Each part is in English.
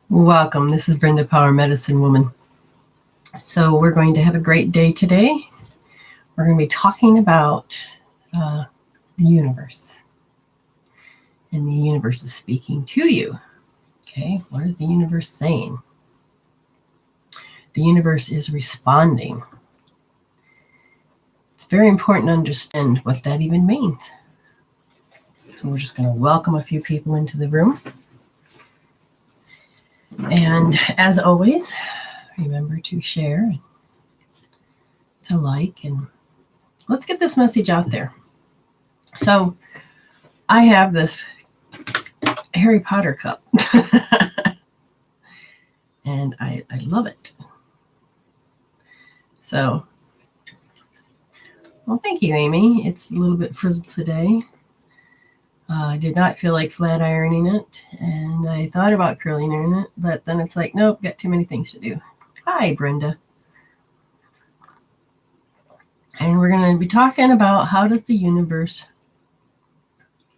Welcome. This is Brenda Power, Medicine Woman. So we're going to have a great day today. We're going to be talking about the universe. And the universe is speaking to you. Okay, what is the universe saying? The universe is responding. It's very important to understand what that even means. So we're just going to welcome a few people into the room. And as always, remember to share, to like, and let's get this message out there. So I have this Harry Potter cup, and I love it. So, well, thank you, Amy. It's a little bit frizzled today. I did not feel like flat ironing it, and I thought about curling ironing it, but then it's like, nope, got too many things to do. Hi, Brenda. And we're going to be talking about how does the universe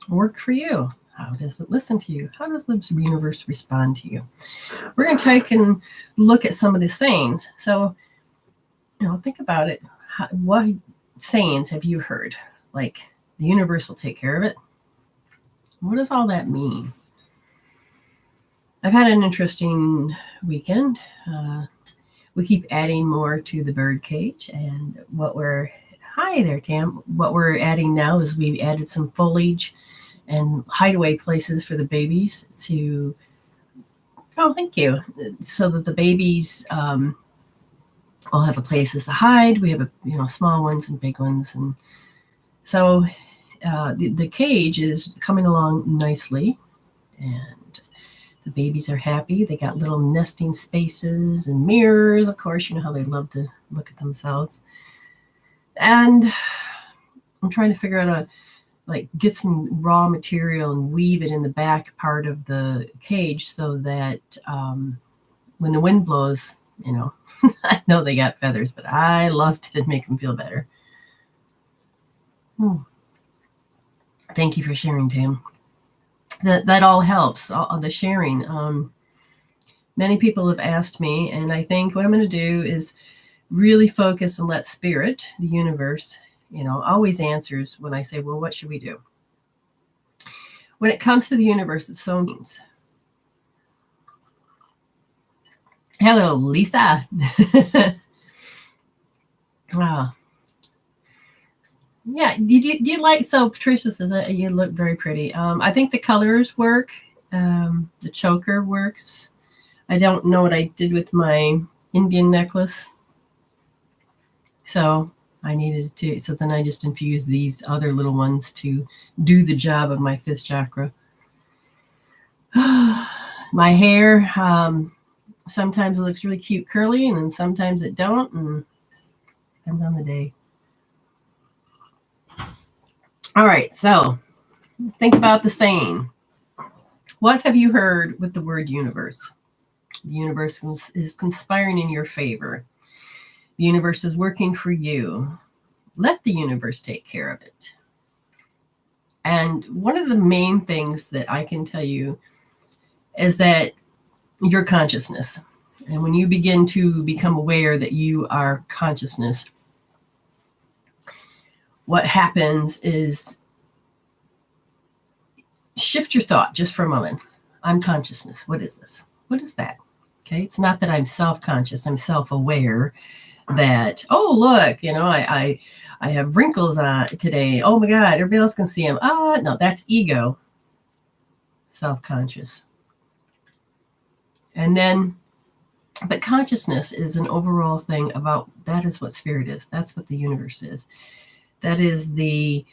work for you? How does it listen to you? How does the universe respond to you? We're going to take and look at some of the sayings. So, think about it. What sayings have you heard? Like, the universe will take care of it. What does all that mean? I've had an interesting weekend. We keep adding more to the bird cage, and hi there, Tam. What we're adding now is we've added some foliage and hideaway places for the babies to, thank you, so that the babies all have a places to hide. We have small ones and big ones, and so the cage is coming along nicely, and the babies are happy. They got little nesting spaces and mirrors. Of course, you know how they love to look at themselves. And I'm trying to figure out get some raw material and weave it in the back part of the cage so that when the wind blows, I know they got feathers, but I love to make them feel better. Thank you for sharing, Tam. That all helps, all the sharing. Many people have asked me, and I think what I'm going to do is really focus and let spirit, the universe, always answers when I say, well, what should we do? When it comes to the universe, it's so means. Hello, Lisa. Wow. Yeah, do you like, so Patricia says that you look very pretty. I think the colors work. The choker works. I don't know what I did with my Indian necklace. So I needed to, so then I just infused these other little ones to do the job of my fifth chakra. My hair, sometimes it looks really cute curly, and then sometimes it don't, and depends on the day. All right, so think about the saying. What have you heard with the word universe? The universe is conspiring in your favor. The universe is working for you. Let the universe take care of it. And one of the main things that I can tell you is that your consciousness, and when you begin to become aware that you are consciousness, what happens is shift your thought just for a moment. I'm consciousness. What is this? What is that? Okay. It's not that I'm self-conscious. I'm self-aware that, oh, look, I have wrinkles on today. Oh my God, everybody else can see them. No, that's ego. Self-conscious. And then, but consciousness is an overall thing about, that is what spirit is. That's what the universe is. That is the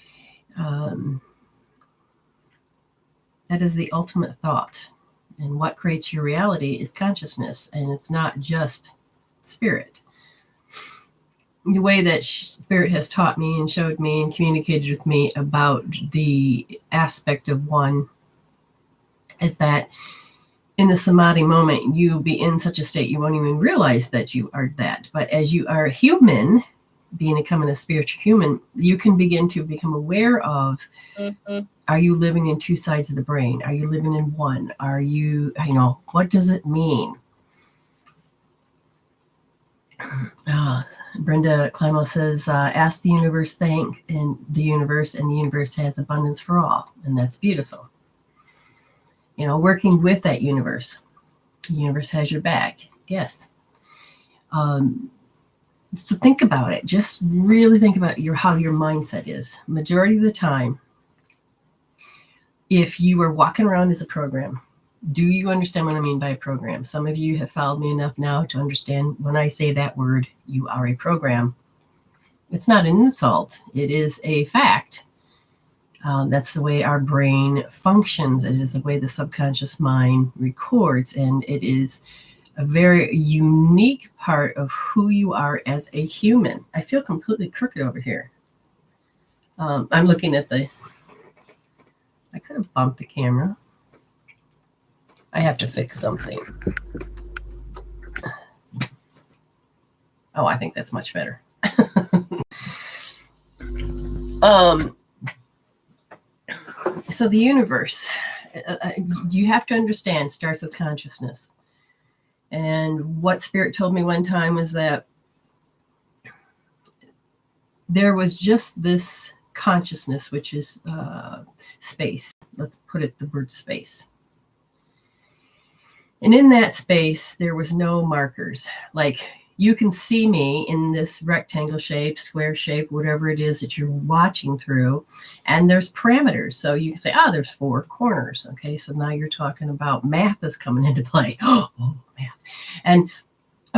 ultimate thought. And what creates your reality is consciousness. And it's not just spirit. The way that spirit has taught me and showed me and communicated with me about the aspect of one is that in the samadhi moment, you'll be in such a state you won't even realize that you are that. But as you are becoming a spiritual human, you can begin to become aware of Are you living in two sides of the brain? Are you living in one? Are you, what does it mean? Brenda Power says, ask the universe, thank and the universe has abundance for all. And that's beautiful. Working with that universe. The universe has your back. Yes. So think about it. Just really think about how your mindset is. Majority of the time, if you are walking around as a program, do you understand what I mean by a program? Some of you have followed me enough now to understand when I say that word, you are a program. It's not an insult. It is a fact. That's the way our brain functions. It is the way the subconscious mind records, and it is a very unique part of who you are as a human. I feel completely crooked over here. I'm looking at I could have bumped the camera. I have to fix something. Oh, I think that's much better. So the universe, you have to understand, starts with consciousness. And what Spirit told me one time was that there was just this consciousness, which is space. Let's put it the word space. And in that space, there was no markers. Like, you can see me in this rectangle shape, square shape, whatever it is that you're watching through, and there's parameters. So you can say, there's 4 corners. Okay, so now you're talking about math is coming into play. Oh, math.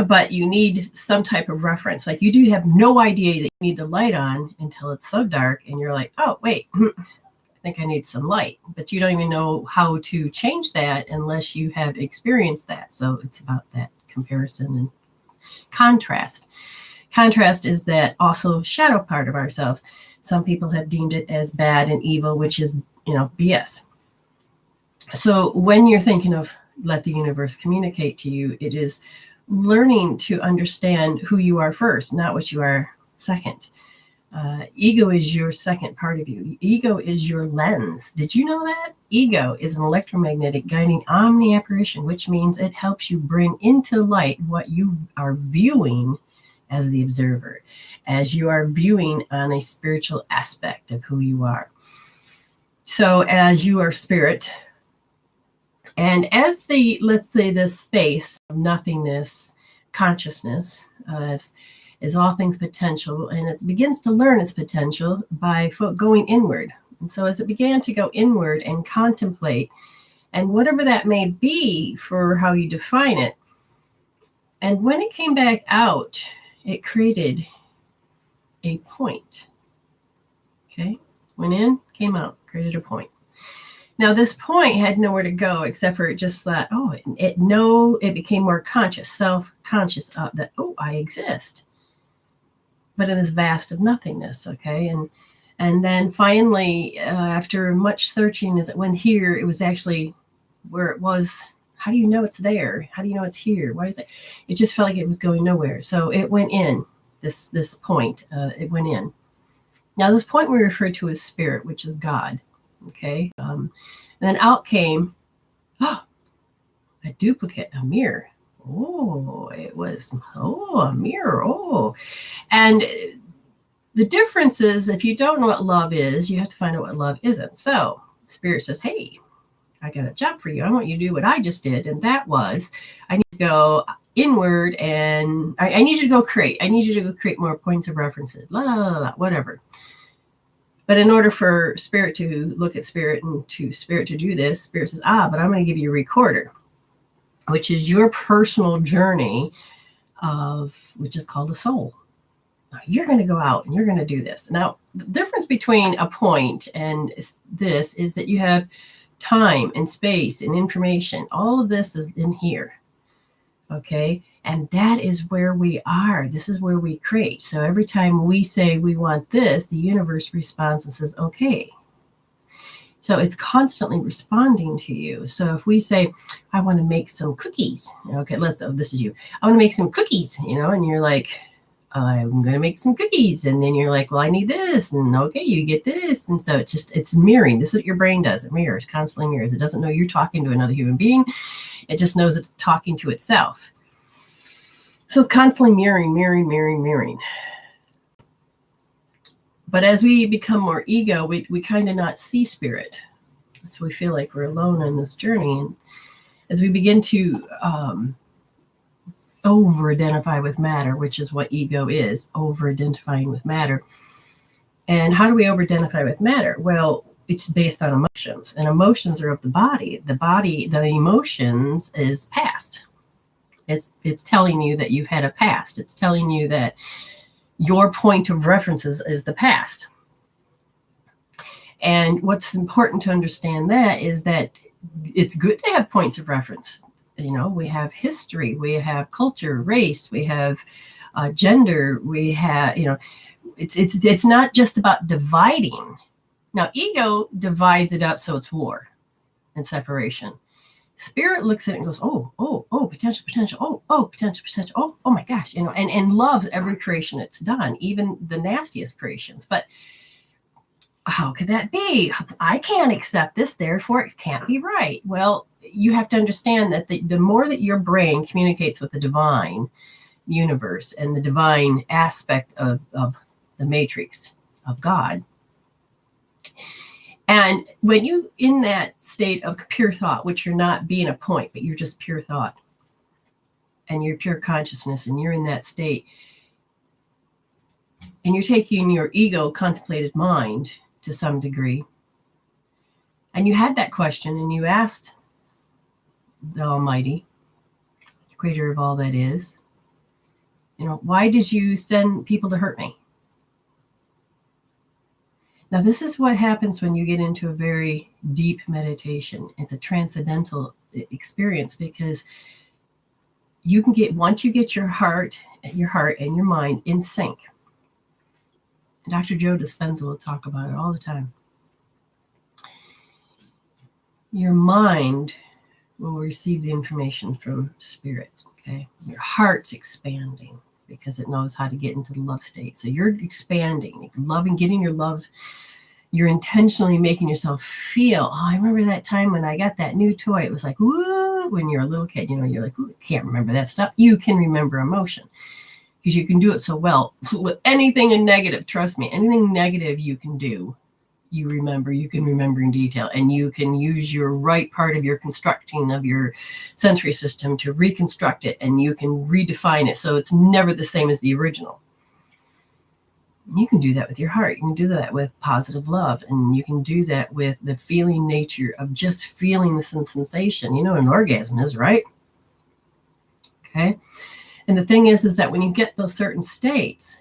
But you need some type of reference. Like, you do have no idea that you need the light on until it's so dark, and you're like, oh, wait, I think I need some light. But you don't even know how to change that unless you have experienced that. So it's about that comparison and contrast. Contrast is that also shadow part of ourselves. Some people have deemed it as bad and evil, which is, BS. So when you're thinking of let the universe communicate to you, it is learning to understand who you are first, not what you are second. Ego is your second part of you. Ego is your lens. Did you know that? Ego is an electromagnetic guiding omni-apparition, which means it helps you bring into light what you are viewing as the observer, as you are viewing on a spiritual aspect of who you are. So as you are spirit, and as let's say this space of nothingness, consciousness, is all things potential, and it begins to learn its potential by going inward. And so as it began to go inward and contemplate, and whatever that may be for how you define it, and when it came back out, it created a point. Okay, went in, came out, created a point. Now this point had nowhere to go except for it just thought, it became more conscious, self-conscious of that, I exist. But in this vast of nothingness, okay? And then finally, after much searching, as it went here, it was actually where it was. How do you know it's there? How do you know it's here? Why is it? It just felt like it was going nowhere. So it went in, this point, it went in. Now this point we refer to as spirit, which is God, okay? And then out came, a duplicate, a mirror. It was, a mirror. And the difference is, if you don't know what love is, you have to find out what love isn't. So Spirit says, hey, I got a job for you. I want you to do what I just did. And that was, I need to go inward, and I need you to go create. I need you to go create more points of references, whatever. But in order for Spirit to look at Spirit and to Spirit to do this, Spirit says, but I'm going to give you a recorder, which is your personal journey which is called the soul. Now, you're going to go out and you're going to do this. Now, the difference between a point and this is that you have time and space and information. All of this is in here. Okay. And that is where we are. This is where we create. So every time we say we want this, the universe responds and says, okay. So it's constantly responding to you. So if we say, I want to make some cookies. Okay, this is you. I want to make some cookies, and you're like, I'm going to make some cookies. And then you're like, well, I need this. And okay, you get this. And so it's mirroring. This is what your brain does. It mirrors, constantly mirrors. It doesn't know you're talking to another human being. It just knows it's talking to itself. So it's constantly mirroring. But as we become more ego, we kind of not see spirit. So we feel like we're alone on this journey. And as we begin to over-identify with matter, which is what ego is, over-identifying with matter. And how do we over-identify with matter? Well, it's based on emotions, and emotions are of the body. The emotions is past. It's telling you that you've had a past. It's telling you that your point of reference is the past. And what's important to understand that is that it's good to have points of reference. You know, we have history, we have culture, race, we have gender, we have, you know, it's not just about dividing. Now, ego divides it up, so it's war and separation. Spirit looks at it and goes, oh, potential, potential, oh my gosh, you know, and loves every creation it's done, even the nastiest creations. But how could that be? I can't accept this, therefore it can't be right. Well, you have to understand that the more that your brain communicates with the divine universe and the divine aspect of the matrix of God, and when you in that state of pure thought, which you're not being a point, but you're just pure thought, and you're pure consciousness, and you're in that state, and you're taking your ego contemplated mind to some degree, and you had that question and you asked the Almighty, creator of all that is, you know, why did you send people to hurt me? Now, this is what happens when you get into a very deep meditation. It's a transcendental experience, because you can get, once you get your heart and your mind in sync. Dr. Joe Dispenza will talk about it all the time. Your mind will receive the information from spirit, okay? Your heart's expanding because it knows how to get into the love state. So you're expanding, loving, getting your love. You're intentionally making yourself feel, oh, I remember that time when I got that new toy. It was like, woo, when you're a little kid, you know, you're like, ooh, I can't remember that stuff. You can remember emotion because you can do it so well. With anything in negative, trust me, anything negative you can do, you can remember in detail, and you can use your right part of your constructing of your sensory system to reconstruct it, and you can redefine it so it's never the same as the original. You can do that with your heart. You can do that with positive love, and you can do that with the feeling nature of just feeling the sensation. You know what an orgasm is, right? Okay. And the thing is that when you get those certain states,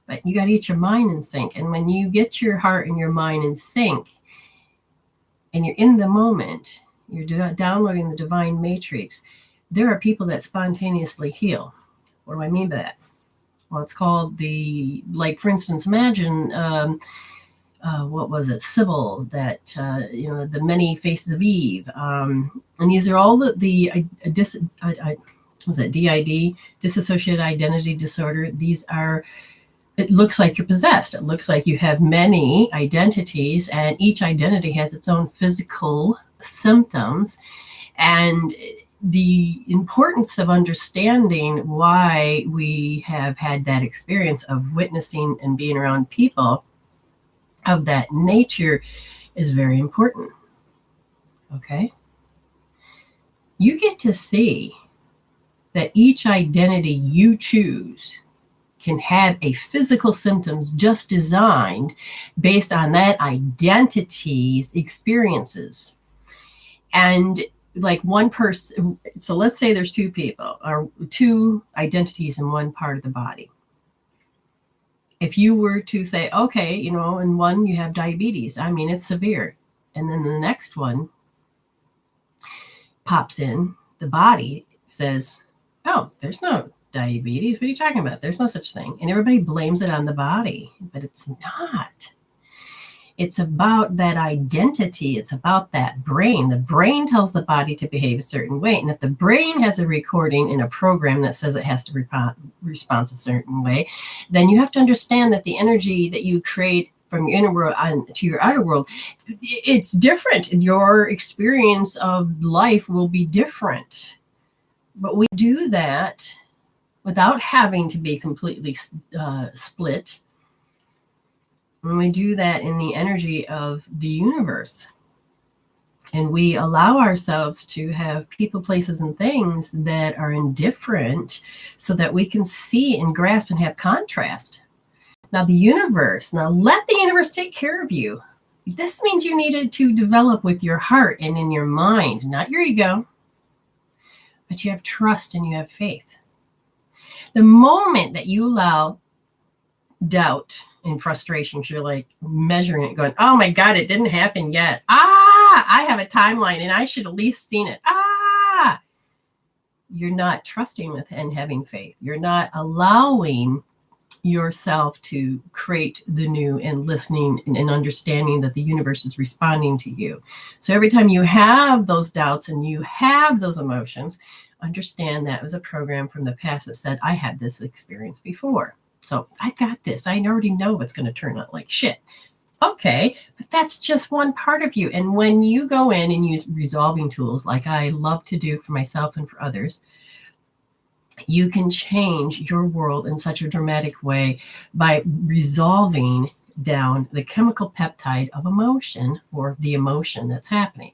but you got to get your mind in sync. And when you get your heart and your mind in sync, and you're in the moment, you're downloading the divine matrix, there are people that spontaneously heal. What do I mean by that? Well, it's called like, for instance, imagine, what was it? Sybil, that, the many faces of Eve. And these are all the DID, dissociated identity disorder. These are, it looks like you're possessed. It looks like you have many identities, and each identity has its own physical symptoms. And the importance of understanding why we have had that experience of witnessing and being around people of that nature is very important. Okay? You get to see that each identity you choose can have a physical symptoms just designed based on that identity's experiences. And like one person, so let's say there's two people or two identities in one part of the body. If you were to say, okay, you know, in one you have diabetes, I mean, it's severe. And then the next one pops in, the body says, oh, there's no diabetes. What are you talking about? There's no such thing. And everybody blames it on the body, but it's not. It's about that identity. It's about that brain. The brain tells the body to behave a certain way. And if the brain has a recording in a program that says it has to respond a certain way, then you have to understand that the energy that you create from your inner world to your outer world, it's different. Your experience of life will be different. But we do that without having to be completely split. And we do that in the energy of the universe. And we allow ourselves to have people, places, and things that are indifferent so that we can see and grasp and have contrast. Now, the universe, let the universe take care of you. This means you needed to develop with your heart and in your mind, not your ego, but you have trust and you have faith. The moment that you allow doubt and frustration, you're like measuring it, going, oh my God, it didn't happen yet. I have a timeline and I should at least seen it. You're not trusting with and having faith. You're not allowing yourself to create the new and listening and understanding that the universe is responding to you. So every time you have those doubts and you have those emotions, understand that was a program from the past that said, I had this experience before. So I got this. I already know what's going to turn out like shit. Okay, but that's just one part of you. And when you go in and use resolving tools, like I love to do for myself and for others, you can change your world in such a dramatic way by resolving down the chemical peptide of emotion or the emotion that's happening.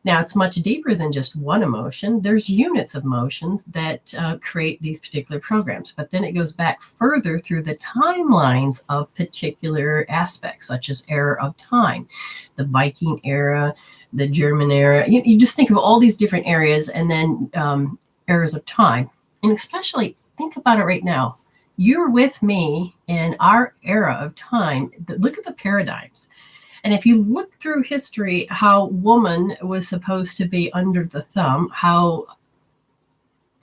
Now, it's much deeper than just one emotion. There's units of emotions that create these particular programs, but then it goes back further through the timelines of particular aspects, such as era of time, the Viking era, the German era. You just think of all these different areas and then eras of time. And especially think about it right now. You're with me in our era of time. Look at the paradigms. And if you look through history, how woman was supposed to be under the thumb, how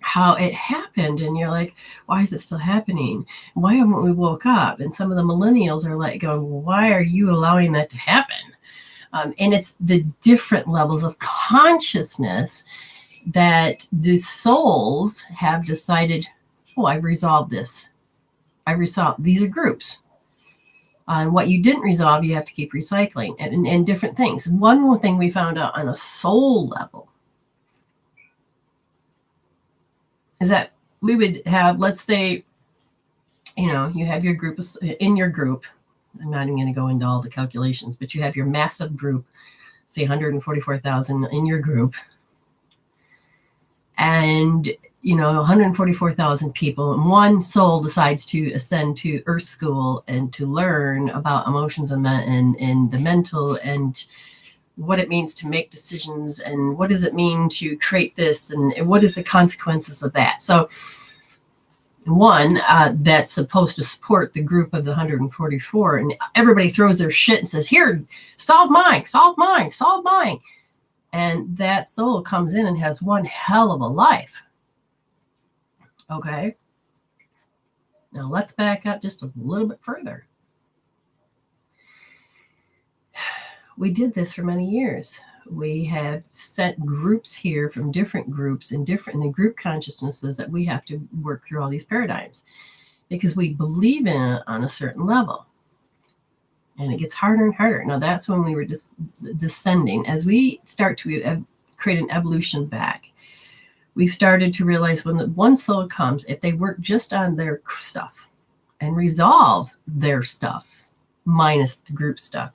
it happened, and you're like, why is it still happening? Why haven't we woke up? And some of the millennials are like going, well, why are you allowing that to happen? And it's the different levels of consciousness that the souls have decided, oh, I've resolved this. These are groups. And what you didn't resolve, you have to keep recycling and different things. One more thing we found out on a soul level is that we would have, let's say, you have your group in your group. I'm not even going to go into all the calculations, but you have your massive group, say 144,000 in your group. And 144,000 people, and one soul decides to ascend to Earth School and to learn about emotions and the mental and what it means to make decisions and what does it mean to create this and what is the consequences of that. So one that's supposed to support the group of the 144, and everybody throws their shit and says, here, solve mine. And that soul comes in and has one hell of a life. Okay. Now let's back up just a little bit further. We did this for many years. We have set groups here from different groups and the group consciousnesses that we have to work through all these paradigms because we believe in it on a certain level. And it gets harder and harder. Now that's when we were just descending. As we start to create an evolution back, we've started to realize when the one soul comes, if they work just on their stuff and resolve their stuff, minus the group stuff,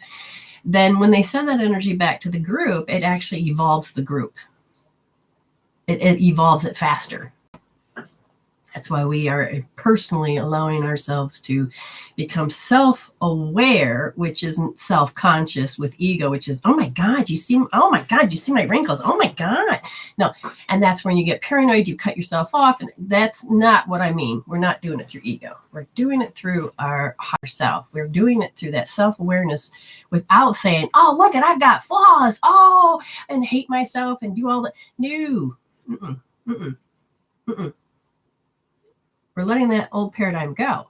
then when they send that energy back to the group, it actually evolves the group. It evolves it faster. That's why we are personally allowing ourselves to become self-aware, which isn't self-conscious with ego, which is, oh my God, you see my wrinkles. Oh my God. No. And that's when you get paranoid, you cut yourself off. And that's not what I mean. We're not doing it through ego. We're doing it through our higher self. We're doing it through that self-awareness without saying, oh, look at, I've got flaws. Oh, and hate myself and do all that. No. We're letting that old paradigm go.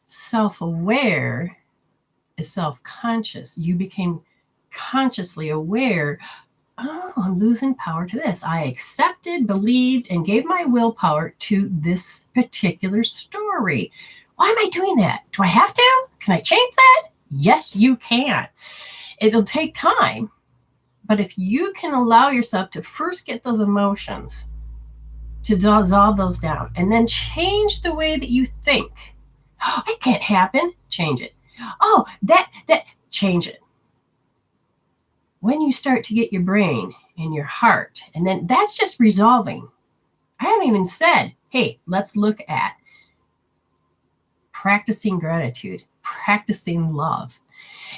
Self-aware is self-conscious. You became consciously aware, oh, I'm losing power to this. I accepted, believed, and gave my willpower to this particular story. Why am I doing that? Do I have to? Can I change that? Yes, you can. It'll take time. But if you can allow yourself to first get those emotions, to dissolve those down, and then change the way that you think. Oh, it can't happen. Change it. Oh, that, change it. When you start to get your brain and your heart, and then that's just resolving. I haven't even said, hey, let's look at practicing gratitude, practicing love,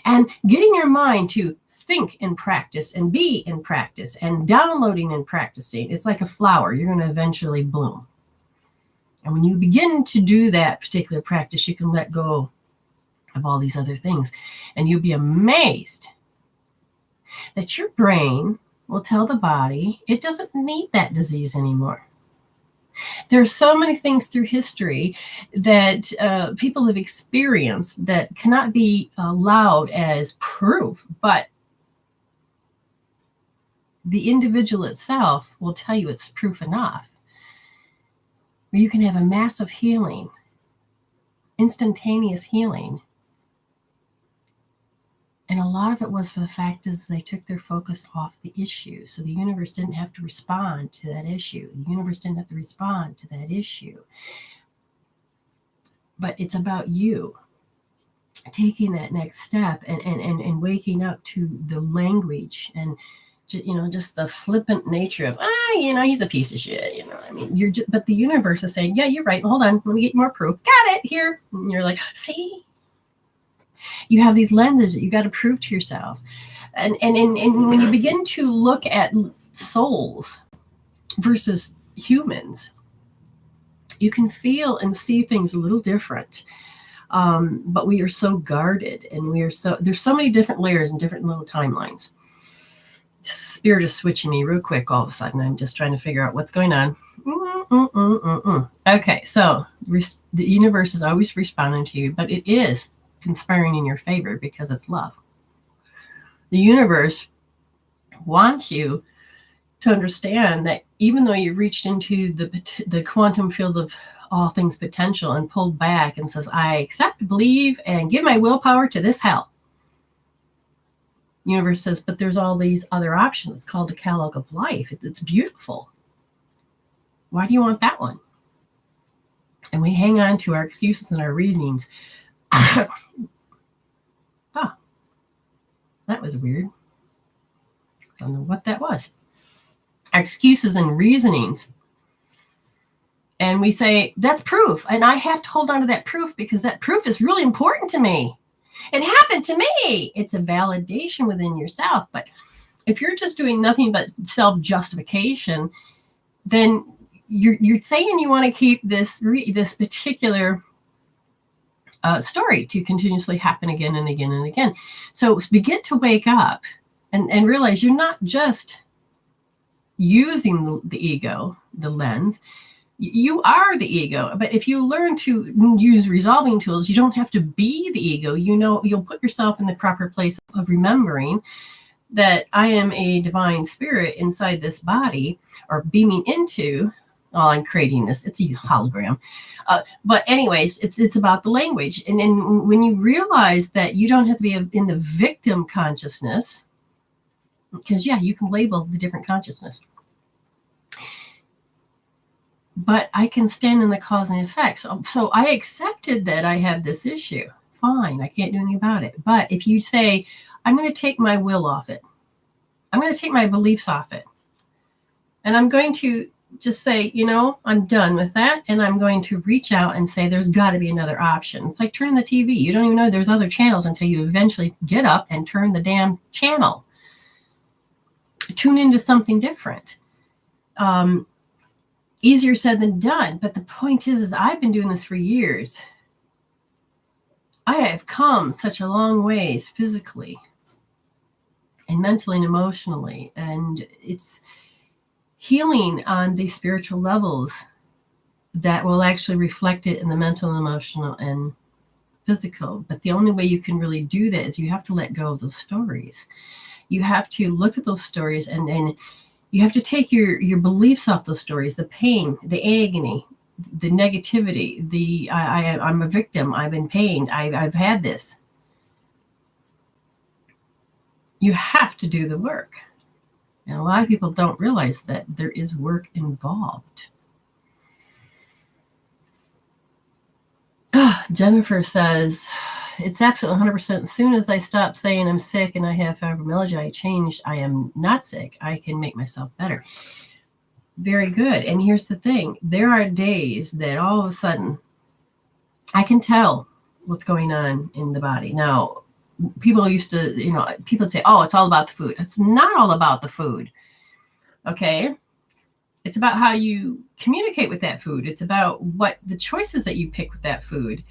and getting your mind to think and practice and be in practice and downloading and practicing. It's like a flower. You're going to eventually bloom. And when you begin to do that particular practice, you can let go of all these other things. And you'll be amazed that your brain will tell the body it doesn't need that disease anymore. There are so many things through history that people have experienced that cannot be allowed as proof, but the individual itself will tell you it's proof enough. Where you can have a massive healing, instantaneous healing. And a lot of it was for the fact is they took their focus off the issue. So the universe didn't have to respond to that issue. The universe didn't have to respond to that issue. But it's about you taking that next step and waking up to the language and, you know, just the flippant nature of, you know, he's a piece of shit, you know. I mean, you're just, but the universe is saying, yeah, you're right. Hold on, let me get more proof. Got it here. And you're like, see, you have these lenses that you got to prove to yourself. And when you begin to look at souls versus humans, you can feel and see things a little different. But we are so guarded, and there's so many different layers and different little timelines. Spirit is switching me real quick all of a sudden. I'm just trying to figure out what's going on. Okay, so the universe is always responding to you, but it is conspiring in your favor because it's love. The universe wants you to understand that even though you've reached into the quantum field of all things potential and pulled back and says, I accept, believe, and give my willpower to this hell. Universe says, but there's all these other options. It's called the catalog of life. It's beautiful. Why do you want that one? And we hang on to our excuses and our reasonings. Oh, that was weird. I don't know what that was. Our excuses and reasonings. And we say, that's proof. And I have to hold on to that proof because that proof is really important to me. It happened to me. It's a validation within yourself. But if you're just doing nothing but self-justification, then you're saying you want to keep this particular story to continuously happen again and again and again. So begin to wake up and realize you're not just using the ego, the lens. You are the ego, but if you learn to use resolving tools, you don't have to be the ego. You know, you'll put yourself in the proper place of remembering that I am a divine spirit inside this body, or beaming into. Oh, I'm creating this. It's a hologram. But anyways, it's about the language. And then when you realize that you don't have to be in the victim consciousness, because yeah, you can label the different consciousness. But I can stand in the cause and effect. So I accepted that I have this issue. Fine, I can't do anything about it. But if you say, I'm going to take my will off it. I'm going to take my beliefs off it. And I'm going to just say, you know, I'm done with that. And I'm going to reach out and say, there's got to be another option. It's like turning the TV. You don't even know there's other channels until you eventually get up and turn the damn channel. Tune into something different. Easier said than done. But the point is I've been doing this for years. I have come such a long ways physically and mentally and emotionally. And it's healing on the spiritual levels that will actually reflect it in the mental and emotional and physical. But the only way you can really do that is you have to let go of those stories. You have to look at those stories, and you have to take your beliefs off those stories, the pain, the agony, the negativity, I'm a victim, I've been pained, I've had this. You have to do the work. And a lot of people don't realize that there is work involved. Jennifer says, it's absolutely 100%. As soon as I stop saying I'm sick and I have fibromyalgia, I changed. I am not sick. I can make myself better. Very good. And here's the thing. There are days that all of a sudden I can tell what's going on in the body. Now, people used to, people would say, oh, it's all about the food. It's not all about the food. Okay. It's about how you communicate with that food. It's about what the choices that you pick with that food.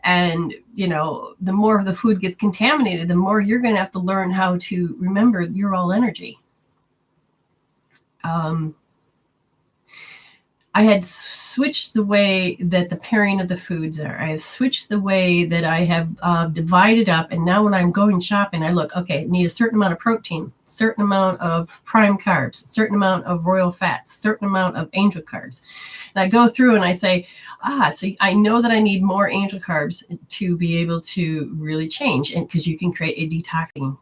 And, the more the food gets contaminated, the more you're going to have to learn how to remember you're all energy. I had switched the way that the pairing of the foods are. I have switched the way that I have divided up. And now when I'm going shopping, I look, okay, I need a certain amount of protein, certain amount of prime carbs, certain amount of royal fats, certain amount of angel carbs. And I go through and I say, so I know that I need more angel carbs to be able to really change. And because you can create a detoxing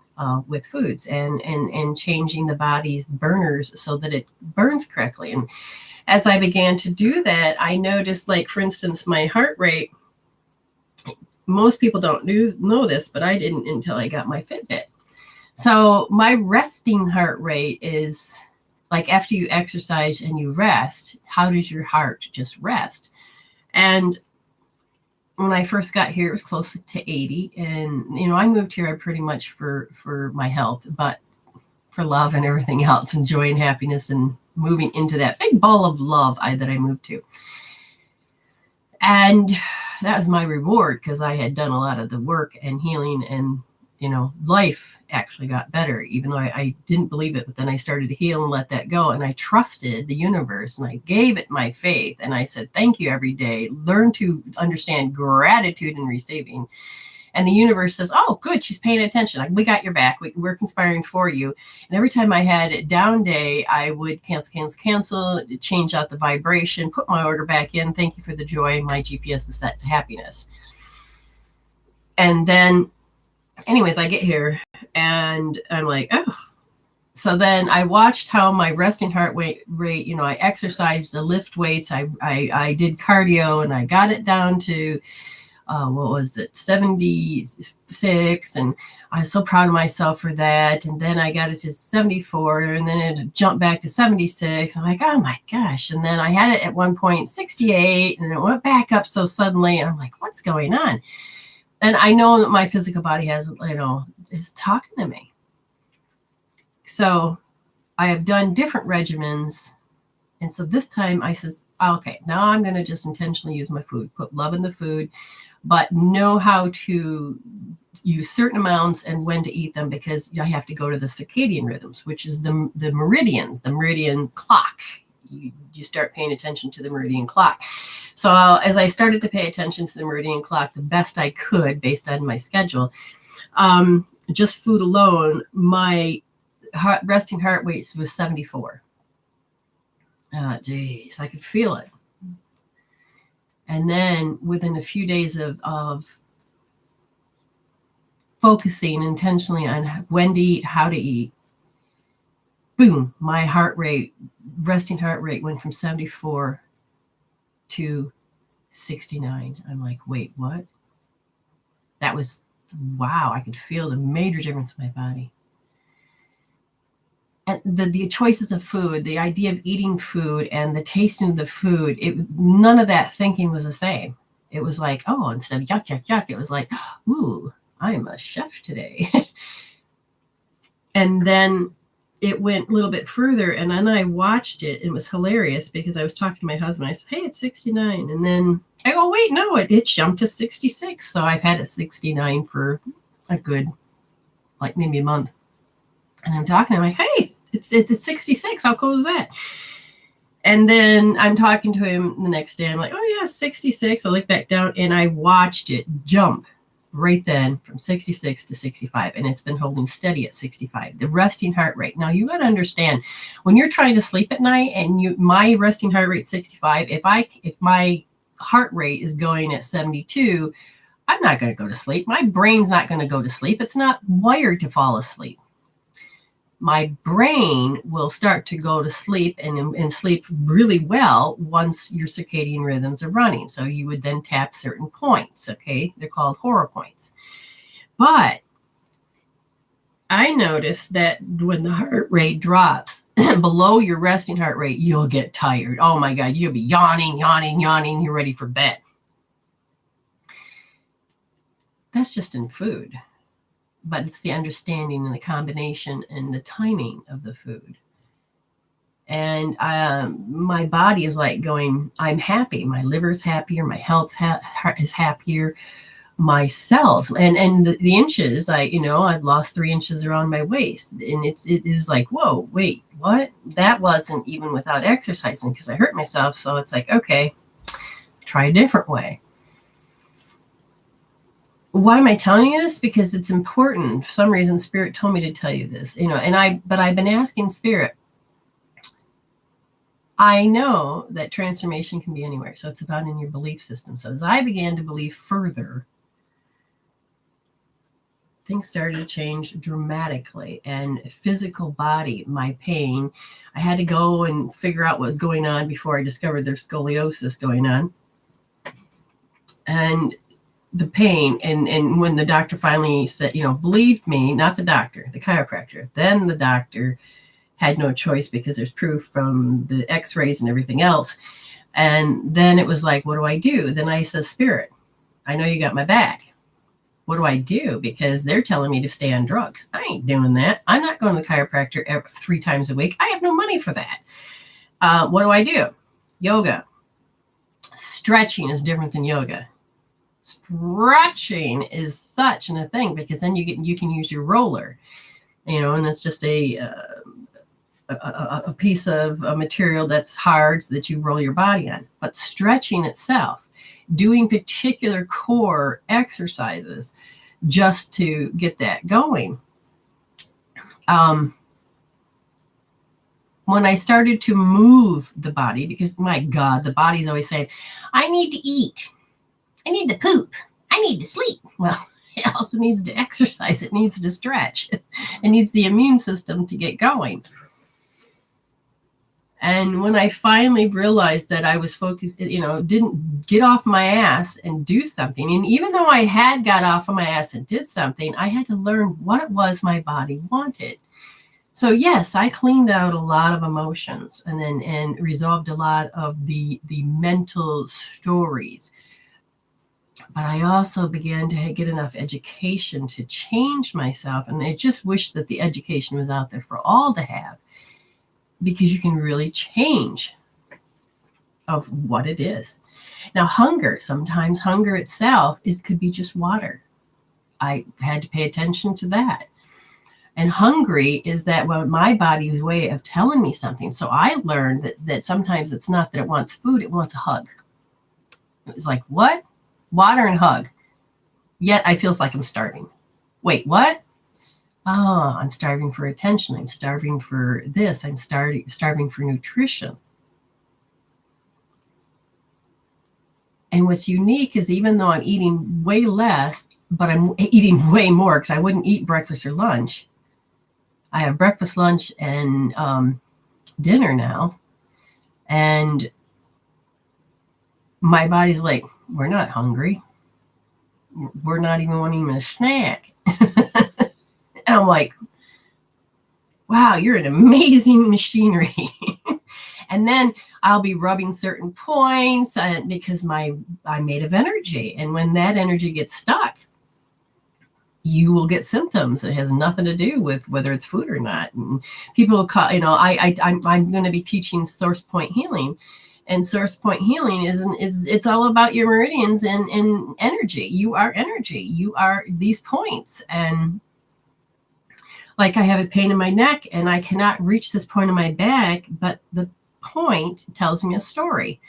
with foods and changing the body's burners so that it burns correctly. And as I began to do that, I noticed, like, for instance, my heart rate, most people don't know this, but I didn't until I got my Fitbit. So my resting heart rate is like after you exercise and you rest, how does your heart just rest? And when I first got here, it was close to 80. And, I moved here pretty much for my health, but for love and everything else, and joy and happiness, and moving into that big ball of love that I moved to. And that was my reward, because I had done a lot of the work and healing, and, life actually got better, even though I didn't believe it. But then I started to heal and let that go. And I trusted the universe, and I gave it my faith. And I said, thank you every day. Learn to understand gratitude and receiving. And the universe says, oh, good, she's paying attention. We got your back. We're conspiring for you. And every time I had a down day, I would cancel, change out the vibration, put my order back in. Thank you for the joy. My GPS is set to happiness. And then, anyways, I get here and I'm like, oh. So then I watched how my resting heart rate, I exercised, I lift weights, I did cardio, and I got it down to 76, and I was so proud of myself for that. And then I got it to 74, and then it jumped back to 76. I'm like, oh my gosh. And then I had it at one point 68, and it went back up so suddenly, and I'm like, what's going on? And I know that my physical body is talking to me. So I have done different regimens. And so this time I says, okay, now I'm going to just intentionally use my food, put love in the food, but know how to use certain amounts and when to eat them, because I have to go to the circadian rhythms, which is the meridians, the meridian clock. You start paying attention to the meridian clock. So as I started to pay attention to the meridian clock the best I could based on my schedule, just food alone, my resting heart rate was 74. Geez, I could feel it. And then within a few days of focusing intentionally on when to eat, how to eat, boom, my resting heart rate went from 74 to 69. I'm like, wait, what? That was, wow, I could feel the major difference in my body. And the choices of food, the idea of eating food and the tasting of the food, none of that thinking was the same. It was like, oh, instead of yuck, yuck, yuck, it was like, ooh, I'm a chef today. And then it went a little bit further, and then I watched it. It was hilarious because I was talking to my husband. I said, hey, it's 69. And then I go, wait, no, it jumped to 66. So I've had it 69 for a good, like maybe a month. And I'm talking to him, like, hey, it's 66. How cool is that? And then I'm talking to him the next day. I'm like, oh, yeah, 66. I look back down, and I watched it jump right then from 66 to 65, and it's been holding steady at 65. The resting heart rate. Now you got to understand, when you're trying to sleep at night and my resting heart rate is 65, if my heart rate is going at 72, I'm not going to go to sleep. My brain's not going to go to sleep. It's not wired to fall asleep. My brain will start to go to sleep and sleep really well once your circadian rhythms are running. So you would then tap certain points, okay? They're called horror points. But I noticed that when the heart rate drops below your resting heart rate, you'll get tired. Oh my God, you'll be yawning. You're ready for bed. That's just in food. But it's the understanding and the combination and the timing of the food. And my body is like going, I'm happy. My liver's happier. My health is happier. My cells and the inches, I've lost 3 inches around my waist. And it was like, whoa, wait, what? That wasn't even without exercising because I hurt myself. So it's like, okay, try a different way. Why am I telling you this? Because it's important. For some reason, Spirit told me to tell you this, but I've been asking Spirit. I know that transformation can be anywhere. So it's about in your belief system. So as I began to believe further, things started to change dramatically. And physical body, my pain, I had to go and figure out what was going on before I discovered there's scoliosis going on. And the pain, and when the doctor finally said, believed me, not the doctor, the chiropractor, then the doctor had no choice because there's proof from the x-rays and everything else. And then it was like, what do I do? Then I said, Spirit, I know you got my back. What do I do? Because they're telling me to stay on drugs. I ain't doing that. I'm not going to the chiropractor 3 times a week. I have no money for that. What do I do? Yoga. Stretching is different than yoga. Stretching is such a thing because then you can use your roller, and that's just a piece of a material that's hard so that you roll your body on. But stretching itself, doing particular core exercises just to get that going. When I started to move the body, because my God, the body's always saying, I need to eat. I need to poop. I need to sleep. Well, it also needs to exercise. It needs to stretch. It needs the immune system to get going. And when I finally realized that I was focused, didn't get off my ass and do something. And even though I had got off of my ass and did something, I had to learn what it was my body wanted. So yes, I cleaned out a lot of emotions and resolved a lot of the mental stories. But I also began to get enough education to change myself. And I just wish that the education was out there for all to have, because you can really change of what it is. Now, sometimes hunger itself could be just water. I had to pay attention to that. And hungry is that my body's way of telling me something. So I learned that sometimes it's not that it wants food, it wants a hug. It was like, what? Water and hug. Yet I feels like I'm starving. Wait, what? Oh, I'm starving for attention. I'm starving for this. I'm starving for nutrition. And what's unique is even though I'm eating way less, but I'm eating way more because I wouldn't eat breakfast or lunch. I have breakfast, lunch, and dinner now. And my body's like, we're not hungry. We're not even wanting a snack. And I'm like, wow, you're an amazing machinery. And then I'll be rubbing certain points because I'm made of energy. And when that energy gets stuck, you will get symptoms. It has nothing to do with whether it's food or not. And people will call, I'm going to be teaching source point healing. And source point healing it's all about your meridians and energy. You are energy. You are these points. And like I have a pain in my neck and I cannot reach this point in my back, but the point tells me a story.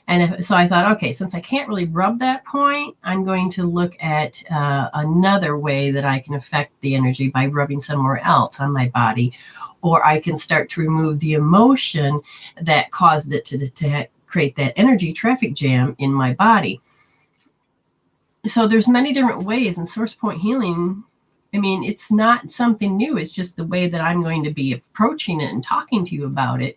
And so I thought, okay, since I can't really rub that point, I'm going to look at another way that I can affect the energy by rubbing somewhere else on my body, or I can start to remove the emotion that caused it to create that energy traffic jam in my body. So there's many different ways in source point healing. I mean, it's not something new. It's just the way that I'm going to be approaching it and talking to you about it,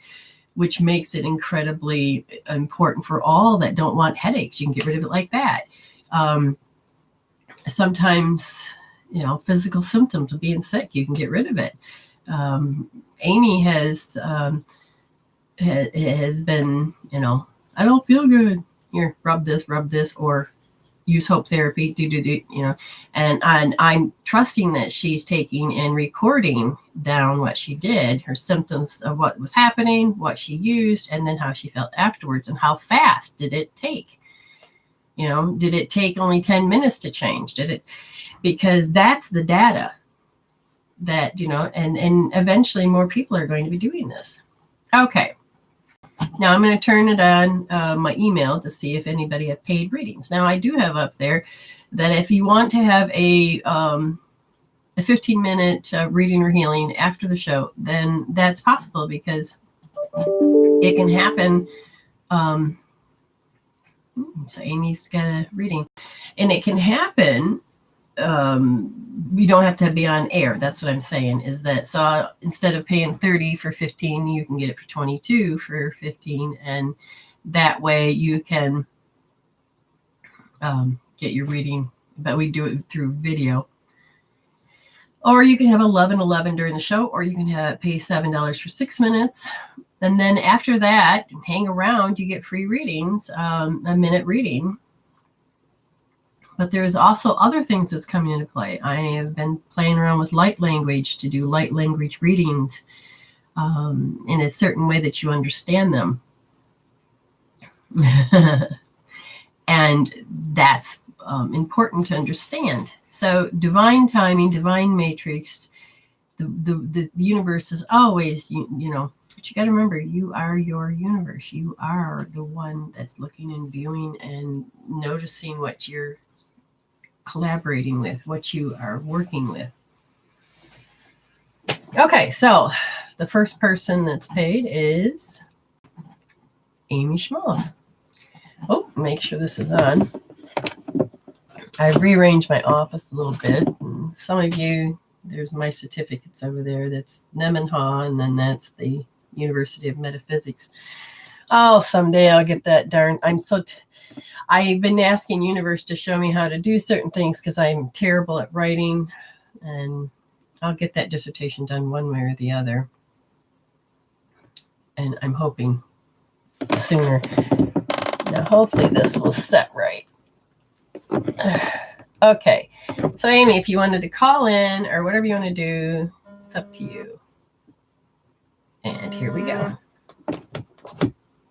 which makes it incredibly important for all that don't want headaches. You can get rid of it like that. Sometimes, physical symptoms of being sick, you can get rid of it. Amy has been, I don't feel good. Here, rub this, or use hope therapy, and I'm trusting that she's taking and recording down what she did, her symptoms of what was happening, what she used, and then how she felt afterwards, and how fast did it take? Did it take only 10 minutes to change? Because that's the data that, and eventually more people are going to be doing this. Okay. Now I'm going to turn it on my email to see if anybody have paid readings. Now I do have up there that if you want to have a 15-minute reading or healing after the show, then that's possible, because it can happen. So Amy's got a reading, and it can happen. We don't have to be on air. That's what I'm saying, is that, so instead of paying $30 for 15, you can get it for $22 for 15. And that way you can get your reading, but we do it through video. Or you can have 11 during the show, or you can pay $7 for 6 minutes. And then after that, hang around, you get free readings, a minute reading. But there's also other things that's coming into play. I have been playing around with light language to do light language readings in a certain way that you understand them. And that's important to understand. So divine timing, divine matrix, the universe is always, but you got to remember, you are your universe. You are the one that's looking and viewing and noticing what you're collaborating with, what you are working with. Okay, so the first person that's paid is Amy Schmalz. Oh, make sure this is on. I've rearranged my office a little bit. And some of you, there's my certificates over there. That's Nemenhaw, and then that's the University of Metaphysics. Oh, someday I'll get that darn. I've been asking universe to show me how to do certain things because I'm terrible at writing, and I'll get that dissertation done one way or the other. And I'm hoping sooner. Now, hopefully this will set right. Okay. So, Amy, if you wanted to call in or whatever you want to do, it's up to you. And here we go.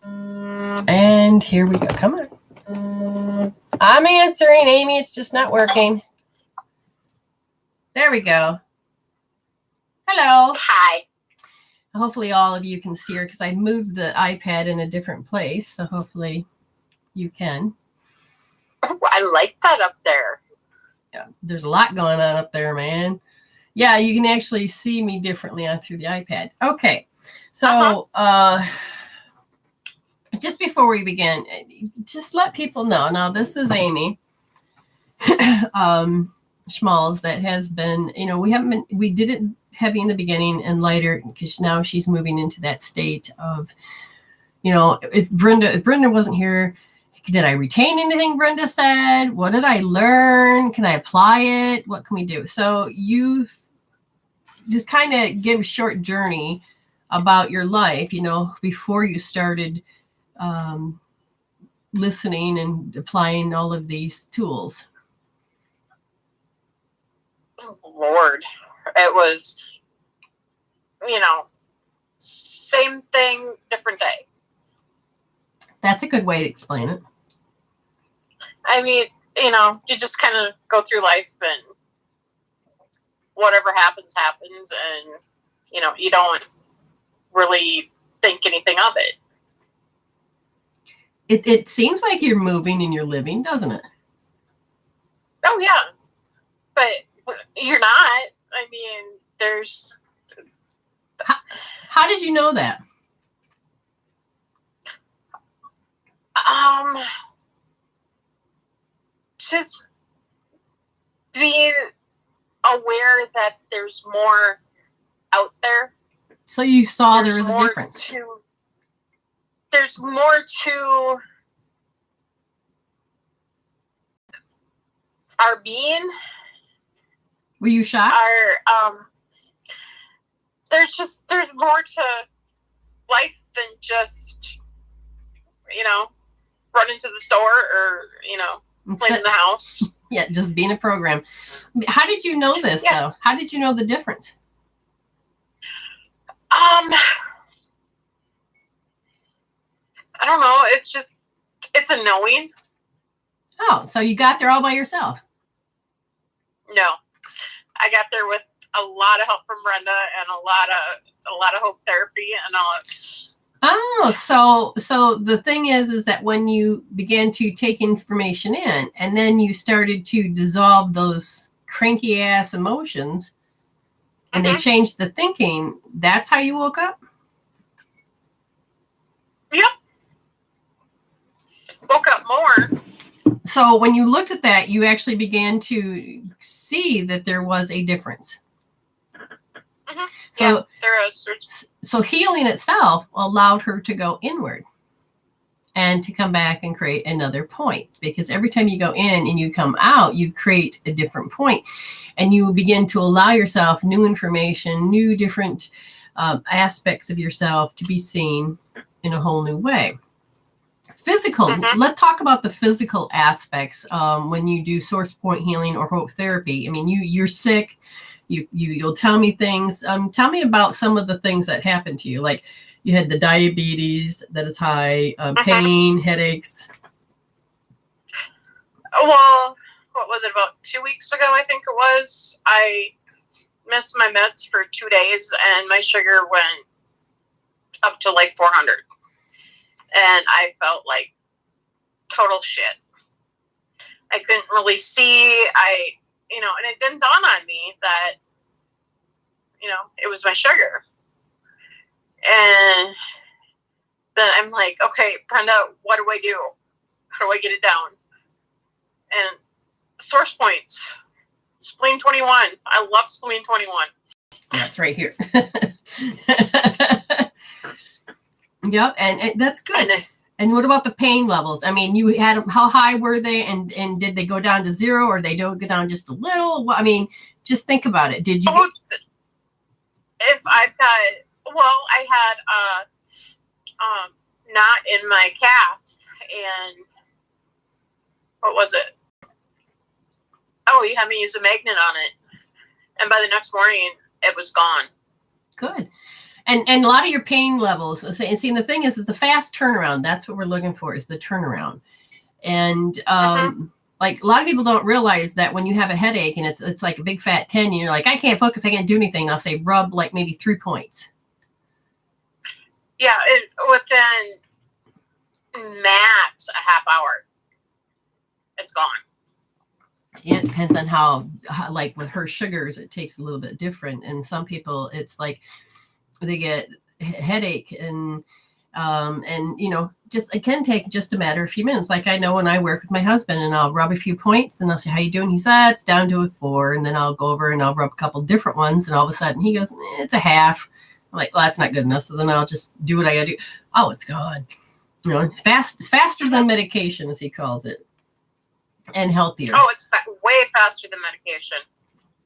And here we go. Come on. I'm answering, Amy. It's just not working. There we go. Hello. Hi. Hopefully all of you can see her, because I moved the iPad in a different place. So hopefully you can. I like that up there. Yeah, there's a lot going on up there, man. Yeah, you can actually see me differently through the iPad. Okay. So just before we begin, just let people know. Now, this is Amy Schmalz that has been, we did it heavy in the beginning and lighter, because now she's moving into that state of, if Brenda wasn't here, did I retain anything Brenda said? What did I learn? Can I apply it? What can we do? So you just kind of give a short journey about your life, before you started listening and applying all of these tools. Lord, it was, same thing, different day. That's a good way to explain it. I mean, you just kind of go through life, and whatever happens, and, you don't really think anything of it. It seems like you're moving and you're living, doesn't it? Oh yeah, but you're not. I mean, there's. How did you know that? Just being aware that there's more out there. So you saw there was a difference. There's more to our being. Were you shocked? There's more to life than just, run into the store or, clean the house. Yeah, just being a program. How did you know this, though? How did you know the difference? I don't know. It's a knowing. Oh, so you got there all by yourself? No, I got there with a lot of help from Brenda and a lot of hope therapy and all. Oh, so the thing is that when you began to take information in, and then you started to dissolve those cranky ass emotions, and they changed the thinking. That's how you woke up? Yep. Woke up more. So when you looked at that, you actually began to see that there was a difference. So, there is. So healing itself allowed her to go inward and to come back and create another point, because every time you go in and you come out, you create a different point, and you begin to allow yourself new information, new different aspects of yourself to be seen in a whole new way. Physical. Let's talk about the physical aspects when you do source point healing or hope therapy. I mean, you're sick. You'll tell me things. Tell me about some of the things that happened to you. Like you had the diabetes that is high, pain, headaches. Well, what was it, about 2 weeks ago, I think it was? I missed my meds for 2 days, and my sugar went up to like 400. And I felt like total shit. I couldn't really see. And it didn't dawn on me that, it was my sugar. And then I'm like, okay, Brenda, what do I do? How do I get it down? And source points, spleen 21. I love spleen 21. That's right here. Yep, and that's good. And what about the pain levels? I mean, you had them, how high were they, and did they go down to zero, or they don't go down just a little? I mean, just think about it. Did you? If I've got, I had knot in my calf, and what was it? Oh, you had me use a magnet on it, and by the next morning, it was gone. Good. And a lot of your pain levels, and see, the thing is the fast turnaround. That's what we're looking for, is the turnaround. And like a lot of people don't realize that when you have a headache and it's like a big fat 10, and you're like, I can't focus, I can't do anything. I'll say rub like maybe 3 points. Yeah, within max a half hour, it's gone. Yeah, it depends on how, like with her sugars, it takes a little bit different. And some people, it's like they get headache and just, it can take just a matter of a few minutes. Like I know when I work with my husband and I'll rub a few points and I'll say, how you doing? He said, it's down to a 4. And then I'll go over and I'll rub a couple different ones. And all of a sudden he goes, it's a half. I'm like, well, that's not good enough. So then I'll just do what I gotta do. Oh, it's gone. It's faster than medication, as he calls it, and healthier. Oh, it's way faster than medication.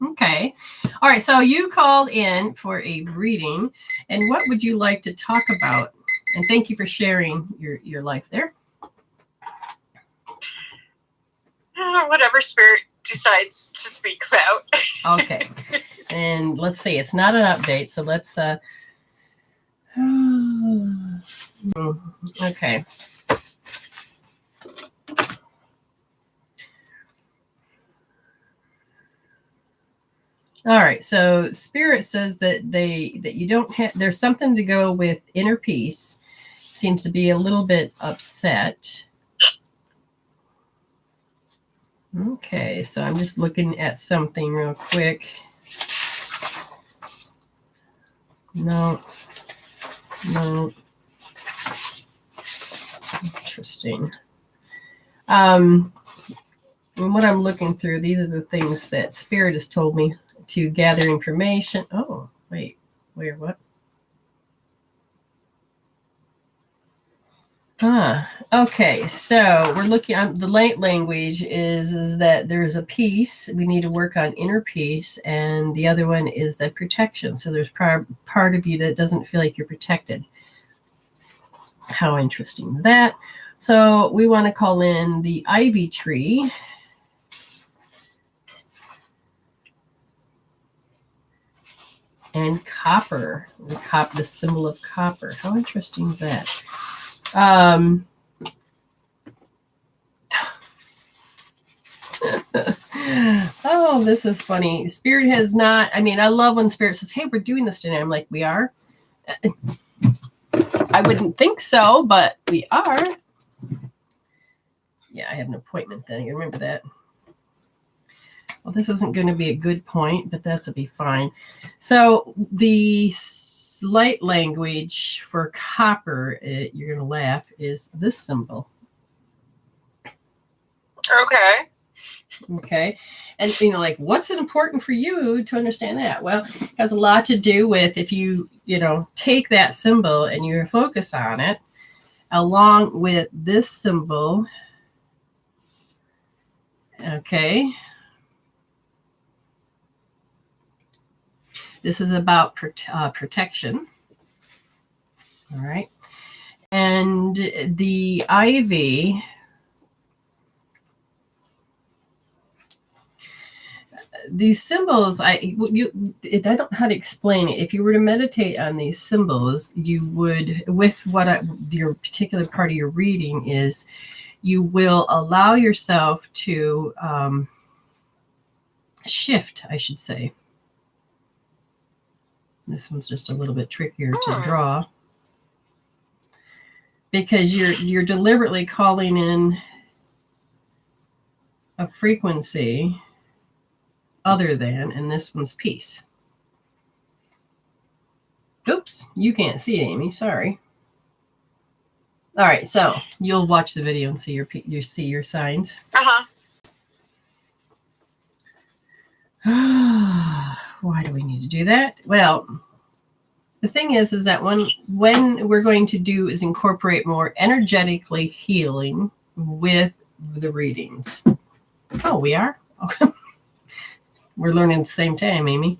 Okay. All right. So you called in for a reading, and what would you like to talk about? And thank you for sharing your life there. Whatever spirit decides to speak about. Okay. And let's see. It's not an update, so let's okay. All right. So Spirit says that you don't have, there's something to go with inner peace. seems to be a little bit upset. Okay, so I'm just looking at something real quick. No. Interesting. And what I'm looking through, these are the things that Spirit has told me to gather information. Oh, wait, what? Okay, so we're looking at the light language is that there's a piece. We need to work on inner peace, and the other one is that protection. So there's part of you that doesn't feel like you're protected. How interesting is that? So we want to call in the ivy tree. And copper, the symbol of copper. How interesting is that? Oh, this is funny. Spirit has not, I mean, I love when Spirit says, hey, we're doing this today. I'm like, we are? I wouldn't think so, but we are. Yeah, I have an appointment then. You remember that? Well, this isn't going to be a good point, but that'll be fine. So the light language for copper, you're going to laugh, is this symbol. Okay. And, like, what's important for you to understand that? Well, it has a lot to do with if you, take that symbol and you focus on it, along with this symbol. Okay. This is about protection. All right. And the ivy, these symbols, I don't know how to explain it. If you were to meditate on these symbols, you would, with your particular part of your reading is, you will allow yourself to shift, I should say. This one's just a little bit trickier to draw because you're deliberately calling in a frequency other than, and this one's peace. Oops, you can't see it, Amy. Sorry. All right, so you'll watch the video and see your signs. Why do we need to do that? Well, the thing is that when we're going to do is incorporate more energetically healing with the readings. Oh, we are? We're learning at the same time, Amy.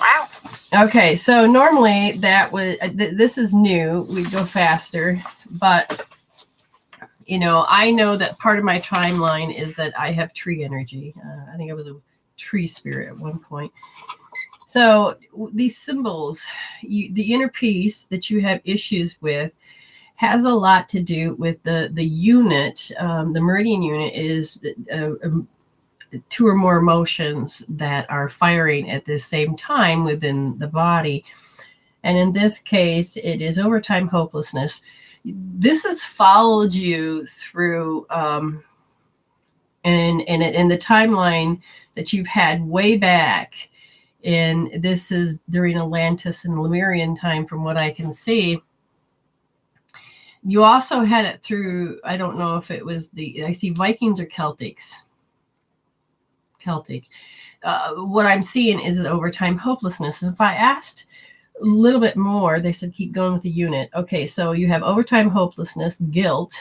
Wow. Okay, so normally this is new. We go faster, but I know that part of my timeline is that I have tree energy. I think I was a tree spirit at one point. So these symbols, the inner peace that you have issues with has a lot to do with the unit. The meridian unit is two or more emotions that are firing at the same time within the body. And in this case, it is overtime hopelessness. This has followed you through and in the timeline that you've had way back. And this is during Atlantis and Lemurian time, from what I can see. You also had it through, I don't know if it was I see Vikings or Celtic. What I'm seeing is the overtime hopelessness. If I asked a little bit more, they said keep going with the unit. Okay, so you have overtime hopelessness, guilt.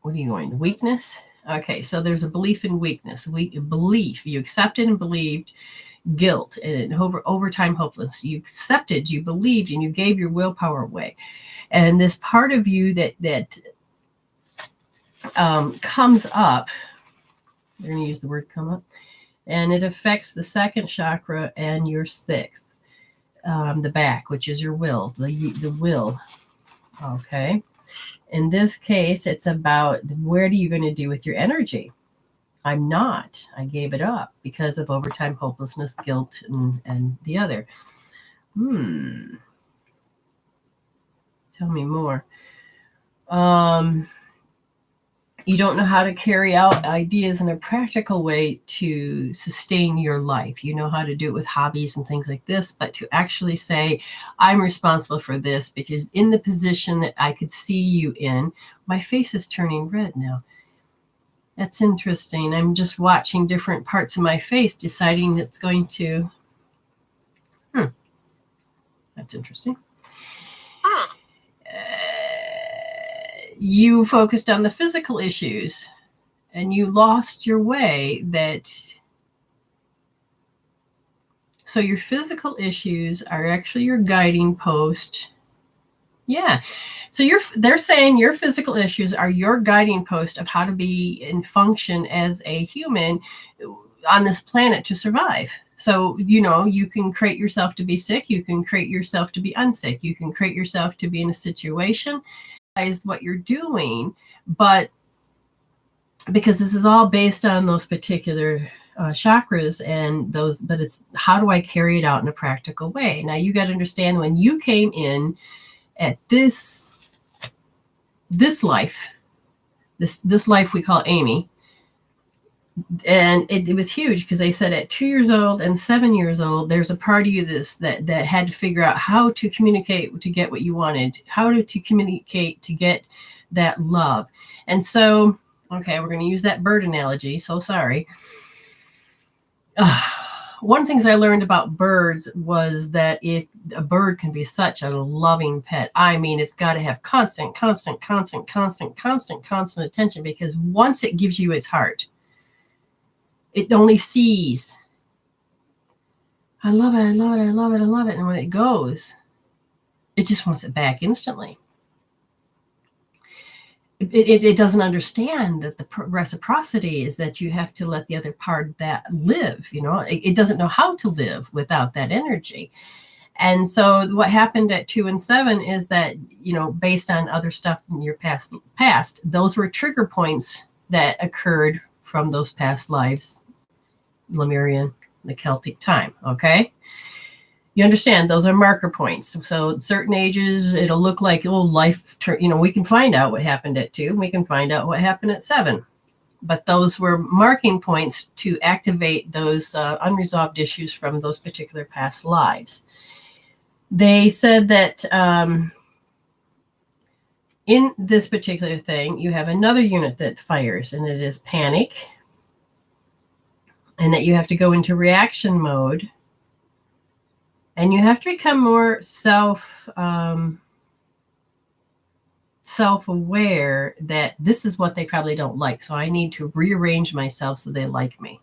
What are you going? Weakness? Okay, so there's a belief in weakness. Belief. You accepted and believed guilt and overtime hopelessness. You accepted, you believed, and you gave your willpower away. And this part of you that comes up, they're going to use the word come up, and it affects the second chakra and your sixth, the back, which is your will, the will. Okay. In this case, it's about what are you going to do with your energy? I'm not. I gave it up because of overtime hopelessness, guilt, and the other. Tell me more. You don't know how to carry out ideas in a practical way to sustain your life. You know how to do it with hobbies and things like this, but to actually say, I'm responsible for this because in the position that I could see you in, my face is turning red now. That's interesting. I'm just watching different parts of my face, deciding it's going to. That's interesting. You focused on the physical issues and you lost your way. So your physical issues are actually your guiding post. Yeah. So they're saying your physical issues are your guiding post of how to be and function as a human on this planet to survive. So, you can create yourself to be sick. You can create yourself to be unsick. You can create yourself to be in a situation. Is what you're doing, but because this is all based on those particular chakras and those, but it's how do I carry it out in a practical way? Now you got to understand when you came in at this life, this life we call Amy, and it was huge because they said at 2 years old and 7 years old, there's a part of you that had to figure out how to communicate to get what you wanted, how to communicate to get that love. And so, okay, we're going to use that bird analogy. So sorry. One of the things I learned about birds was that if a bird can be such a loving pet, I mean, it's got to have constant attention, because once it gives you its heart, it only sees, I love it. And when it goes, it just wants it back instantly. It doesn't understand that the reciprocity is that you have to let the other part that live. It doesn't know how to live without that energy. And so what happened at 2 and 7 is that, based on other stuff in your past, those were trigger points that occurred from those past lives, Lemurian, the Celtic time. Okay. You understand those are marker points. So at certain ages, it'll look like, life, we can find out what happened at 2. We can find out what happened at 7. But those were marking points to activate those unresolved issues from those particular past lives. They said that in this particular thing, you have another unit that fires, and it is panic. And that you have to go into reaction mode. And you have to become more self-aware that this is what they probably don't like. So I need to rearrange myself so they like me.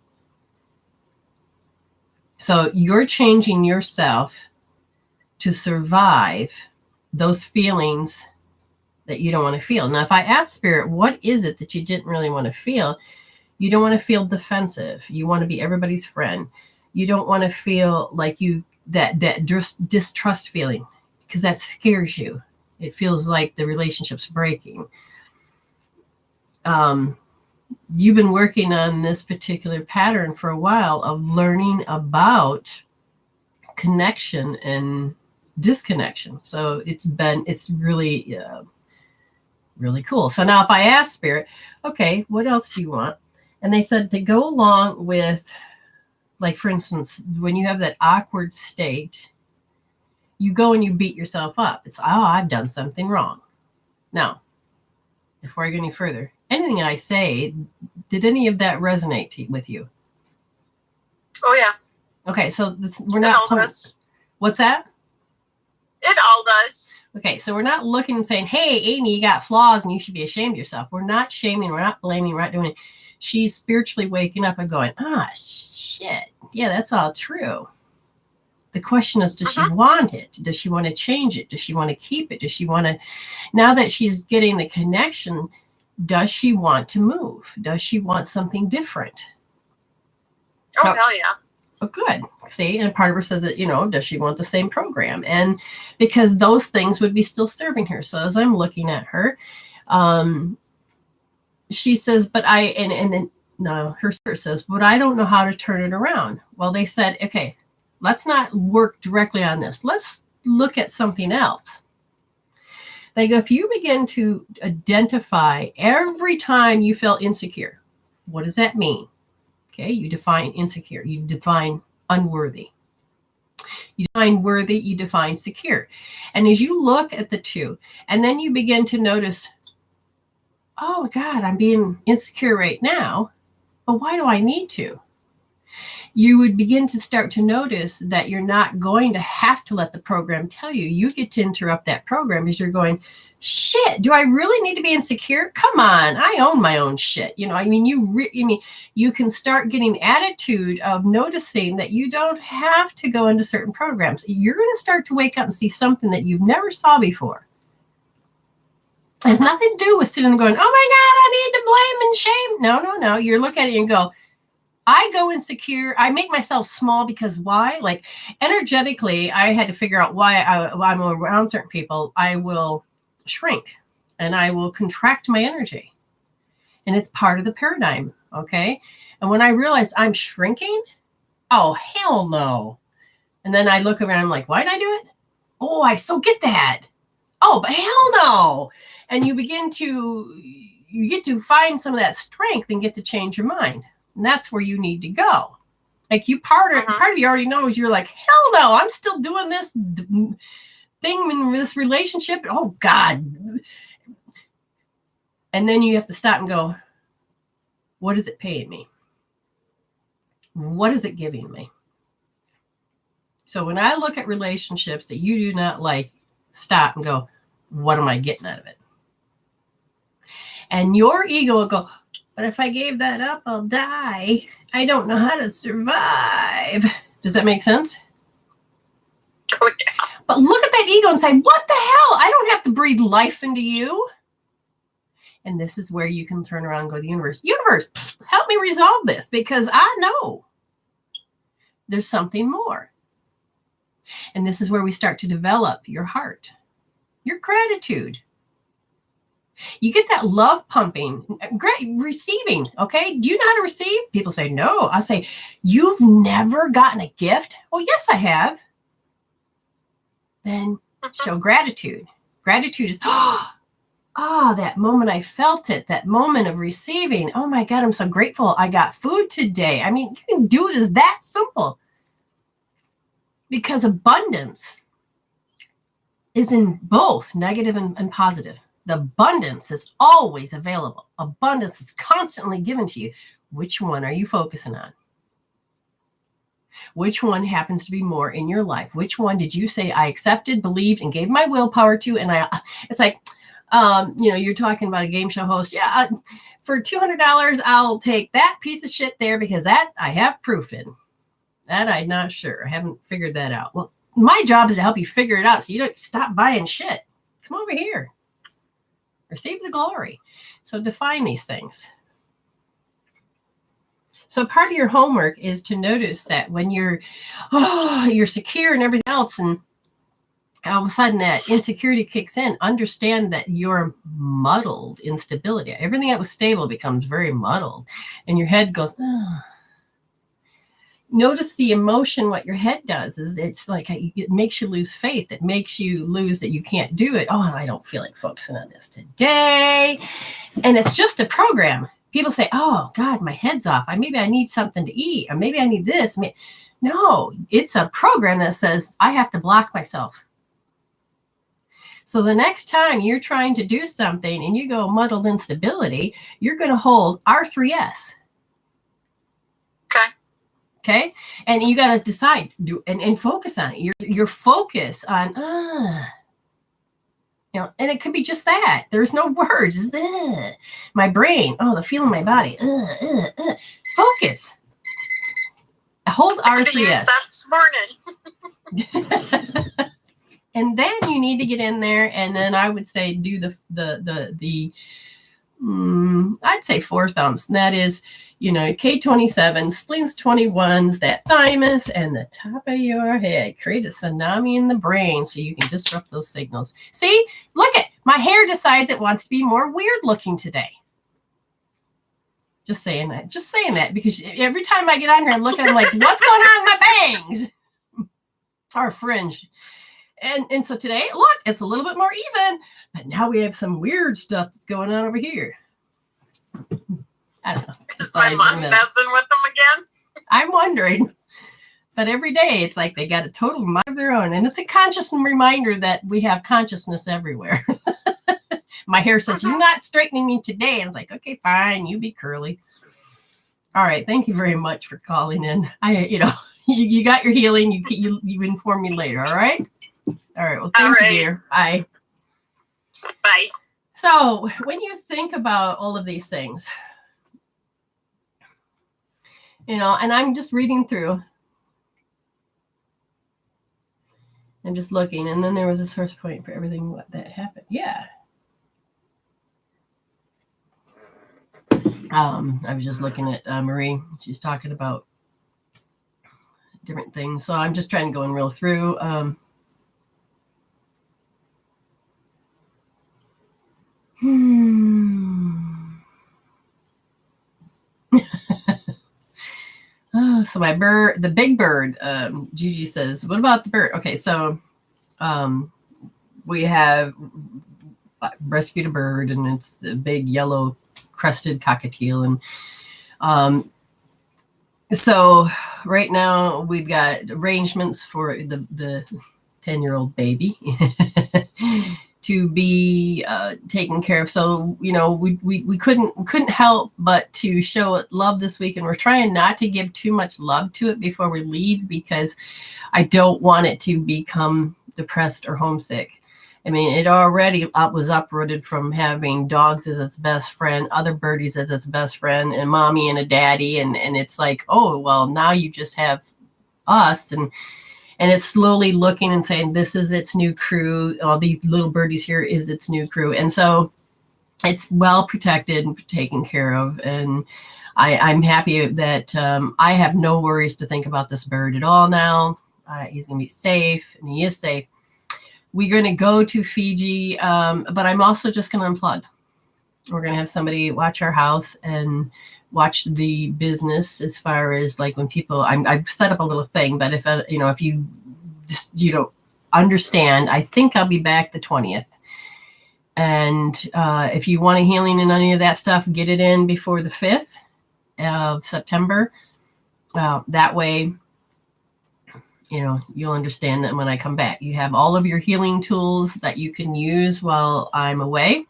So you're changing yourself to survive those feelings that you don't want to feel. Now, if I ask Spirit, what is it that you didn't really want to feel? You don't want to feel defensive. You want to be everybody's friend. You don't want to feel like that distrust feeling, because that scares you. It feels like the relationship's breaking. You've been working on this particular pattern for a while of learning about connection and disconnection. So it's really, really cool. So now if I ask Spirit, okay, what else do you want? And they said to go along with, like, for instance, when you have that awkward state, you go and you beat yourself up. It's, I've done something wrong. Now, before I go any further, anything I say, did any of that resonate with you? Oh, yeah. Okay, so we're not. What's that? It all does. Okay, so we're not looking and saying, hey, Amy, you got flaws and you should be ashamed of yourself. We're not shaming. We're not blaming. We're not doing it. She's spiritually waking up and going, shit. Yeah, that's all true. The question is, does she want it? Does she want to change it? Does she want to keep it? Does she want to, now that she's getting the connection, does she want to move? Does she want something different? Oh, hell yeah. Oh, good. See, and part of her says that, does she want the same program? And because those things would be still serving her. So as I'm looking at her, she says, but her spirit says, but I don't know how to turn it around. Well, they said, okay, Let's not work directly on this. Let's look at something else. They go, if you begin to identify every time you felt insecure, what does that mean? Okay, you define insecure, you define unworthy. You define worthy, you define secure. And as you look at the two, and then you begin to notice, oh God, I'm being insecure right now, but why do I need to? You would begin to start to notice that you're not going to have to let the program tell you. You get to interrupt that program as you're going, shit, do I really need to be insecure? Come on, I own my own shit. You know, I mean, you can start getting attitude of noticing that you don't have to go into certain programs. You're going to start to wake up and see something that you've never saw before. It has nothing to do with sitting and going, oh my God, I need to blame and shame. No. You're looking at it and go, I go insecure. I make myself small because why? Like energetically, I had to figure out why I'm around certain people. I will shrink and I will contract my energy. And it's part of the paradigm. Okay. And when I realize I'm shrinking, oh, hell no. And then I look around, I'm like, why did I do it? Oh, I so get that. Oh, but hell no. And you get to find some of that strength and get to change your mind. And that's where you need to go. Like part of you already knows, you're like, hell no, I'm still doing this thing in this relationship. Oh God. And then you have to stop and go, what is it paying me? What is it giving me? So when I look at relationships that you do not like, stop and go, what am I getting out of it? And your ego will go, but if I gave that up, I'll die. I don't know how to survive. Does that make sense? Oh, yeah. But look at that ego and say, what the hell? I don't have to breathe life into you. And this is where you can turn around and go to the universe. Universe, help me resolve this because I know there's something more. And this is where we start to develop your heart, your gratitude. You get that love pumping, great receiving. Okay. Do you know how to receive? People say, no. I say, you've never gotten a gift? Well, yes, I have. Then show gratitude. Gratitude is, that moment I felt it, that moment of receiving. Oh my God, I'm so grateful I got food today. I mean, you can do it as that simple because abundance is in both negative and positive. The abundance is always available. Abundance is constantly given to you. Which one are you focusing on? Which one happens to be more in your life? Which one did you say I accepted, believed, and gave my willpower to? And it's like, you're talking about a game show host. Yeah, for $200, I'll take that piece of shit there because that I have proof in. That I'm not sure. I haven't figured that out. Well, my job is to help you figure it out so you don't stop buying shit. Come over here. Receive the glory. So define these things. So part of your homework is to notice that when you're secure and everything else, and all of a sudden that insecurity kicks in, understand that you're muddled instability. Everything that was stable becomes very muddled. And your head goes, oh. Notice the emotion, what your head does is it's like it makes you lose faith. It makes you lose that you can't do it. Oh, I don't feel like focusing on this today. And it's just a program. People say, oh God, my head's off. Maybe I need something to eat, or maybe I need this. No, it's a program that says I have to block myself. So the next time you're trying to do something and you go muddled instability, you're going to hold R3S. Okay. And you got to decide and focus on it. Your focus on, and it could be just that. There's no words. It's my brain. Oh, the feeling in my body. Focus. Hold R3S. Used that this morning. And then you need to get in there. And then I would say do I'd say 4 thumbs. And that is, K27, spleens 21s, that thymus, and the top of your head. Create a tsunami in the brain so you can disrupt those signals. See, look at my hair decides it wants to be more weird looking today. Just saying that because every time I get on here, I'm looking, I'm like, what's going on with my bangs? our fringe. And so today, look, it's a little bit more even, but now we have some weird stuff that's going on over here. I don't know. Is my mom messing with them again? I'm wondering. But every day, it's like they got a total mind of their own. And it's a conscious reminder that we have consciousness everywhere. My hair says, you're not straightening me today. And it's like, okay, fine. You be curly. All right. Thank you very much for calling in. You got your healing. You inform me later. All right. All right. Well, thank you, dear. Bye. Bye. So when you think about all of these things, and I'm just reading through. I'm just looking. And then there was a source point for everything that happened. Yeah. I was just looking at Marie. She's talking about different things. So I'm just trying to go and reel through. So my bird, the big bird, Gigi says, what about the bird? Okay, so we have rescued a bird, and it's the big yellow crested cockatiel. And so right now we've got arrangements for the 10-year-old baby to be taken care of. So, we couldn't help but to show it love this week. And we're trying not to give too much love to it before we leave, because I don't want it to become depressed or homesick. I mean, it already was uprooted from having dogs as its best friend, other birdies as its best friend, and mommy and a daddy. And it's like, oh, well, now you just have us. And it's slowly looking and saying, this is its new crew. All these little birdies here is its new crew. And so it's well protected and taken care of. And I'm happy that I have no worries to think about this bird at all now. He's going to be safe, and he is safe. We're going to go to Fiji, but I'm also just going to unplug. We're going to have somebody watch our house and watch the business, as far as like when people, I've set up a little thing, but if you just, understand, I think I'll be back the 20th. And if you want a healing and any of that stuff, get it in before the 5th of September. That way, you'll understand that when I come back, you have all of your healing tools that you can use while I'm away.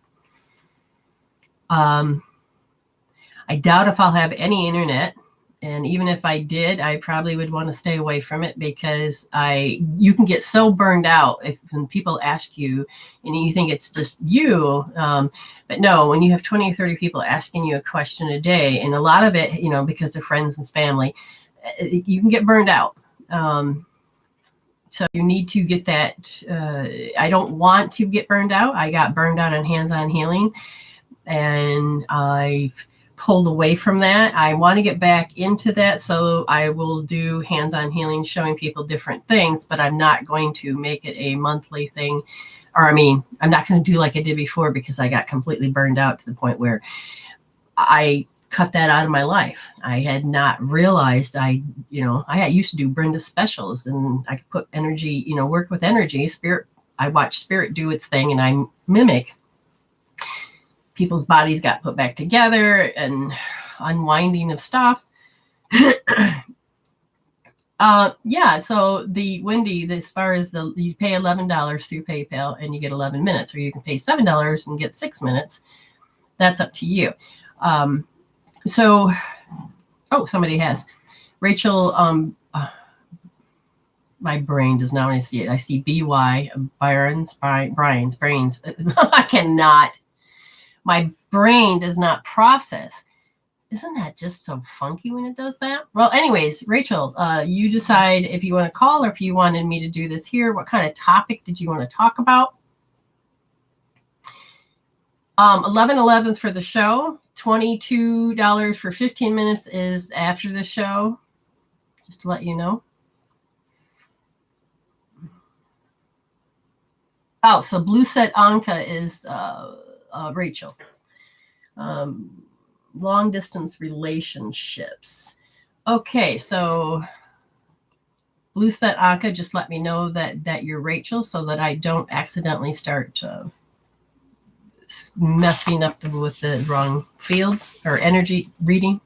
I doubt if I'll have any internet. And even if I did, I probably would want to stay away from it, because you can get so burned out when people ask you and you think it's just you. But no, when you have 20 or 30 people asking you a question a day, and a lot of it, because they're friends and family, you can get burned out. So you need to get that. I don't want to get burned out. I got burned out on hands-on healing, and I've pulled away from that. I want to get back into that. So I will do hands-on healing, showing people different things, but I'm not going to make it a monthly thing. Or, I'm not going to do like I did before, because I got completely burned out to the point where I cut that out of my life. I had not realized I used to do Brenda specials, and I could put energy, work with energy, spirit. I watch spirit do its thing, and I mimic. People's bodies got put back together, and unwinding of stuff. So the Wendy, as far as you pay $11 through PayPal and you get 11 minutes, or you can pay $7 and get 6 minutes. That's up to you. Somebody has. Rachel, my brain does not want to see it. I see BY, Brian's, brains. I cannot. My brain does not process. Isn't that just so funky when it does that? Well, anyways, Rachel, you decide if you want to call or if you wanted me to do this here. What kind of topic did you want to talk about? 11 for the show. $22 for 15 minutes is after the show. Just to let you know. Oh, so Blue Set Anka is Rachel. Long distance relationships. Okay, so Blue set Anka, just let me know that you're Rachel so that I don't accidentally start messing up with the wrong field or energy reading.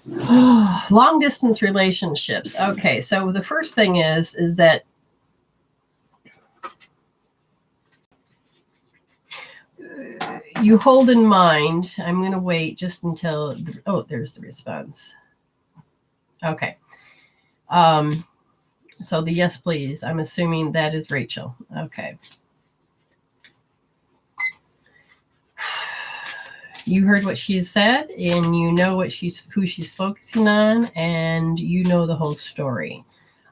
Long distance relationships. Okay, so the first thing is that you hold in mind, I'm going to wait just until, there's the response. Okay. So the yes, please. I'm assuming that is Rachel. Okay. You heard what she said, and you know who she's focusing on, and you know the whole story.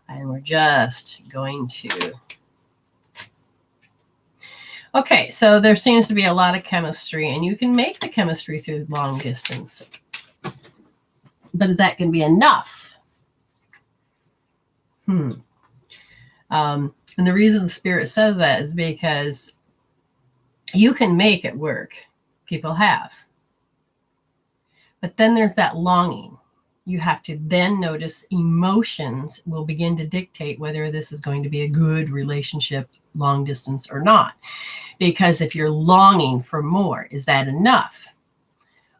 And we're just going to. Okay, so there seems to be a lot of chemistry, and you can make the chemistry through long distance. But is that going to be enough? And the reason the Spirit says that is because you can make it work. People have. But then there's that longing. You have to then notice emotions will begin to dictate whether this is going to be a good relationship, long distance or not. Because if you're longing for more, is that enough?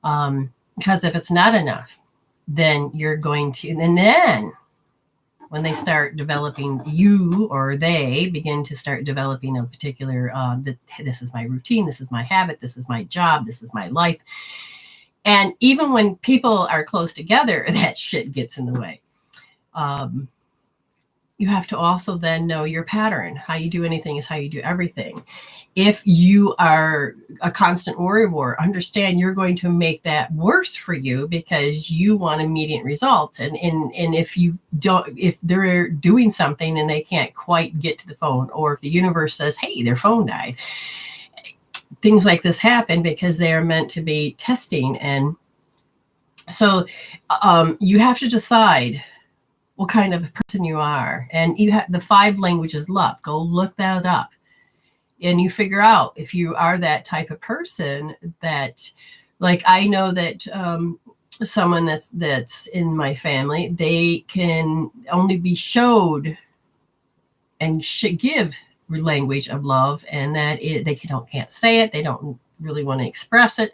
Because if it's not enough, then you're going to, and then when they start developing, you or they begin to start developing a particular, this is my routine, this is my habit, this is my job, this is my life. And even when people are close together, that shit gets in the way. You have to also then know your pattern. How you do anything is how you do everything. If you are a constant worrywart, understand you're going to make that worse for you because you want immediate results. And if you don't, if they're doing something and they can't quite get to the phone, or if the universe says, hey, their phone died, things like this happen because they are meant to be testing. And so you have to decide what kind of person you are. And you have the 5 languages love. Go look that up. And you figure out if you are that type of person that, like, I know that someone that's in my family, they can only be showed and should give language of love, and that they can't say it. They don't really want to express it,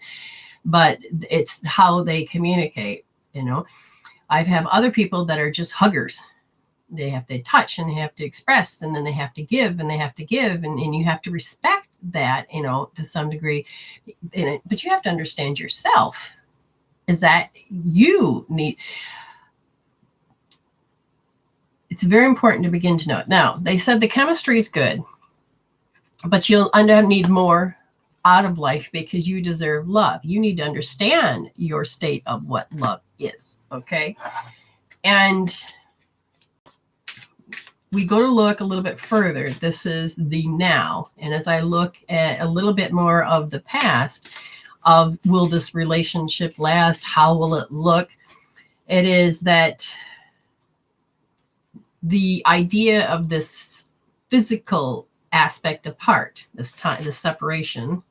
but it's how they communicate. You know, I have other people that are just huggers. They have to touch and they have to express, and then they have to give and they have to give. And you have to respect that, you know, to some degree. But you have to understand yourself is that you need. It's very important to begin to know it. Now, they said the chemistry is good, but you'll need more out of life because you deserve love. You need to understand your state of what love is. Okay. And we go to look a little bit further. This is the now. And as I look at a little bit more of the past of will this relationship last? How will it look? It is that the idea of this physical aspect apart, this separation,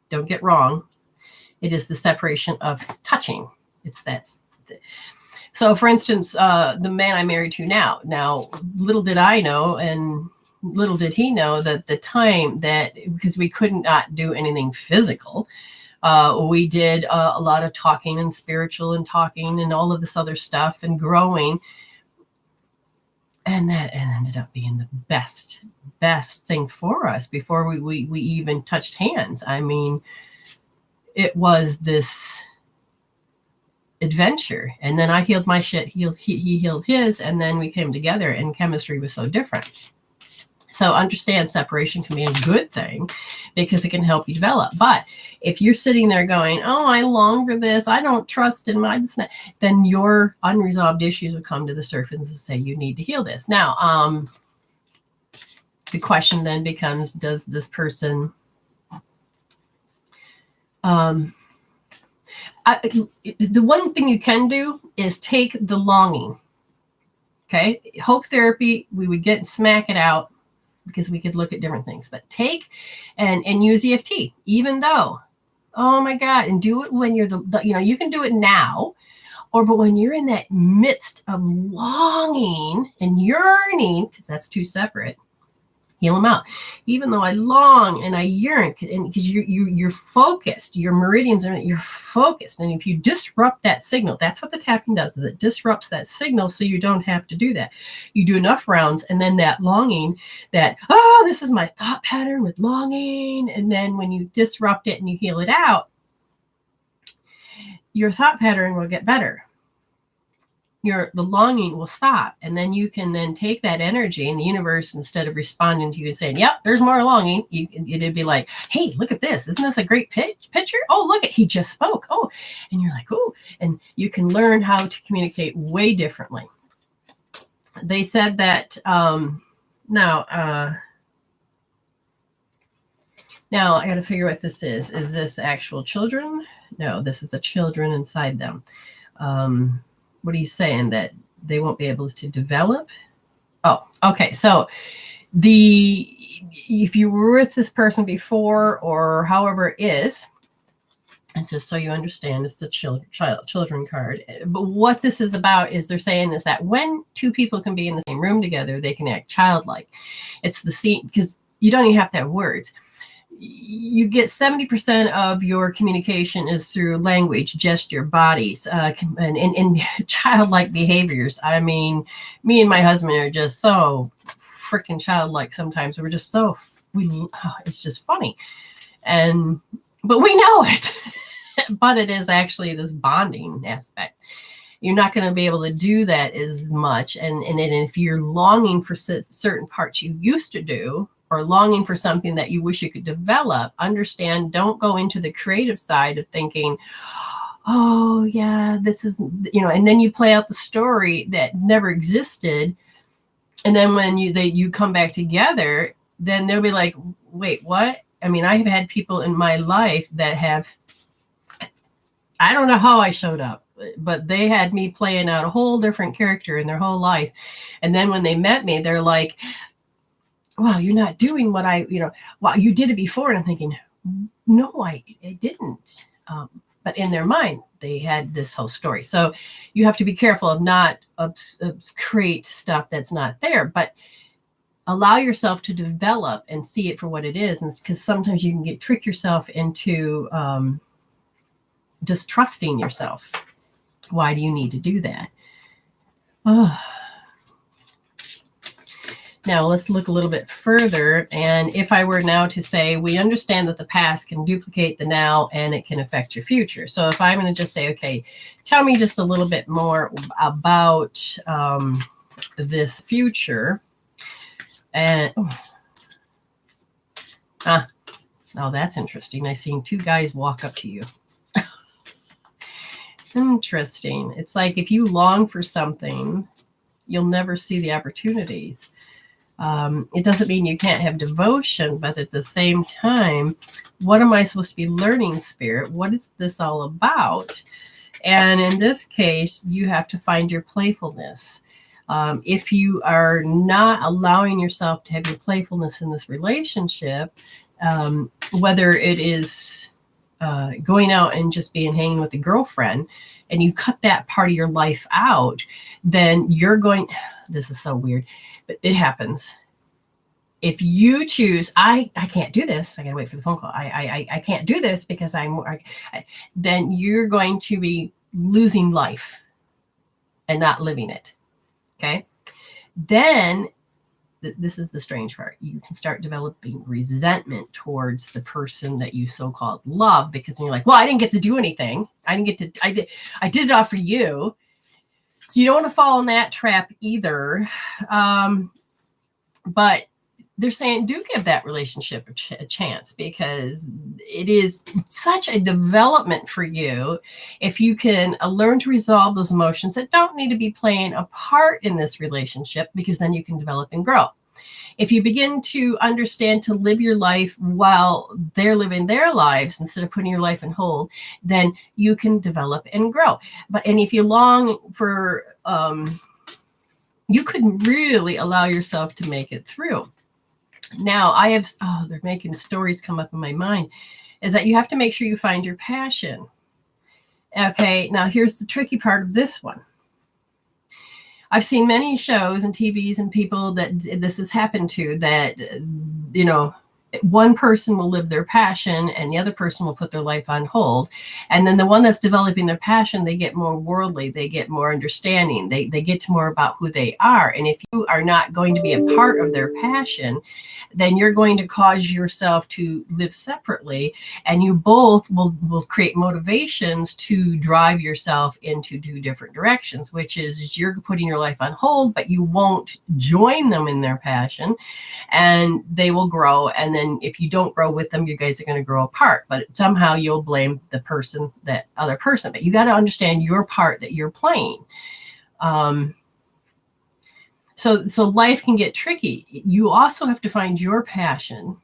don't get wrong. It is the separation of touching. It's that. So, for instance, the man I'm married to now, little did I know, and little did he know that the time that, because we couldn't not do anything physical, we did a lot of talking and spiritual and talking and all of this other stuff and growing. And that ended up being the best thing for us before we even touched hands. I mean, it was this adventure. And then I healed my shit. He healed his. And then we came together and chemistry was so different. So understand separation can be a good thing because it can help you develop. But if you're sitting there going, oh, I long for this, I don't trust in my, then your unresolved issues will come to the surface and say, you need to heal this. Now, the question then becomes, does this person, the one thing you can do is take the longing. Okay. Hope therapy, we would get and smack it out, because we could look at different things, but take and use EFT, even though, oh my God, and do it when you're you can do it now, But when you're in that midst of longing and yearning, because that's two separate, heal them out. Even though I long and I yearn, and because you're focused, your meridians are, you're focused, and if you disrupt that signal, that's what the tapping does, is it disrupts that signal, so you don't have to do that. You do enough rounds, and then that longing, that this is my thought pattern with longing, and then when you disrupt it and you heal it out, your thought pattern will get better. The longing will stop, and then you can then take that energy, and the universe, instead of responding to you and saying, yep, there's more longing, it'd be like, hey, look at this, isn't this a great picture? Oh, look at, he just spoke. Oh, and you're like, oh, and you can learn how to communicate way differently. They said that now I got to figure what this is this actual children? No, this is the children inside them. What are you saying, that they won't be able to develop? Oh, okay. So if you were with this person before, or however it is, it's just so you understand, it's the children card. But what this is about is they're saying is that when two people can be in the same room together, they can act childlike. It's the scene, because you don't even have to have words. You get 70% of your communication is through language, gesture, bodies, and childlike behaviors. I mean, me and my husband are just so freaking childlike sometimes. We're just it's just funny. But we know it. But it is actually this bonding aspect. You're not going to be able to do that as much. And if you're longing for certain parts you used to do, or longing for something that you wish you could develop, understand, don't go into the creative side of thinking, oh yeah, this is, and then you play out the story that never existed. And then when you come back together, then they'll be like, wait, what? I mean, I have had people in my life that I don't know how I showed up, but they had me playing out a whole different character in their whole life. And then when they met me, they're like, well, you're not doing what well, you did it before. And I'm thinking, no, I didn't. But in their mind, they had this whole story. So you have to be careful of not create stuff that's not there, but allow yourself to develop and see it for what it is. And because sometimes you can trick yourself into distrusting yourself. Why do you need to do that? Oh. Now let's look a little bit further. And if I were now to say, we understand that the past can duplicate the now and it can affect your future. So if I'm going to just say, okay, tell me just a little bit more about this future. And that's interesting. I seen two guys walk up to you. Interesting. It's like if you long for something, you'll never see the opportunities. It doesn't mean you can't have devotion, but at the same time, what am I supposed to be learning, Spirit? What is this all about? And in this case, you have to find your playfulness. If you are not allowing yourself to have your playfulness in this relationship, whether it is going out and just hanging with a girlfriend, and you cut that part of your life out, then you're going, this is so weird, but it happens. If you choose, I can't do this, I gotta wait for the phone call. I can't do this because then you're going to be losing life and not living it. Okay. Then this is the strange part. You can start developing resentment towards the person that you so-called love, because then you're like, well, I didn't get to do anything. I did it all for you. So you don't want to fall in that trap either. But they're saying, do give that relationship a chance, because it is such a development for you if you can learn to resolve those emotions that don't need to be playing a part in this relationship, because then you can develop and grow. If you begin to understand to live your life while they're living their lives instead of putting your life on hold, then you can develop and grow. And if you long for, you could really allow yourself to make it through. Now they're making stories come up in my mind, is that you have to make sure you find your passion. Okay, now here's the tricky part of this one. I've seen many shows and TVs and people that this has happened to, that, one person will live their passion and the other person will put their life on hold. And then the one that's developing their passion, they get more worldly, they get more understanding, they get to more about who they are. And if you are not going to be a part of their passion, then you're going to cause yourself to live separately, and you both will create motivations to drive yourself into two different directions, which is you're putting your life on hold, but you won't join them in their passion, and they will grow. And then if you don't grow with them, you guys are going to grow apart, but somehow you'll blame that other person. But you got to understand your part that you're playing. So life can get tricky. You also have to find your passion,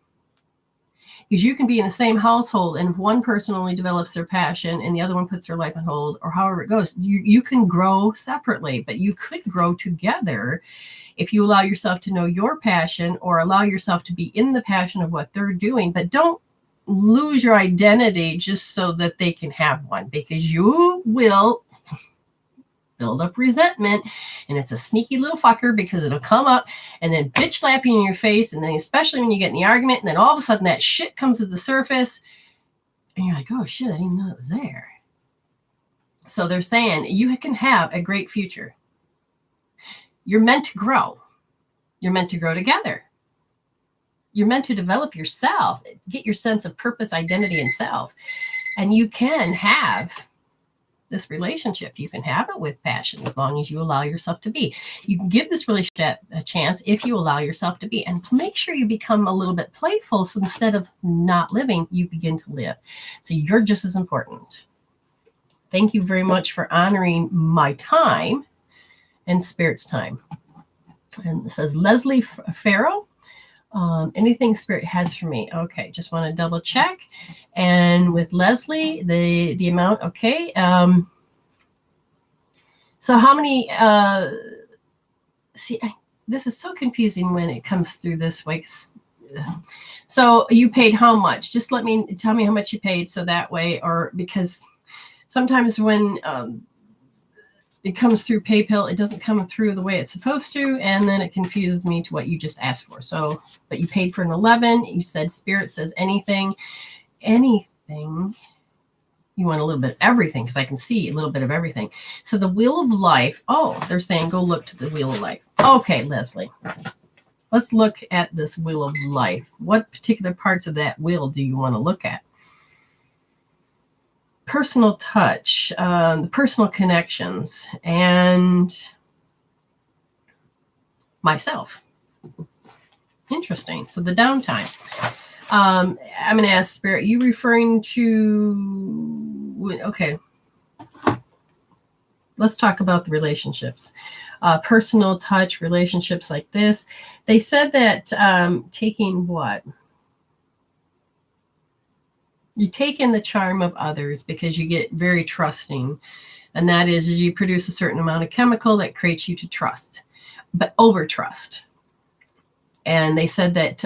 because you can be in the same household, and if one person only develops their passion and the other one puts their life on hold, or however it goes, you can grow separately, but you could grow together if you allow yourself to know your passion, or allow yourself to be in the passion of what they're doing. But don't lose your identity just so that they can have one, because you will build up resentment, and it's a sneaky little fucker, because it'll come up and then bitch slap you in your face, and then especially when you get in the argument, and then all of a sudden that shit comes to the surface and you're like, oh shit, I didn't even know it was there. So they're saying you can have a great future. You're meant to grow. You're meant to grow together. You're meant to develop yourself, get your sense of purpose, identity, and self. And you can have this relationship. You can have it with passion as long as you allow yourself to be. You can give this relationship a chance if you allow yourself to be, and make sure you become a little bit playful. So instead of not living, you begin to live. So you're just as important. Thank you very much for honoring my time and Spirit's time. And it says Leslie Ferro. Anything Spirit has for me. Okay, just want to double check. And with Leslie, the amount, okay. So how many, this is so confusing when it comes through this way. So you paid how much? Just tell me how much you paid, so that way, or because sometimes when it comes through PayPal, it doesn't come through the way it's supposed to, and then it confuses me to what you just asked for. So, but you paid for an 11. You said Spirit says anything. You want a little bit of everything, because I can see a little bit of everything. So the Wheel of Life. Oh, they're saying go look to the Wheel of Life. Okay, Leslie. Let's look at this Wheel of Life. What particular parts of that wheel do you want to look at? Personal touch, the personal connections, and myself. Interesting. So the downtime. I'm going to ask Spirit, you referring to, okay. Let's talk about the relationships. Personal touch, relationships like this. They said that taking what? You take in the charm of others because you get very trusting. And that is you produce a certain amount of chemical that creates you to trust, but over trust. And they said that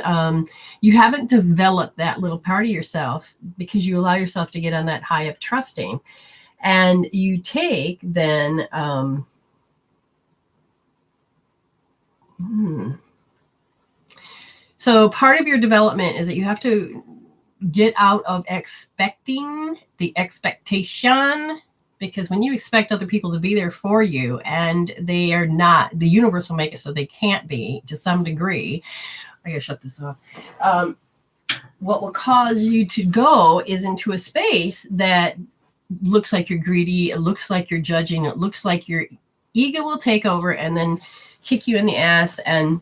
you haven't developed that little part of yourself because you allow yourself to get on that high of trusting. And you take then, so part of your development is that you have to get out of expecting the expectation, because when you expect other people to be there for you and they are not, the universe will make it so they can't be to some degree. I gotta shut this off. What will cause you to go is into a space that looks like you're greedy. It looks like you're judging. It looks like your ego will take over and then kick you in the ass and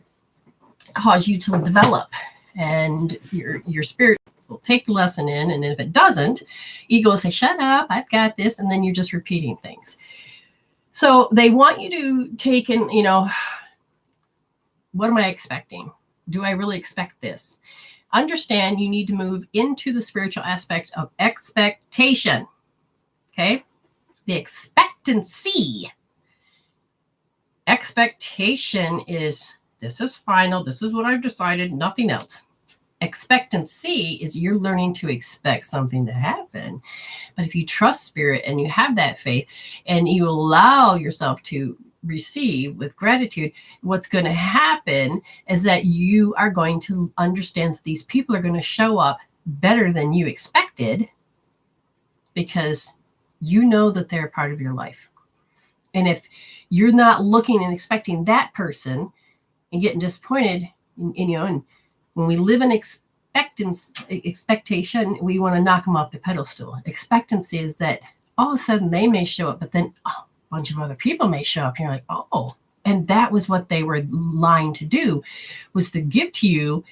cause you to develop. And your spirit will take the lesson in, and if it doesn't, ego will say, shut up, I've got this, and then you're just repeating things. So they want you to take in, what am I expecting? Do I really expect this? Understand you need to move into the spiritual aspect of expectation. Okay? The expectancy. Expectation is, this is final, this is what I've decided, nothing else. Expectancy is you're learning to expect something to happen. But if you trust spirit and you have that faith and you allow yourself to receive with gratitude, what's going to happen is that you are going to understand that these people are going to show up better than you expected because you know that they're a part of your life. And if you're not looking and expecting that person and getting disappointed, and when we live in expectation, we want to knock them off the pedestal. Expectancy is that all of a sudden they may show up, but then a bunch of other people may show up. And you're like, oh, and that was what they were lying to do, was to give to you.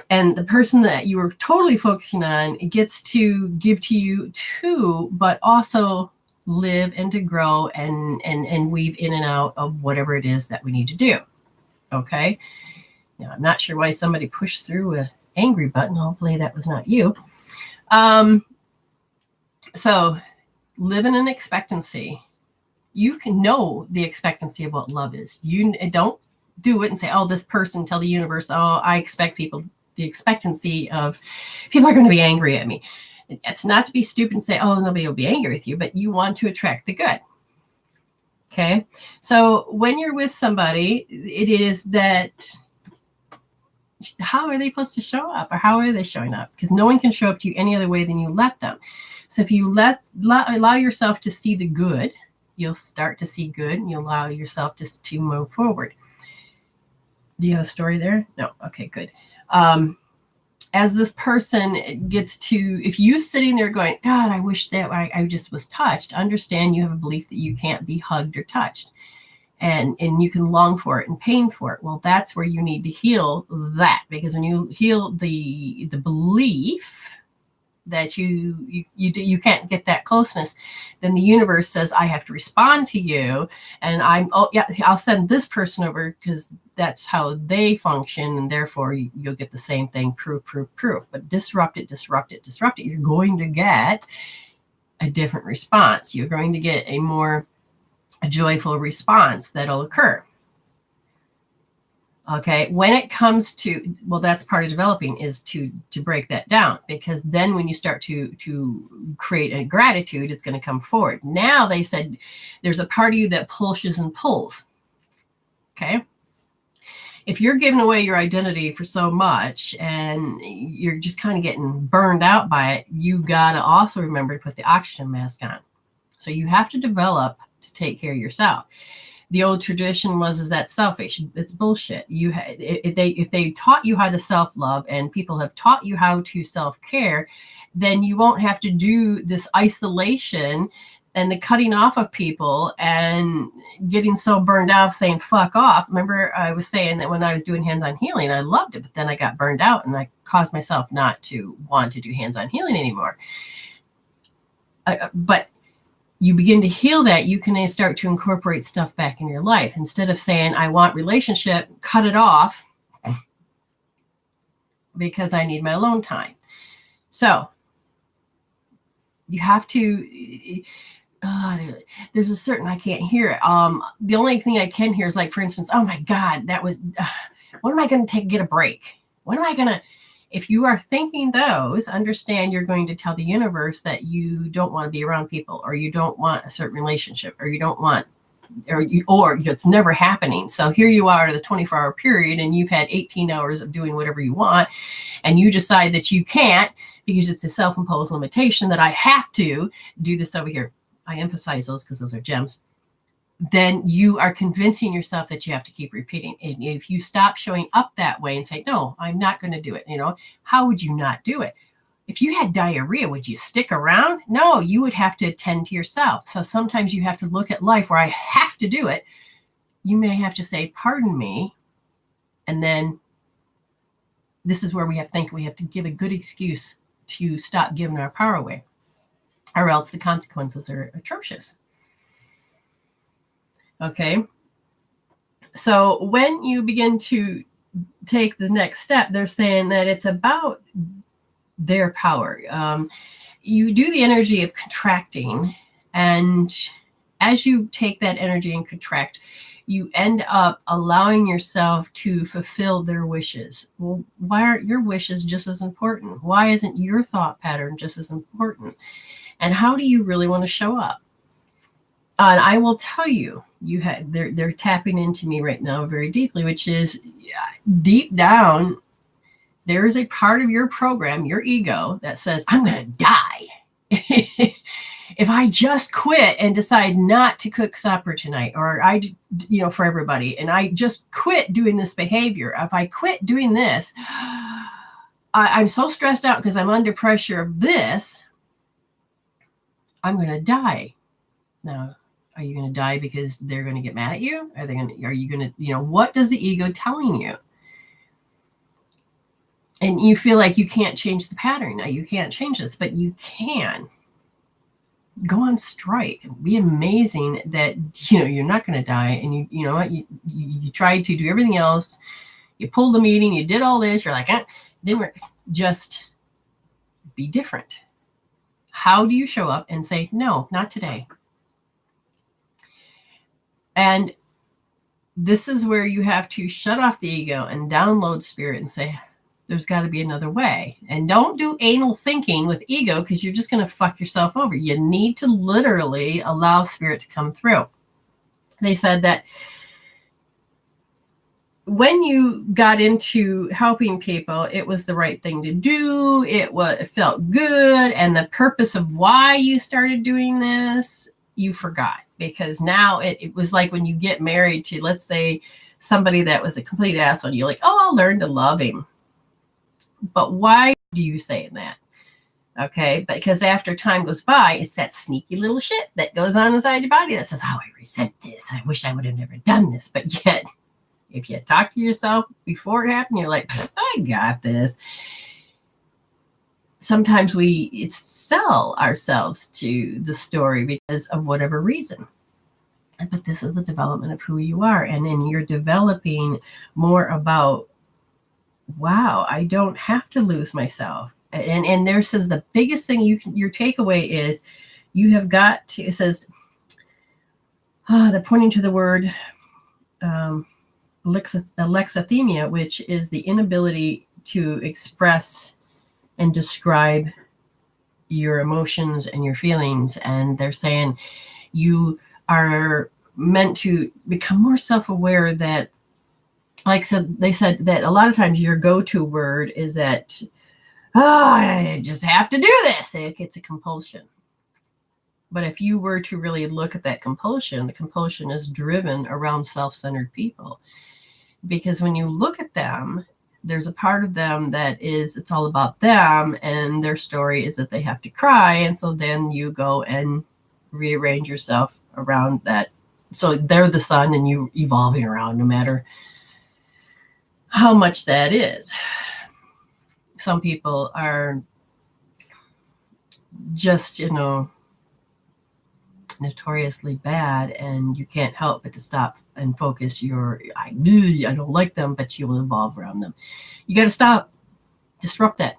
And the person that you were totally focusing on gets to give to you too, but also live and to grow and weave in and out of whatever it is that we need to do. Okay. Now, I'm not sure why somebody pushed through an angry button. Hopefully that was not you. So live in an expectancy. You can know the expectancy of what love is. You don't do it and say, oh, this person, tell the universe, oh, I expect people, the expectancy of people are going to be angry at me. It's not to be stupid and say, oh, nobody will be angry with you, but you want to attract the good. Okay. So when you're with somebody, it is that, how are they supposed to show up, or how are they showing up? Because no one can show up to you any other way than you let them. So if you allow yourself to see the good, you'll start to see good, and you allow yourself to move forward. Do you have a story there? No. Okay, good. As this person gets to, if you sitting there going, God, I wish that I just was touched, understand you have a belief that you can't be hugged or touched. And you can long for it and pain for it. Well, that's where you need to heal that, because when you heal the belief that you can't get that closeness, then the universe says, I have to respond to you, and I'll send this person over because that's how they function, and therefore you'll get the same thing, proof. But disrupt it. You're going to get a different response. You're going to get a joyful response that'll occur. Okay, when it comes to, well, that's part of developing, is to break that down, because then when you start to create a gratitude, it's going to come forward. Now they said there's a part of you that pushes and pulls. Okay, if you're giving away your identity for so much and you're just kind of getting burned out by it, you got to also remember to put the oxygen mask on. So you have to develop to take care of yourself. The old tradition is that selfish. It's bullshit. If they taught you how to self-love, and people have taught you how to self-care, then you won't have to do this isolation and the cutting off of people and getting so burned out saying fuck off. Remember, I was saying that when I was doing hands-on healing, I loved it, but then I got burned out and I caused myself not to want to do hands-on healing anymore. But you begin to heal that, you can start to incorporate stuff back in your life. Instead of saying, I want relationship, cut it off because I need my alone time. So you have to, there's a certain, I can't hear it. The only thing I can hear is, like, for instance, oh my God, that was, when am I going to get a break? When am I going to, if you are thinking those, understand you're going to tell the universe that you don't want to be around people, or you don't want a certain relationship, or you don't want, or it's never happening. So here you are at the 24-hour period, and you've had 18 hours of doing whatever you want, and you decide that you can't because it's a self-imposed limitation that I have to do this over here. I emphasize those because those are gems. Then you are convincing yourself that you have to keep repeating. And if you stop showing up that way and say, no, I'm not going to do it, how would you not do it? If you had diarrhea, would you stick around? No, you would have to attend to yourself. So sometimes you have to look at life where I have to do it. You may have to say, pardon me. And then this is where we have to give a good excuse to stop giving our power away, or else the consequences are atrocious. Okay. So when you begin to take the next step, they're saying that it's about their power. You do the energy of contracting, and as you take that energy and contract, you end up allowing yourself to fulfill their wishes. Well, why aren't your wishes just as important? Why isn't your thought pattern just as important? And how do you really want to show up? And I will tell you, they're tapping into me right now very deeply, which is deep down, there is a part of your program, your ego, that says, I'm going to die. If I just quit and decide not to cook supper tonight, or for everybody, and I just quit doing this behavior, if I quit doing this, I'm so stressed out because I'm under pressure of this, I'm going to die. Now, are you going to die because they're going to get mad at you? Are you going to, what does the ego telling you? And you feel like you can't change the pattern. Now, you can't change this, but you can. Go on strike. Be amazing that, you're not going to die. And you tried to do everything else. You pulled the meeting. You did all this. You're like, didn't work. Just be different. How do you show up and say, no, not today? And this is where you have to shut off the ego and download spirit and say, there's got to be another way. And don't do anal thinking with ego, because you're just going to fuck yourself over. You need to literally allow spirit to come through. They said that when you got into helping people, it was the right thing to do. It felt good. And the purpose of why you started doing this, you forgot. Because now it was like when you get married to, let's say, somebody that was a complete asshole. You're like, I'll learn to love him. But why do you say that? Okay, because after time goes by, it's that sneaky little shit that goes on inside your body that says, I resent this. I wish I would have never done this. But yet, if you talk to yourself before it happened, you're like, I got this. Sometimes we sell ourselves to the story because of whatever reason. But this is a development of who you are. And then you're developing more about, wow, I don't have to lose myself. And there says the biggest thing your takeaway is you have got to, it says, they're pointing to the word alexithymia, which is the inability to express and describe your emotions and your feelings. And they're saying you are meant to become more self-aware that, like so they said that a lot of times your go-to word is that, I just have to do this. It's a compulsion. But if you were to really look at that compulsion, the compulsion is driven around self-centered people. Because when you look at them, there's a part of them that is, it's all about them, and their story is that they have to cry. And so then you go and rearrange yourself around that. So they're the sun and you evolving around no matter how much that is. Some people are just, notoriously bad, and you can't help but to stop and focus I don't like them, but you will evolve around them. You got to stop. Disrupt that.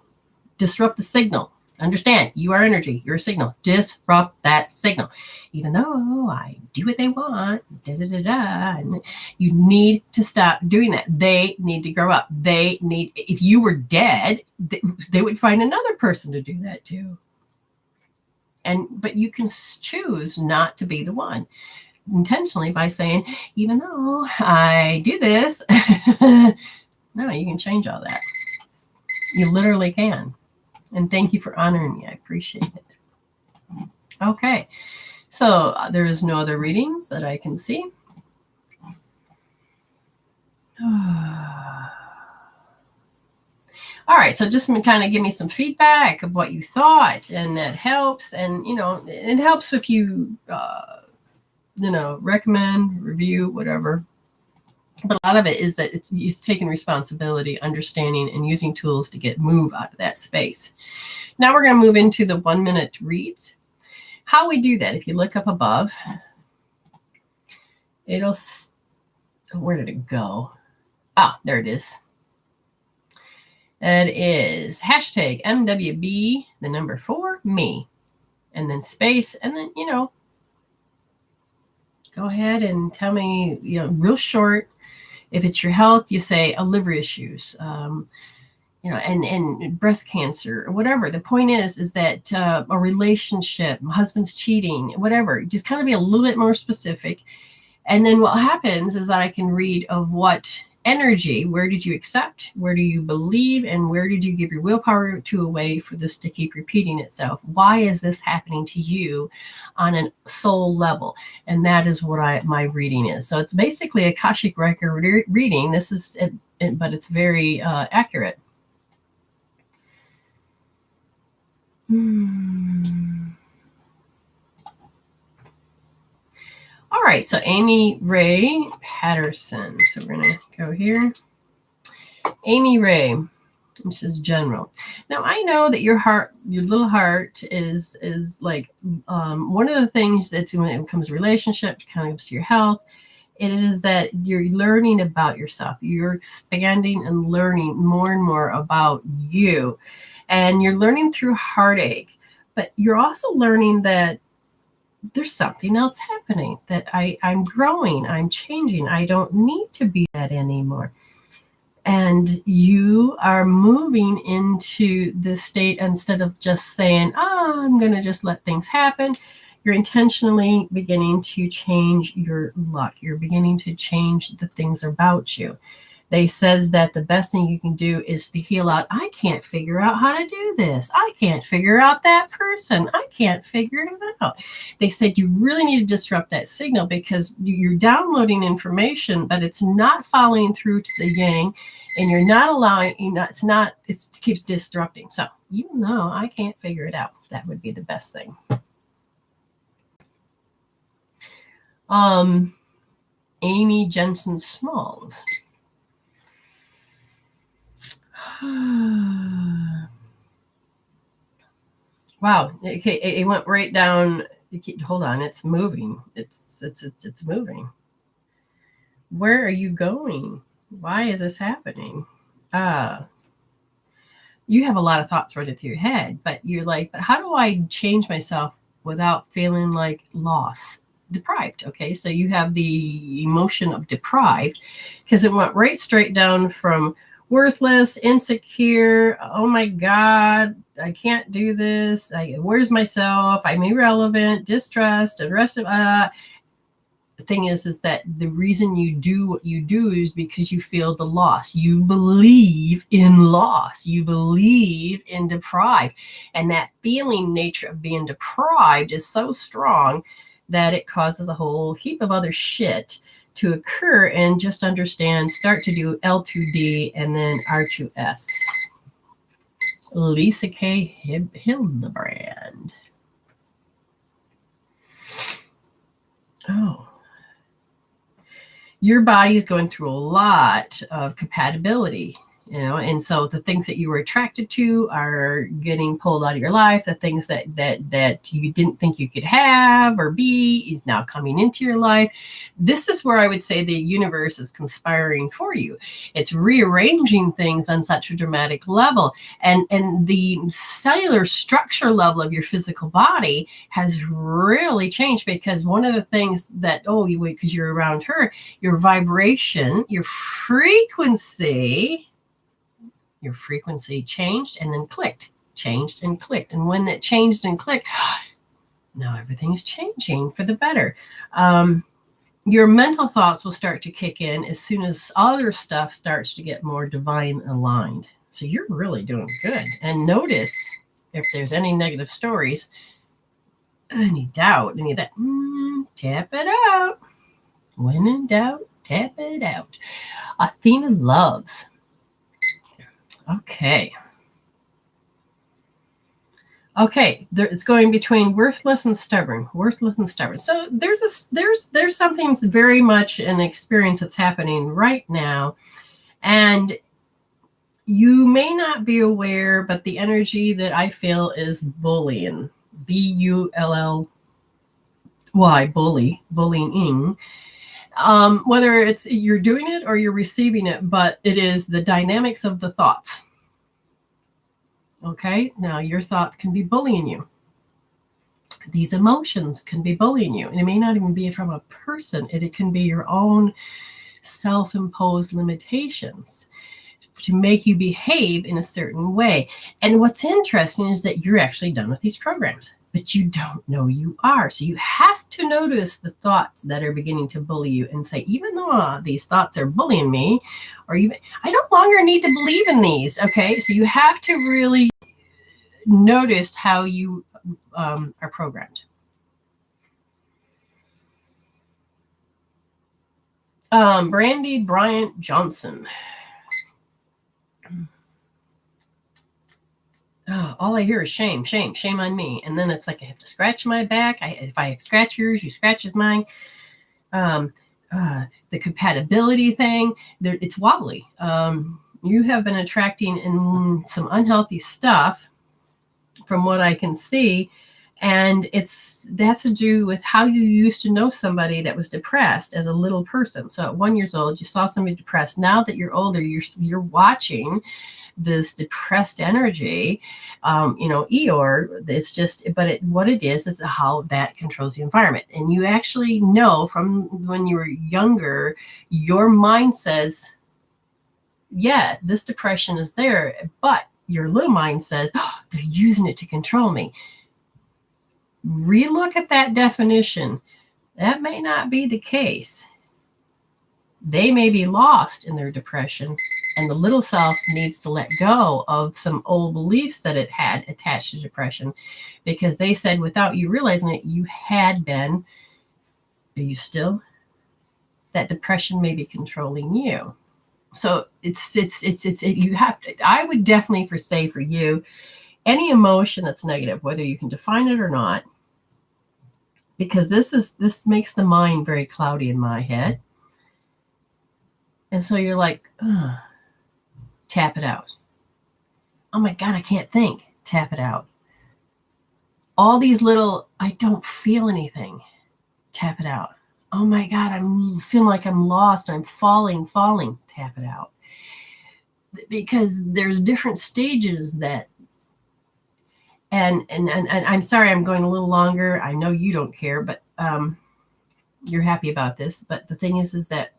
Disrupt the signal. Understand, you are energy. You're a signal. Disrupt that signal. Even though I do what they want, and you need to stop doing that. They need to grow up. If you were dead, they would find another person to do that to. But you can choose not to be the one intentionally by saying, even though I do this, no, you can change all that. You literally can. And thank you for honoring me. I appreciate it. Okay. So there is no other readings that I can see. All right. So just kind of give me some feedback of what you thought, and that helps. And, it helps if you, recommend, review, whatever. But a lot of it is that it's taking responsibility, understanding, and using tools to move out of that space. Now we're going to move into the 1 minute reads. How we do that, if you look up above, where did it go? There it is. It is hashtag MWB, the number 4, me, and then space, and then, Go ahead and tell me, real short. If it's your health, you say liver issues, and breast cancer or whatever. The point is that a relationship, husband's cheating, whatever. Just kind of be a little bit more specific. And then what happens is that I can read of what energy, where did you accept, where do you believe, and where did you give your willpower to away for this to keep repeating itself? Why is this happening to you on a soul level? And that is what my reading is. So it's basically a Akashic record reading. This is it, but it's very accurate. All right, so Amy Ray Patterson. So we're going to go here. Amy Ray, this is general. Now, I know that your little heart is like one of the things that's when it comes to relationship, kind of comes to your health, it is that you're learning about yourself. You're expanding and learning more and more about you. And you're learning through heartache, but you're also learning that there's something else happening, that I'm growing, I'm changing. I don't need to be that anymore. And you are moving into this state instead of just saying, I'm going to just let things happen. You're intentionally beginning to change your luck. You're beginning to change the things about you. They says that the best thing you can do is to heal out. I can't figure out how to do this. I can't figure out that person. I can't figure it out. They said you really need to disrupt that signal because you're downloading information, but it's not following through to the yang, and you're not allowing, it keeps disrupting. So, I can't figure it out. That would be the best thing. Amy Jensen Smalls. Wow. Okay, it went right down. Hold on, it's moving. It's moving. Where are you going? Why is this happening? You have a lot of thoughts running through your head, but you're like, but how do I change myself without feeling like loss? Deprived. Okay, so you have the emotion of deprived because it went right straight down from worthless, insecure, oh my God, I can't do this. Where's myself? I'm irrelevant, distrust, and the rest of the thing is that the reason you do what you do is because you feel the loss. You believe in loss. You believe in deprived. And that feeling nature of being deprived is so strong that it causes a whole heap of other shit to occur. And just understand, start to do L2D and then R2S. Lisa K. Hildebrand. Oh. Your body is going through a lot of compatibility, and so the things that you were attracted to are getting pulled out of your life. The things that you didn't think you could have or be is now coming into your life. This is where I would say the universe is conspiring for you. It's rearranging things on such a dramatic level, and the cellular structure level of your physical body has really changed because one of the things that because you're around her, your vibration, your frequency changed and then changed and clicked. And when that changed and clicked, now everything's changing for the better. Your mental thoughts will start to kick in as soon as other stuff starts to get more divine aligned. So you're really doing good. And notice if there's any negative stories, any doubt, any of that, tap it out. When in doubt, tap it out. Athena loves. Okay. It's going between worthless and stubborn. So there's something very much an experience that's happening right now, and you may not be aware, but the energy that I feel is bullying. Bully, bullying. Whether it's you're doing it or you're receiving it, but it is the dynamics of the thoughts. Okay, now your thoughts can be bullying you. These emotions can be bullying you, and it may not even be from a person. It can be your own self-imposed limitations to make you behave in a certain way. And what's interesting is that you're actually done with these programs, but you don't know you are. So you have to notice the thoughts that are beginning to bully you and say, even though these thoughts are bullying me, or even I no longer need to believe in these. Okay, so you have to really notice how you are programmed. Brandy Bryant Johnson. Oh, all I hear is shame, shame, shame on me. And then it's like I have to scratch my back. If I scratch yours, you scratches mine. The compatibility thing, it's wobbly. You have been attracting in some unhealthy stuff from what I can see. And that's to do with how you used to know somebody that was depressed as a little person. So at 1 year old, you saw somebody depressed. Now that you're older, you're watching this depressed energy, Eeyore. It's just, but what it is how that controls the environment. And you actually know from when you were younger, your mind says, yeah, this depression is there, but your little mind says, oh, they're using it to control me. Relook at that definition. That may not be the case. They may be lost in their depression, and the little self needs to let go of some old beliefs that it had attached to depression, because they said without you realizing it, you had been, are you still? That depression may be controlling you. So you have to, I would definitely say for you, any emotion that's negative, whether you can define it or not, because this makes the mind very cloudy in my head. And so you're like, tap it out. Oh my God, I can't think. Tap it out. All these little, I don't feel anything. Tap it out. Oh my God, I'm feeling like I'm lost. I'm falling. Tap it out. Because there's different stages that, and I'm sorry, I'm going a little longer. I know you don't care, but you're happy about this. But the thing is that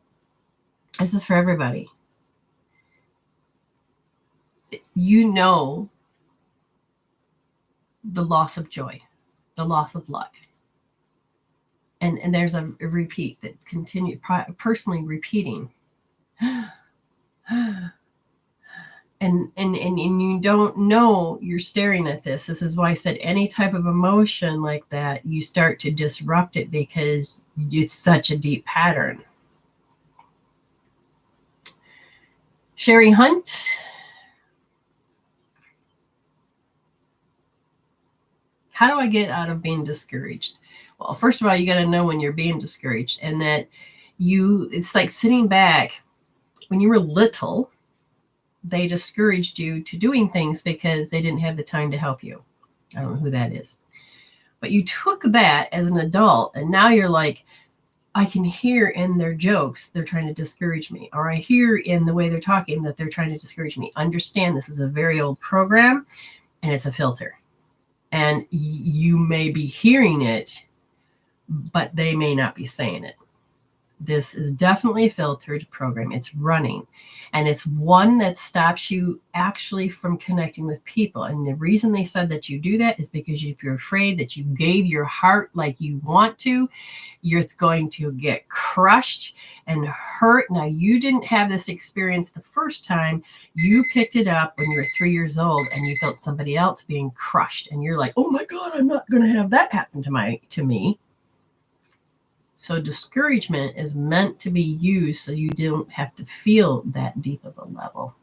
this is for everybody. You know the loss of joy, the loss of luck. And there's a repeat that continue personally repeating. And you don't know you're staring at this. This is why I said any type of emotion like that, you start to disrupt it because it's such a deep pattern. Sherry Hunt. How do I get out of being discouraged? Well, first of all, you got to know when you're being discouraged, and that it's like sitting back. When you were little, they discouraged you to doing things because they didn't have the time to help you. I don't know who that is. But you took that as an adult, and now you're like, I can hear in their jokes they're trying to discourage me, or I hear in the way they're talking that they're trying to discourage me. Understand this is a very old program, and it's a filter. And you may be hearing it, but they may not be saying it. This is definitely a filtered program. It's running. And it's one that stops you actually from connecting with people. And the reason they said that you do that is because if you're afraid that you gave your heart like you want to, you're going to get crushed and hurt. Now, you didn't have this experience the first time. You picked it up when you were 3 years old and you felt somebody else being crushed. And you're like, oh my God, I'm not going to have that happen to me. So discouragement is meant to be used so you don't have to feel that deep of a level.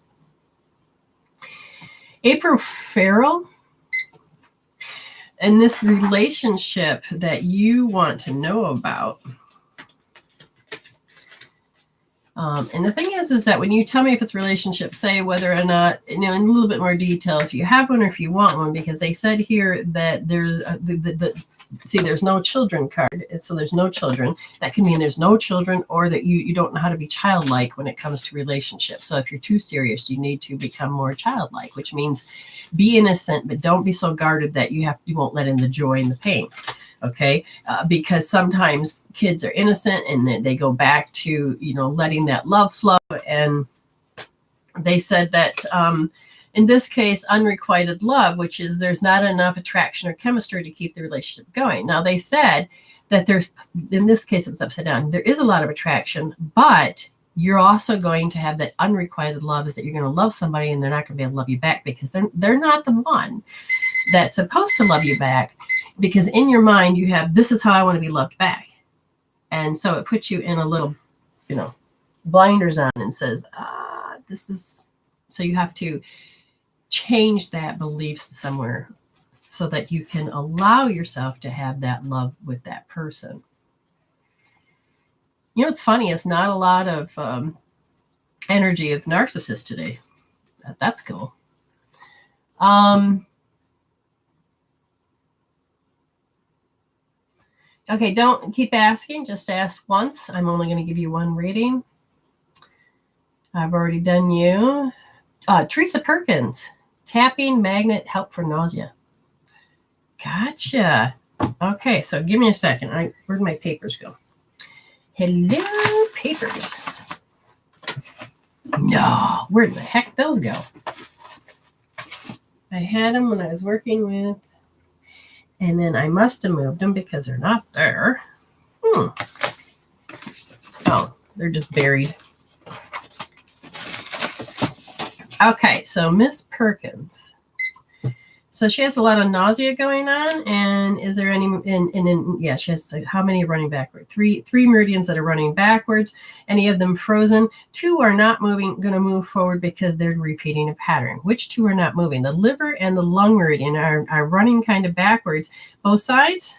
April Ferro, and this relationship that you want to know about. And the thing is that when you tell me if it's relationship, say whether or not, in a little bit more detail, if you have one or if you want one, because they said here that there's See, there's no children card. So there's no children. That can mean there's no children, or that you don't know how to be childlike when it comes to relationships. So if you're too serious, you need to become more childlike, which means be innocent, but don't be so guarded that you won't let in the joy and the pain. Okay, because sometimes kids are innocent and they go back to letting that love flow. And they said that in this case, unrequited love, which is there's not enough attraction or chemistry to keep the relationship going. Now, they said that in this case, it was upside down. There is a lot of attraction, but you're also going to have that unrequited love, is that you're going to love somebody and they're not going to be able to love you back, because they're not the one that's supposed to love you back, because in your mind you have, this is how I want to be loved back. And so it puts you in a little, blinders on and says, this is, so you have to change that beliefs somewhere so that you can allow yourself to have that love with that person. It's funny, it's not a lot of energy of narcissists today. That's cool. Okay, don't keep asking, just ask once. I'm only going to give you one reading. I've already done you. Teresa Perkins, tapping magnet help for nausea. Gotcha. Okay, so give me a second. Where'd my papers go? Hello, papers. No, where the heck those go? I had them when I was working with, and then I must have moved them because they're not there. Oh, they're just buried. Okay, so Miss Perkins. So she has a lot of nausea going on, and is there any? Yeah, she has how many running backward? Three meridians that are running backwards. Any of them frozen? 2 are not going to move forward because they're repeating a pattern. Which 2 are not moving? The liver and the lung meridian are running kind of backwards. Both sides?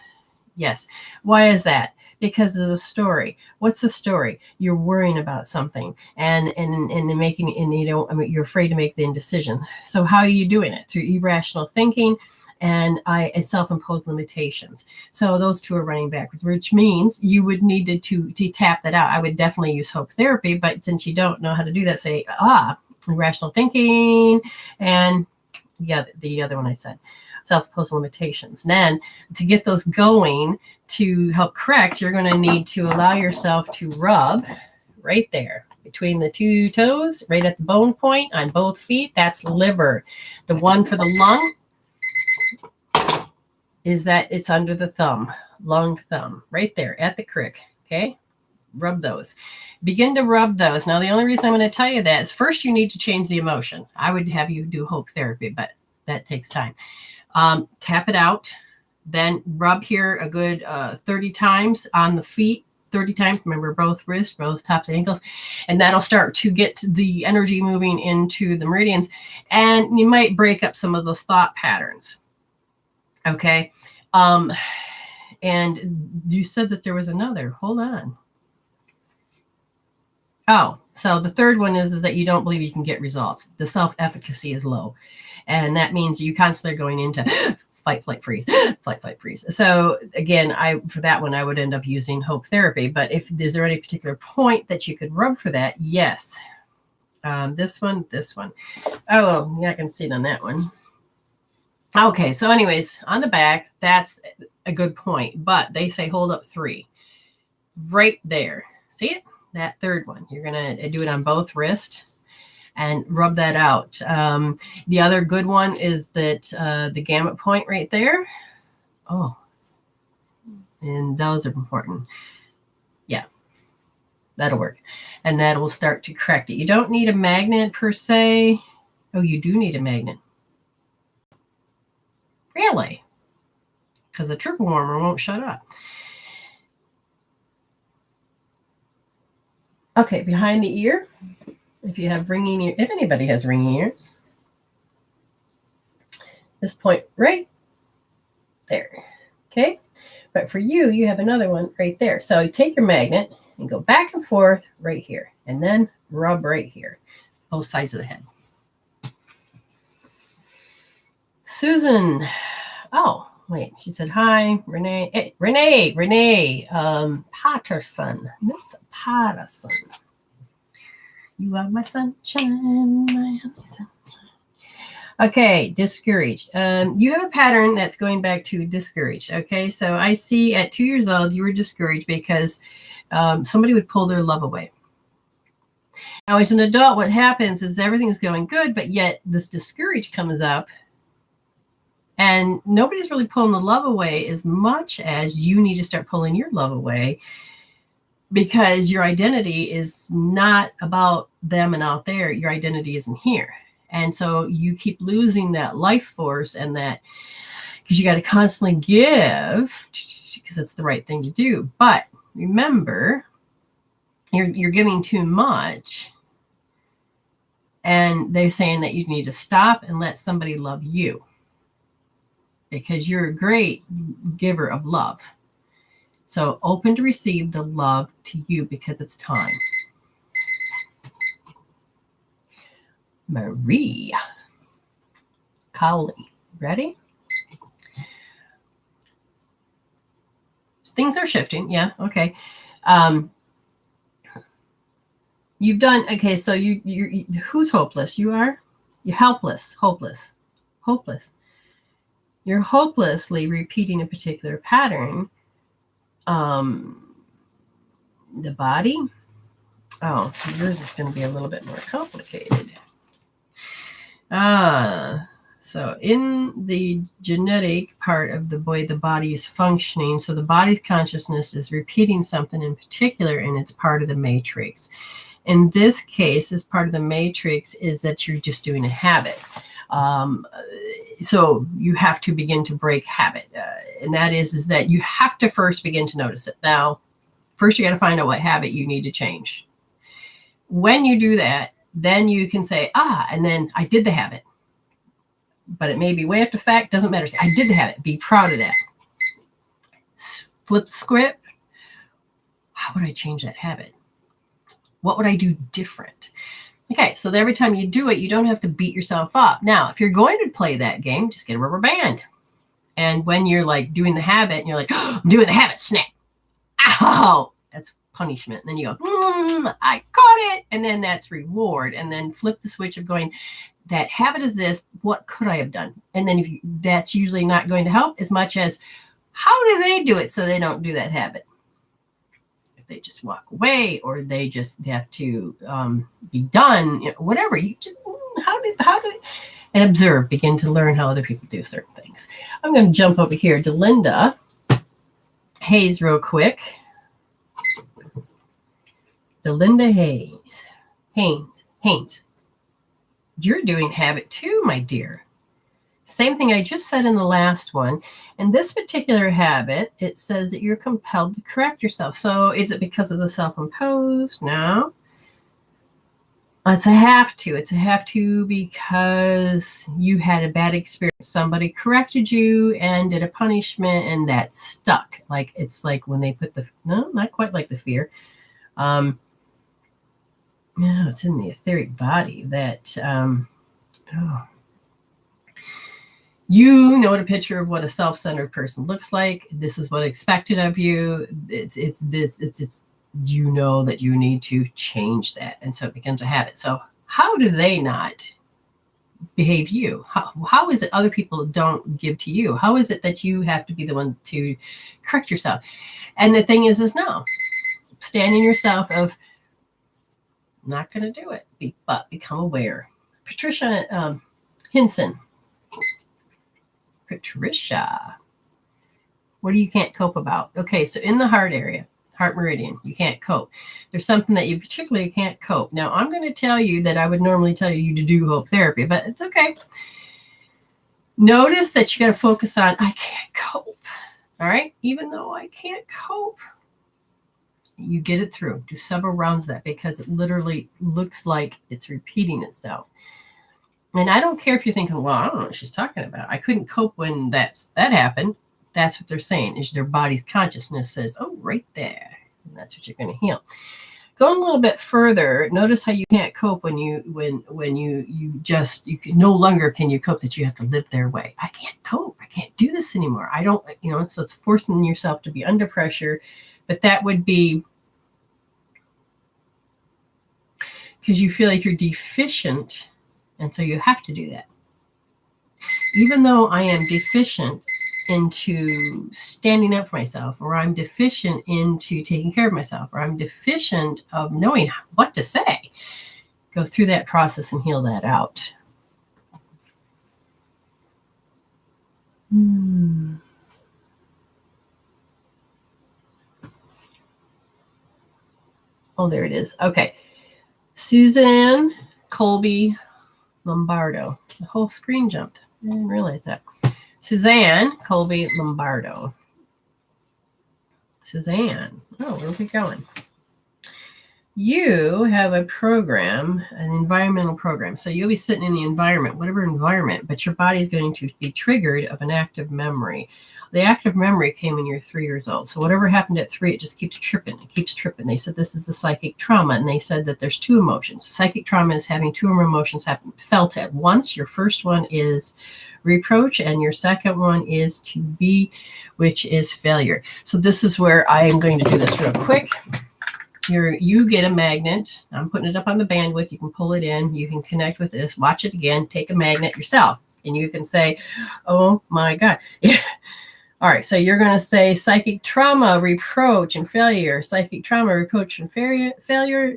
Yes. Why is that? Because of the story. What's the story? You're worrying about something and you're afraid to make the indecision. So how are you doing it? Through irrational thinking and self-imposed limitations. So those 2 are running backwards, which means you would need to tap that out. I would definitely use hope therapy, but since you don't know how to do that, say, irrational thinking, and the other one I said, self-imposed limitations. And then to get those going, to help correct, you're going to need to allow yourself to rub right there between the 2 toes, right at the bone point on both feet. That's liver. The one for the lung is that it's under the thumb, lung thumb, right there at the crick. Okay. Rub those. Begin to rub those. Now, the only reason I'm going to tell you that is first you need to change the emotion. I would have you do hope therapy, but that takes time. Tap it out, then rub here a good 30 times on the feet, 30 times. Remember, both wrists, both tops and ankles, and that'll start to get the energy moving into the meridians, and you might break up some of the thought patterns. Okay. And you said that there was another. Hold on. Oh, so the third one is that you don't believe you can get results. The self-efficacy is low. And that means you constantly are going into fight, flight, freeze, fight, flight, freeze. So again, for that one, I would end up using hope therapy. But if there's any particular point that you could rub for that, yes. This one. Oh, well, you're not going to see it on that one. Okay, so anyways, on the back, that's a good point. But they say hold up 3. Right there. See it? That third one. You're going to do it on both wrists and rub that out. The other good one is that the gamut point right there. Oh, and those are important. Yeah, that'll work. And that will start to correct it. You don't need a magnet per se. Oh, you do need a magnet. Really? Because the triple warmer won't shut up. Okay, behind the ear. If you have ringing ears, if anybody has ringing ears, this point right there. Okay, but for you, you have another one right there. So you take your magnet and go back and forth right here, and then rub right here, both sides of the head. Susan, oh, Wait, she said, hi, Renee. Hey, Renee, Patterson, Miss Patterson. You are my sunshine, my happy sunshine. Okay, discouraged. You have a pattern that's going back to discouraged. Okay, so I see at 2 years old, you were discouraged because somebody would pull their love away. Now, as an adult, what happens is everything's going good, but yet this discouraged comes up. And nobody's really pulling the love away as much as you need to start pulling your love away, because your identity is not about them and out there. Your identity isn't here. And so you keep losing that life force, and that because you got to constantly give because it's the right thing to do. But remember, you're giving too much. And they're saying that you need to stop and let somebody love you, because you're a great giver of love. So open to receive the love to you, because it's time. Marie Cowley, ready? Things are shifting. Yeah. Okay. You've done, okay. So you who's hopeless? You are? You're helpless, hopeless. You're hopelessly repeating a particular pattern. The body. Oh, yours is going to be a little bit more complicated. So in the genetic part of the way the body is functioning, so the body's consciousness is repeating something in particular, and it's part of the matrix. In this case, as part of the matrix is that you're just doing a habit. So you have to begin to break habit. And that is that you have to first begin to notice it. Now, first you got to find out what habit you need to change. When you do that, then you can say, and then I did the habit. But it may be way after the fact, doesn't matter. I did the habit. Be proud of that. Flip the script. How would I change that habit? What would I do different? Okay, so every time you do it, you don't have to beat yourself up. Now, if you're going to play that game, just get a rubber band. And when you're like doing the habit, and you're like, I'm doing the habit, snap. Ow! That's punishment. And then you go, I caught it. And then that's reward. And then flip the switch of going, that habit is this. What could I have done? And then that's usually not going to help as much as how do they do it so they don't do that habit? If they just walk away, or they just have to be done, whatever. You just, how did, and observe, begin to learn how other people do certain things. I'm going to jump over here to Linda Hayes real quick. Linda Haynes. You're doing habit too, my dear. Same thing I just said in the last one. In this particular habit, it says that you're compelled to correct yourself. So is it because of the self-imposed? No. It's a have to. It's a have to because you had a bad experience. Somebody corrected you and did a punishment, and that stuck. Like it's like when they put no, not quite like the fear. No, it's in the etheric body that you know what a picture of what a self-centered person looks like. This is what expected of you. It's you know that you need to change that, and so it becomes a habit. So how do they not behave you? How is it other people don't give to you? How is it that you have to be the one to correct yourself? And the thing is no, stand in yourself of not going to do it, but become aware. Patricia Hinson. Patricia, what do you can't cope about? Okay, so in the heart area, heart meridian, you can't cope. There's something that you particularly can't cope. Now, I'm going to tell you that I would normally tell you to do hope therapy, but it's okay. Notice that you got to focus on, I can't cope. All right, even though I can't cope, you get it through. Do several rounds of that, because it literally looks like it's repeating itself. And I don't care if you're thinking, well, I don't know what she's talking about. I couldn't cope when that happened. That's what they're saying, is their body's consciousness says, oh, right there. And that's what you're going to heal. Going a little bit further, notice how you can't cope when you can no longer can you cope, that you have to live their way. I can't cope. I can't do this anymore. I don't, so it's forcing yourself to be under pressure. But that would be because you feel like you're deficient, and so you have to do that. Even though I am deficient into standing up for myself, or I'm deficient into taking care of myself, or I'm deficient of knowing what to say, go through that process and heal that out. Oh, there it is. Okay. Suzanne Colby Lombardo. The whole screen jumped. I didn't realize that. Suzanne Colby Lombardo. Suzanne. Oh, where are we going? You have a program, an environmental program. So you'll be sitting in the environment, whatever environment, but your body's going to be triggered of an active memory. The active memory came when you're 3 years old. So whatever happened at 3, it just keeps tripping. It keeps tripping. They said this is a psychic trauma, and they said that there's 2 emotions. Psychic trauma is having 2 or more emotions happen, felt at once. Your first one is reproach, and your second one is to be, which is failure. So this is where I am going to do this real quick. You get a magnet. I'm putting it up on the bandwidth. You can pull it in. You can connect with this. Watch it again. Take a magnet yourself. And you can say, oh my God. All right. So you're going to say psychic trauma, reproach, and failure. Psychic trauma, reproach, and failure.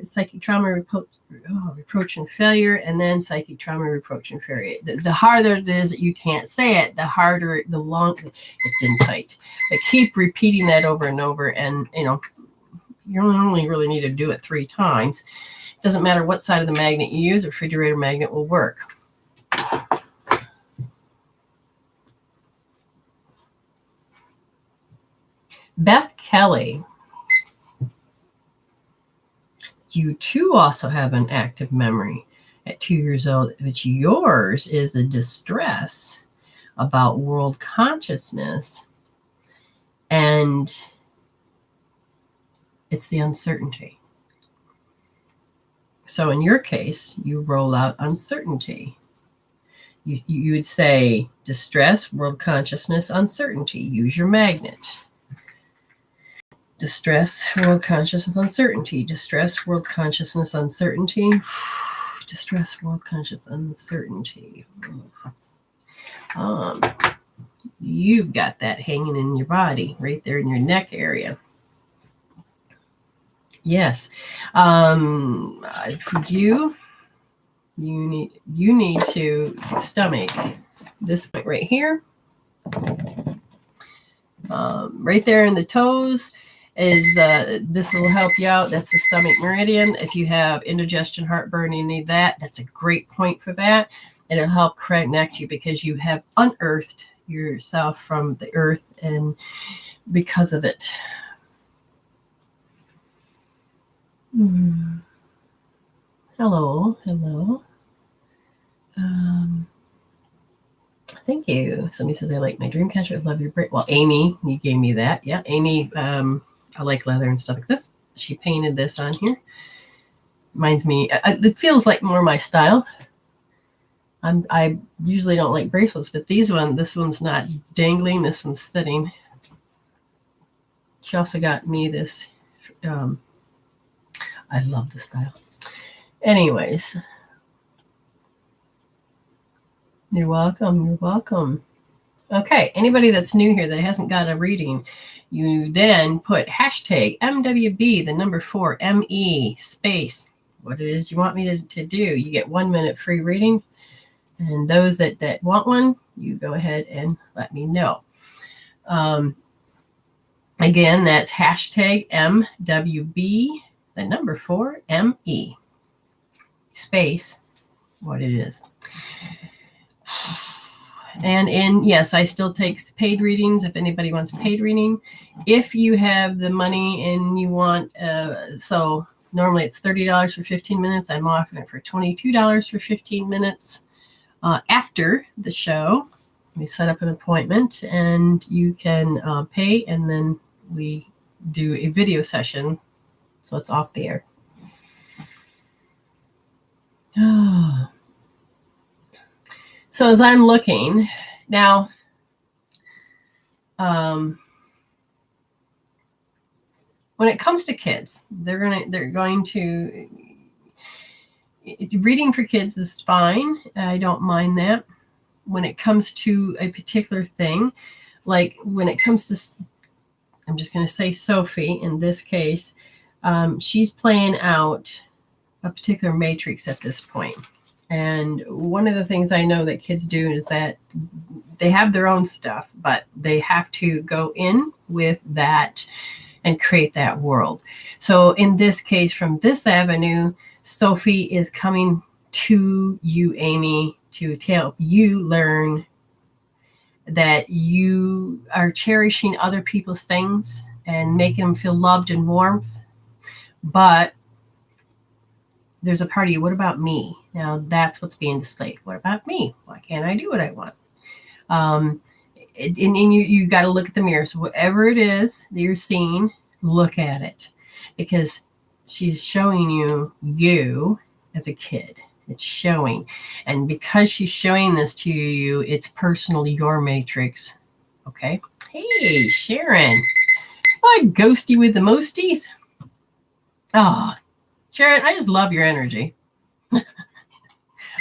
Psychic trauma, reproach, and failure. And then psychic trauma, reproach, and failure. The harder it is that you can't say it, the harder, the longer it's in tight. But keep repeating that over and over. And, you only really need to do it 3 times. It doesn't matter what side of the magnet you use, a refrigerator magnet will work. Beth Kelly. You too also have an active memory at 2 years old, but yours is the distress about world consciousness, and it's the uncertainty. So in your case, you roll out uncertainty. You would say distress, world consciousness, uncertainty. Use your magnet. Distress, world consciousness, uncertainty. Distress, world consciousness, uncertainty. Distress, world consciousness, uncertainty. You've got that hanging in your body, right there in your neck area. Yes. For you need to stomach this point right here. Right there in the toes is this will help you out. That's the stomach meridian. If you have indigestion, heartburn, you need that. That's a great point for that. And it'll help connect you because you have unearthed yourself from the earth, and because of it. Hello. Thank you. Somebody says I like my dream catcher. I love your brain. Well, Amy, you gave me that. Yeah, Amy. I like leather and stuff like this. She painted this on here. Reminds me. It feels like more my style. I usually don't like bracelets, but this one's not dangling. This one's sitting. She also got me this. I love the style. Anyways, you're welcome. Okay, anybody that's new here that hasn't got a reading, you then put hashtag MWB, the number 4, ME, space, what it is you want me to do. You get 1 minute free reading. And those that want one, you go ahead and let me know. Again, that's hashtag MWB, the number 4, ME, space, what it is. And yes, I still take paid readings if anybody wants a paid reading. If you have the money and you want, so normally it's $30 for 15 minutes. I'm offering it for $22 for 15 minutes. After the show, we set up an appointment and you can pay, and then we do a video session. So it's off the air. So as I'm looking now, when it comes to kids, they're going to reading for kids is fine. I don't mind that. When it comes to a particular thing, like when it comes to, I'm just going to say Sophie in this case, she's playing out a particular matrix at this point. And one of the things I know that kids do is that they have their own stuff, but they have to go in with that and create that world. So in this case, from this avenue, Sophie is coming to you, Amy, to help you learn that you are cherishing other people's things and making them feel loved and warmth. But there's a part of you, what about me? Now that's what's being displayed. What about me? Why can't I do what I want? And you got to look at the mirror. So whatever it is that you're seeing, look at it, because she's showing you as a kid. It's showing. And because she's showing this to you, it's personally your matrix. Okay. Hey, Sharon. I ghosty with the mosties. Oh, Sharon, I just love your energy.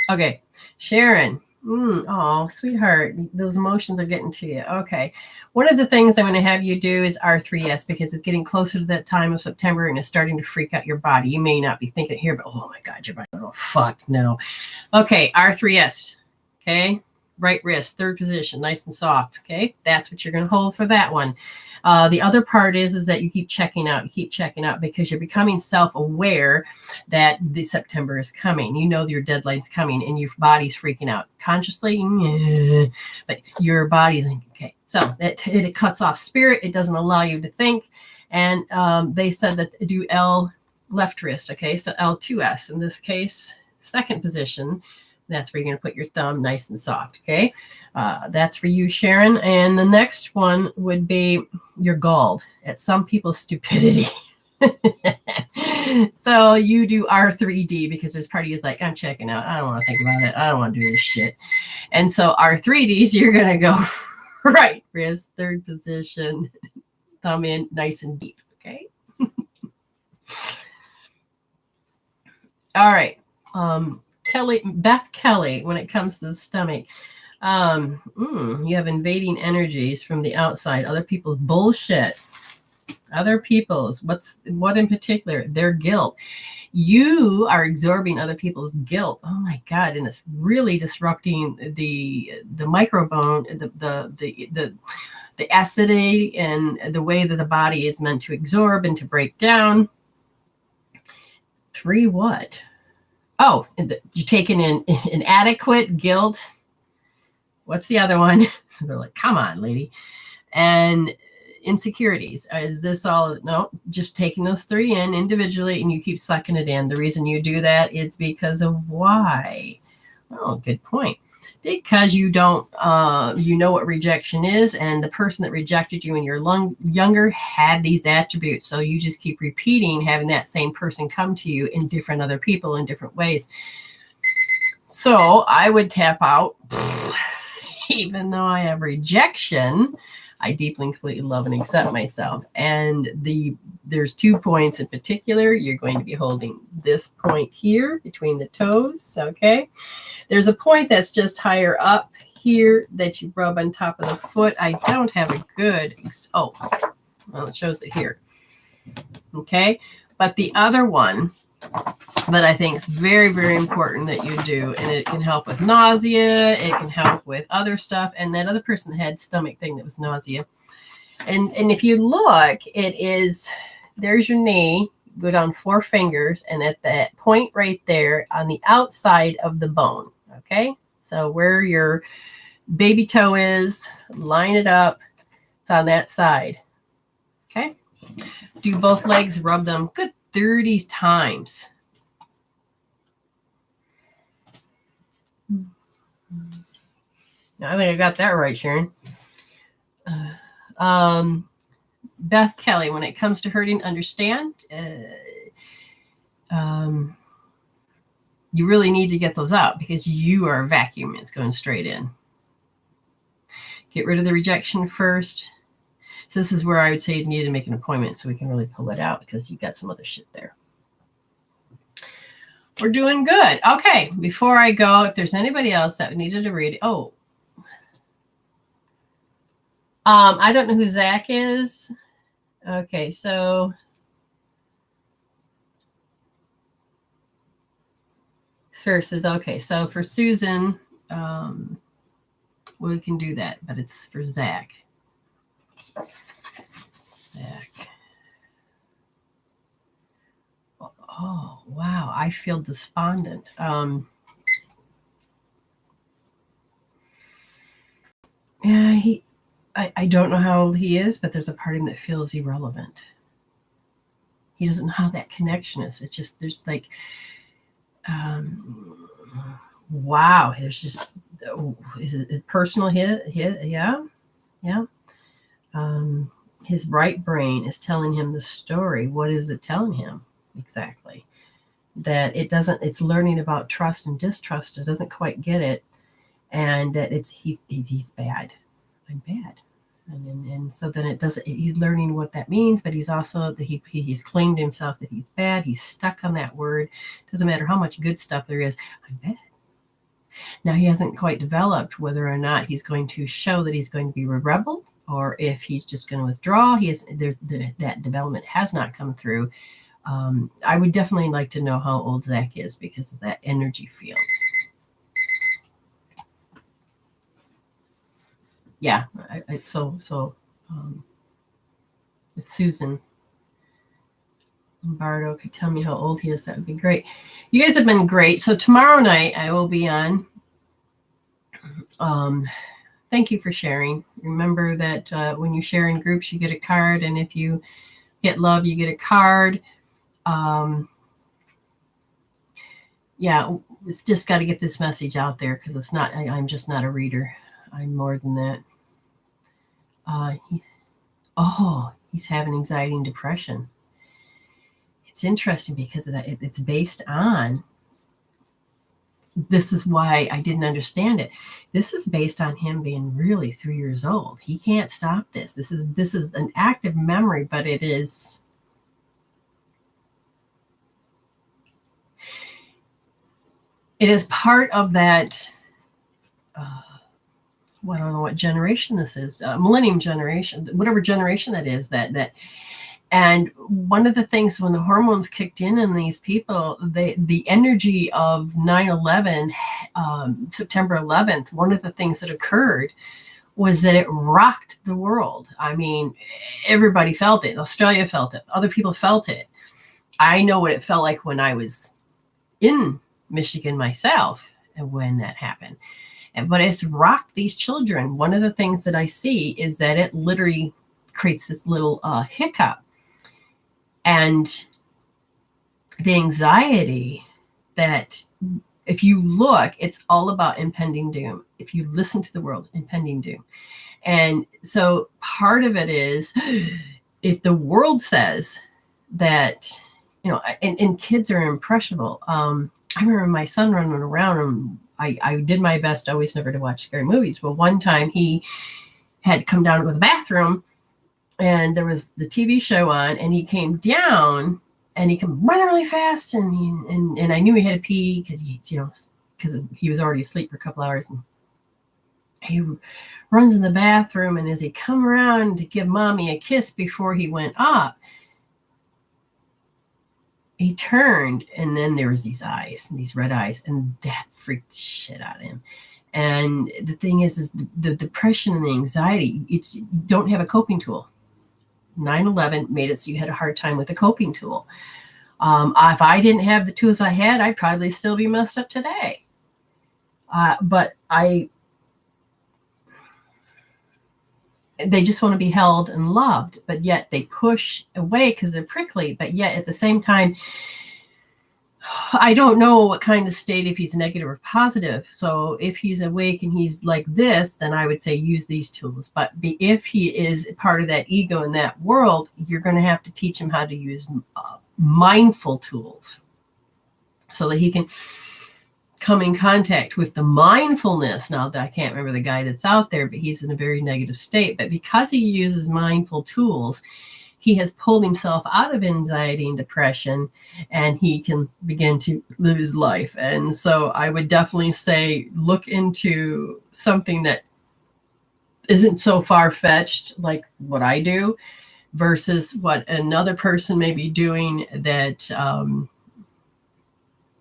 Okay. Sharon. Oh, sweetheart. Those emotions are getting to you. Okay. One of the things I'm going to have you do is R3S, because it's getting closer to that time of September and it's starting to freak out your body. You may not be thinking here, but oh my God, your body. Oh, fuck no. Okay. R3S. Okay. Right wrist, third position, nice and soft. Okay. That's what you're going to hold for that one. The other part is that you keep checking out, because you're becoming self-aware that the September is coming. You know your deadline's coming and your body's freaking out. Consciously, but your body's like, okay. So it cuts off spirit. It doesn't allow you to think. And they said that do L left wrist. Okay. So L2S in this case, second position. That's where you're going to put your thumb nice and soft. Okay. That's for you, Sharon. And the next one would be you're galled at some people's stupidity. So you do R3D, because there's part of you is like, I'm checking out. I don't want to think about it. I don't want to do this shit. And so R3Ds, you're going to go right wrist, third position, thumb in nice and deep. Okay. All right. Beth Kelly, when it comes to the stomach, you have invading energies from the outside, other people's bullshit, other people's, what in particular, their guilt. You are absorbing other people's guilt. Oh my God. And it's really disrupting the microbiome, the acidity and the way that the body is meant to absorb and to break down. 3 what? Oh, you're taking in inadequate guilt. What's the other one? They're like, come on, lady. And insecurities. Is this all? No, just taking those 3 in individually and you keep sucking it in. The reason you do that is because of why? Oh, good point. Because you don't, you know what rejection is, and the person that rejected you when you're younger had these attributes. So you just keep repeating, having that same person come to you in different other people in different ways. So I would tap out, even though I have rejection, I deeply and completely love and accept myself. And there's 2 points in particular. You're going to be holding this point here between the toes. Okay. There's a point that's just higher up here that you rub on top of the foot. I don't have a good, well, it shows it here. Okay. But the other one that I think is very, very important that you do, and it can help with nausea, it can help with other stuff. And that other person had stomach thing that was nausea. And if you look, there's your knee, go down 4 fingers, and at that point right there on the outside of the bone. Okay. So where your baby toe is, line it up. It's on that side. Okay. Do both legs, rub them good 30 times. I think I got that right, Sharon. Beth Kelly, when it comes to hurting, understand. you really need to get those out because you are a vacuum. It's going straight in. Get rid of the rejection first. So this is where I would say you need to make an appointment so we can really pull it out because you've got some other shit there. We're doing good. Okay, before I go, if there's anybody else that needed to read, I don't know who Zach is. Okay, so Ferro says, okay, so for Susan, we can do that, but it's for Zach. Zach. Oh, wow. I feel despondent. Yeah, I don't know how old he is, but there's a part of him that feels irrelevant. He doesn't know how that connection is. It's just, there's like, wow, there's just, is it personal hit? Yeah. His right brain is telling him the story. What is it telling him exactly? That it's learning about trust and distrust. It doesn't quite get it. And that he's bad. I'm bad. And so then he's learning what that means, but he's also, he's claimed himself that he's bad. He's stuck on that word. Doesn't matter how much good stuff there is. I'm bad. Now he hasn't quite developed whether or not he's going to show that he's going to be a rebel or if he's just going to withdraw. That development has not come through. I would definitely like to know how old Zach is because of that energy field. Yeah, it's Susan Lombardo could tell me how old he is. That would be great. You guys have been great. So tomorrow night I will be on. Thank you for sharing. Remember that when you share in groups, you get a card, and if you get love, you get a card. Yeah, it's just got to get this message out there because it's not. I'm just not a reader. I'm more than that. He's having anxiety and depression. It's interesting because it's based on, this is why I didn't understand it. This is based on him being really 3 years old. He can't stop this. This is an active memory, but it is part of that. I don't know what generation this is, millennium generation, whatever generation that is, that. And one of the things when the hormones kicked in these people, the energy of 9/11, September 11th, one of the things that occurred was that it rocked the world. I mean, everybody felt it. Australia felt it. Other people felt it. I know what it felt like when I was in Michigan myself and when that happened. But it's rocked these children. One of the things that I see is that it literally creates this little hiccup. And the anxiety that if you look, it's all about impending doom. If you listen to the world, impending doom. And so part of it is if the world says that, and kids are impressionable. I remember my son running around and I did my best always never to watch scary movies. Well, one time he had come down to the bathroom and there was the TV show on and he came down and he came running really fast and I knew he had to pee because he was already asleep for a couple hours. And he runs in the bathroom and as he come around to give mommy a kiss before he went up, he turned and then there was these eyes and these red eyes and that freaked the shit out of him. And the thing is the depression and the anxiety, you don't have a coping tool. 9/11 made it so you had a hard time with the coping tool. If I didn't have the tools I had, I'd probably still be messed up today. But they just want to be held and loved, but yet they push away because they're prickly. But yet at the same time, I don't know what kind of state, if he's negative or positive. So if he's awake and he's like this, then I would say use these tools. But if he is part of that ego in that world, you're going to have to teach him how to use mindful tools so that he can come in contact with the mindfulness. Now, I can't remember the guy that's out there, but he's in a very negative state. But because he uses mindful tools, he has pulled himself out of anxiety and depression, and he can begin to live his life. And so I would definitely say look into something that isn't so far-fetched like what I do versus what another person may be doing that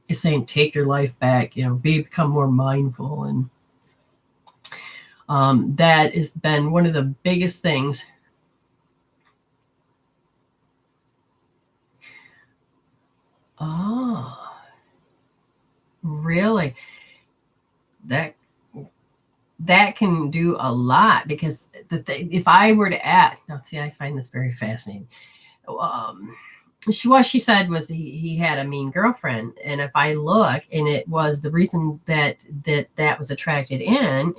is saying take your life back, become more mindful. And that has been one of the biggest things. Oh, really? That can do a lot, because if I were to add, now see, I find this very fascinating. What she said was he had a mean girlfriend, and if I look, and it was the reason that was attracted in.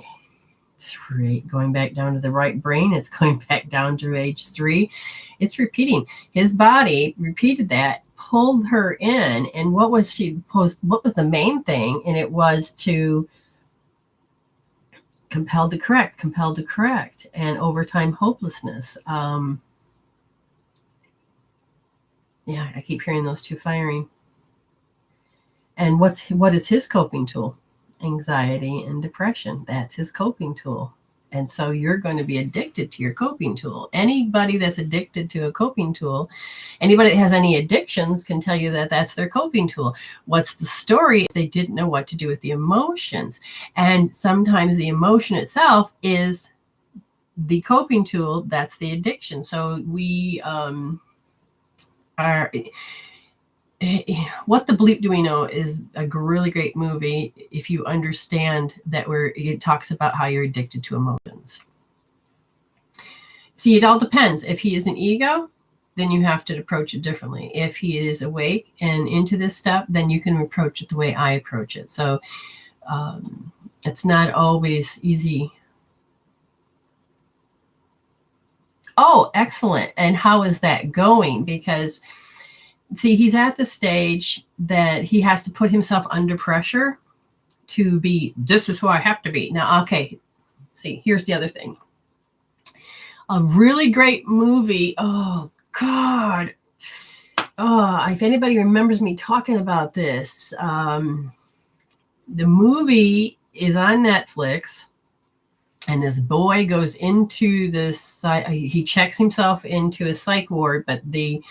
It's right, going back down to the right brain. It's going back down to age 3. It's repeating. His body repeated that, pulled her in, and what was the main thing? And it was to compelled to correct, and over time hopelessness. Yeah, I keep hearing those two firing. And what is his coping tool? Anxiety and depression. That's his coping tool. And so you're going to be addicted to your coping tool. Anybody that's addicted to a coping tool, anybody that has any addictions can tell you that that's their coping tool. What's the story? They didn't know what to do with the emotions. And sometimes the emotion itself is the coping tool. That's the addiction. So we are... What the Bleep Do We Know is a really great movie if you understand that it talks about how you're addicted to emotions. See, it all depends. If he is an ego, then you have to approach it differently. If he is awake and into this step, then you can approach it the way I approach it. So it's not always easy. Oh, excellent. And how is that going? Because see, he's at the stage that he has to put himself under pressure to be, this is who I have to be. Now, okay, see, here's the other thing. A really great movie. Oh, God. Oh, if anybody remembers me talking about this, the movie is on Netflix, and this boy goes into this, he checks himself into a psych ward, but the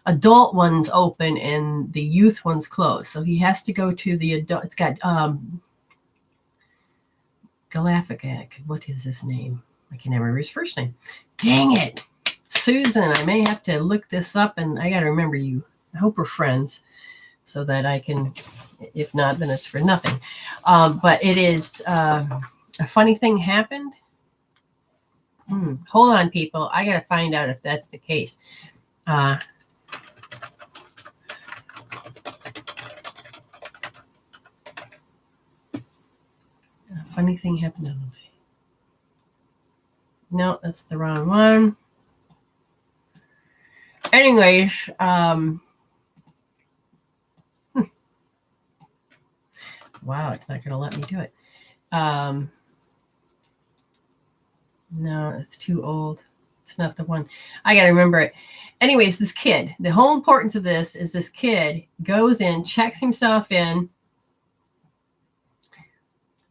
adult one's open and the youth one's closed. So he has to go to the adult. It's got Galaficac. What is his name? I can never remember his first name. Dang it. Susan, I may have to look this up, and I got to remember you. I hope we're friends so that I can, if not, then it's for nothing. But it is a funny thing happened. Hold on, people. I got to find out if that's the case. Funny thing happened on the way. No, that's the wrong one. Anyways, wow, it's not going to let me do it. No, it's too old. It's not the one. I got to remember it. Anyways, this kid, the whole importance of this is this kid goes in, checks himself in.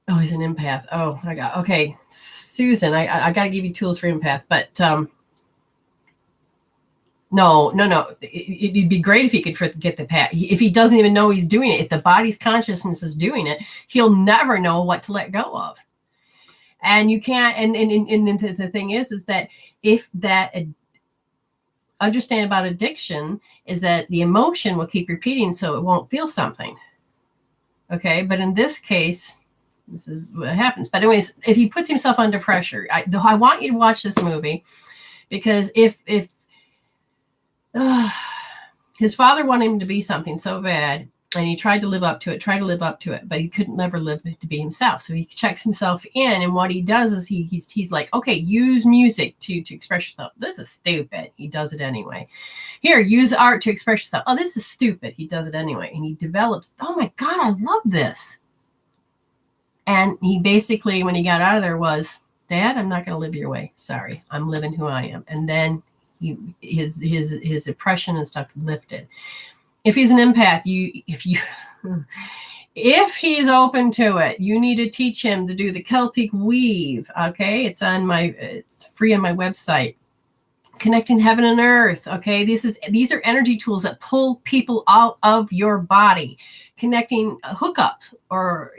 Oh, he's an empath. Oh, okay. Susan, I got to give you tools for empath, but no. It'd be great if he could get the path. If he doesn't even know he's doing it, if the body's consciousness is doing it, he'll never know what to let go of. And you can't, and the thing is that if that understand about addiction is that the emotion will keep repeating so it won't feel something. Okay, but in this case, this is what happens. But anyways, if he puts himself under pressure, I want you to watch this movie, because if his father wanted him to be something so bad, and he tried to live up to it, but he couldn't never live to be himself. So he checks himself in, and what he does is he's like, okay, use music to express yourself. This is stupid. He does it anyway. Here, use art to express yourself. Oh, this is stupid. He does it anyway. And he develops, oh my God, I love this. And he basically, when he got out of there, was, Dad, I'm not going to live your way. Sorry, I'm living who I am. And then his oppression and stuff lifted. If he's an empath, if he's open to it, you need to teach him to do the Celtic weave. Okay, it's free on my website. Connecting heaven and earth. Okay, these are energy tools that pull people out of your body. Connecting a hookup or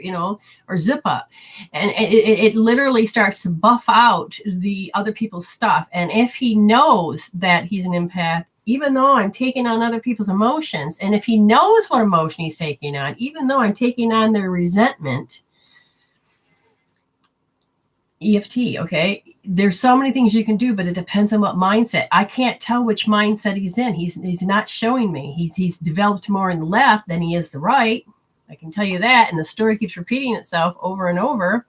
zip up, and it literally starts to buff out the other people's stuff. And if he knows that he's an empath, even though I'm taking on other people's emotions, and if he knows what emotion he's taking on, even though I'm taking on their resentment, EFT, okay? There's so many things you can do, but it depends on what mindset. I can't tell which mindset he's in. He's not showing me. He's developed more in the left than he is the right. I can tell you that. And the story keeps repeating itself over and over.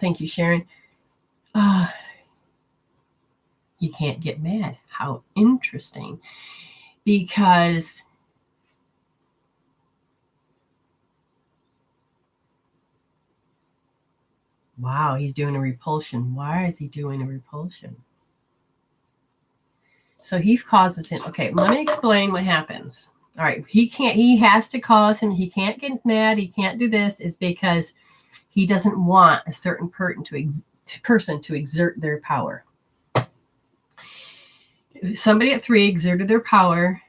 Thank you, Sharon. You can't get mad. How interesting. Because wow, he's doing a repulsion. Why is he doing a repulsion? So he causes him. Okay, let me explain what happens. All right, he has to cause him. He can't get mad. He can't do this is because he doesn't want a certain person to exert their power. Somebody at 3 exerted their power.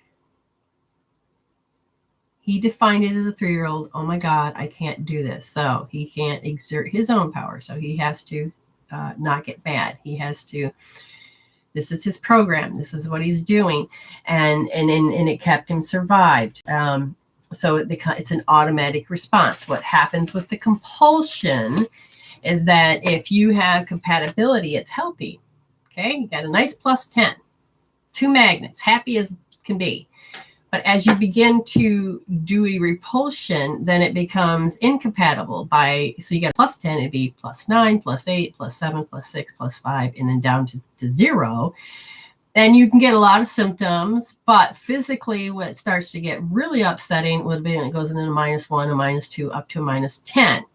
He defined it as a 3-year-old. Oh my God, I can't do this. So he can't exert his own power. So he has to not get mad. He has to, this is his program. This is what he's doing. And it kept him survived. So it's an automatic response. What happens with the compulsion is that if you have compatibility, it's healthy. Okay, you got a nice +10. 2 magnets, happy as can be. But as you begin to do a repulsion, then it becomes incompatible so you got +10, it'd be +9, +8, +7, +6, +5, and then down to 0. And you can get a lot of symptoms, but physically what starts to get really upsetting would be when it goes into a -1, a -2, up to a -10.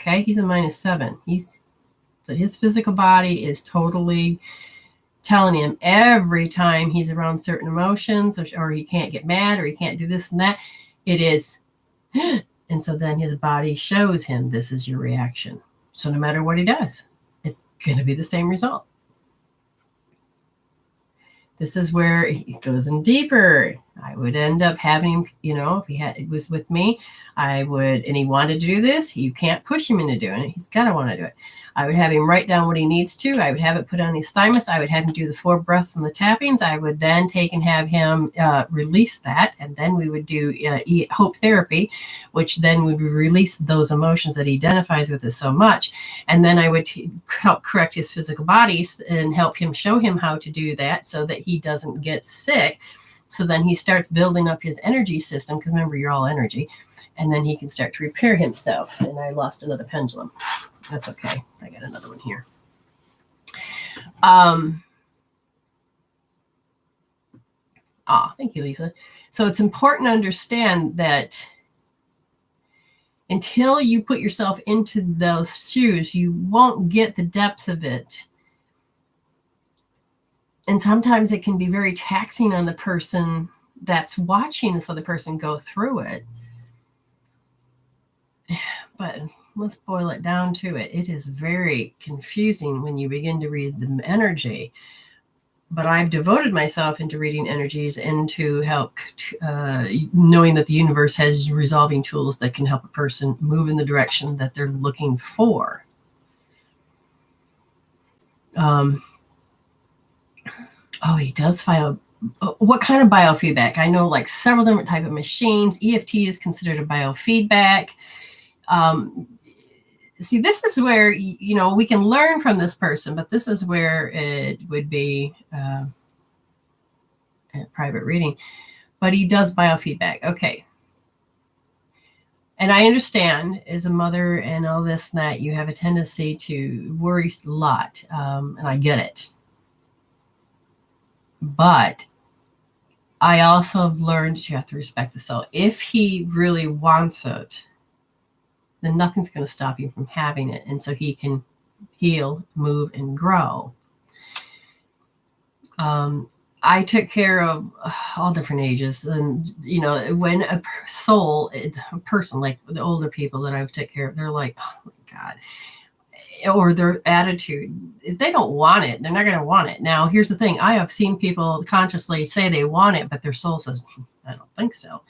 Okay, he's a -7. So his physical body is totally telling him every time he's around certain emotions or he can't get mad or he can't do this and that, it is. And so then his body shows him this is your reaction. So no matter what he does, it's going to be the same result. This is where he goes in deeper. I would end up having him, if it was with me, and he wanted to do this, you can't push him into doing it. He's got to want to do it. I would have him write down what he needs to. I would have it put on his thymus. I would have him do the 4 breaths and the tappings. I would then take and have him release that. And then we would do hope therapy, which then would release those emotions that he identifies with us so much. And then I would help correct his physical bodies and help him show him how to do that so that he doesn't get sick. So then he starts building up his energy system, because remember, you're all energy. And then he can start to repair himself. And I lost another pendulum. That's okay. I got another one here. Thank you, Lisa. So it's important to understand that until you put yourself into those shoes, you won't get the depths of it. And sometimes it can be very taxing on the person that's watching this other person go through it. But let's boil it down to it. It is very confusing when you begin to read the energy. But I've devoted myself into reading energies and to help knowing that the universe has resolving tools that can help a person move in the direction that they're looking for. He does file. What kind of biofeedback? I know like several different type of machines. EFT is considered a biofeedback. See, this is where, we can learn from this person, but this is where it would be a private reading. But he does biofeedback. Okay. And I understand as a mother and all this and that, you have a tendency to worry a lot. And I get it. But I also have learned that you have to respect the soul. If he really wants it, then nothing's going to stop you from having it. And so he can heal, move, and grow. I took care of all different ages. And, you know, when a person, like the older people that I've taken care of, they're like, oh my God. Or their attitude, if they don't want it, they're not going to want it. Now, here's the thing. I have seen people consciously say they want it, but their soul says, I don't think so.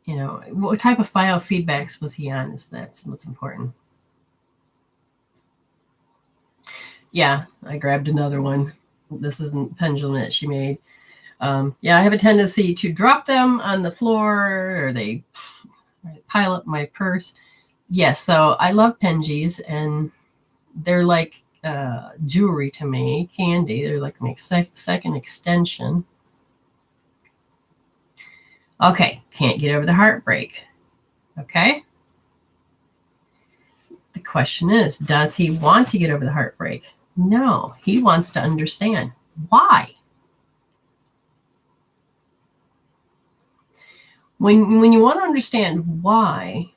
You know, what type of biofeedbacks was he on? That's what's important. Yeah, I grabbed another one. This isn't pendulum that she made. Yeah, I have a tendency to drop them on the floor, or they pile up my purse. Yes, so I love penjies, and they're like jewelry to me, candy. They're like my second extension. Okay, can't get over the heartbreak. Okay. The question is, does he want to get over the heartbreak? No, he wants to understand why. When you want to understand why,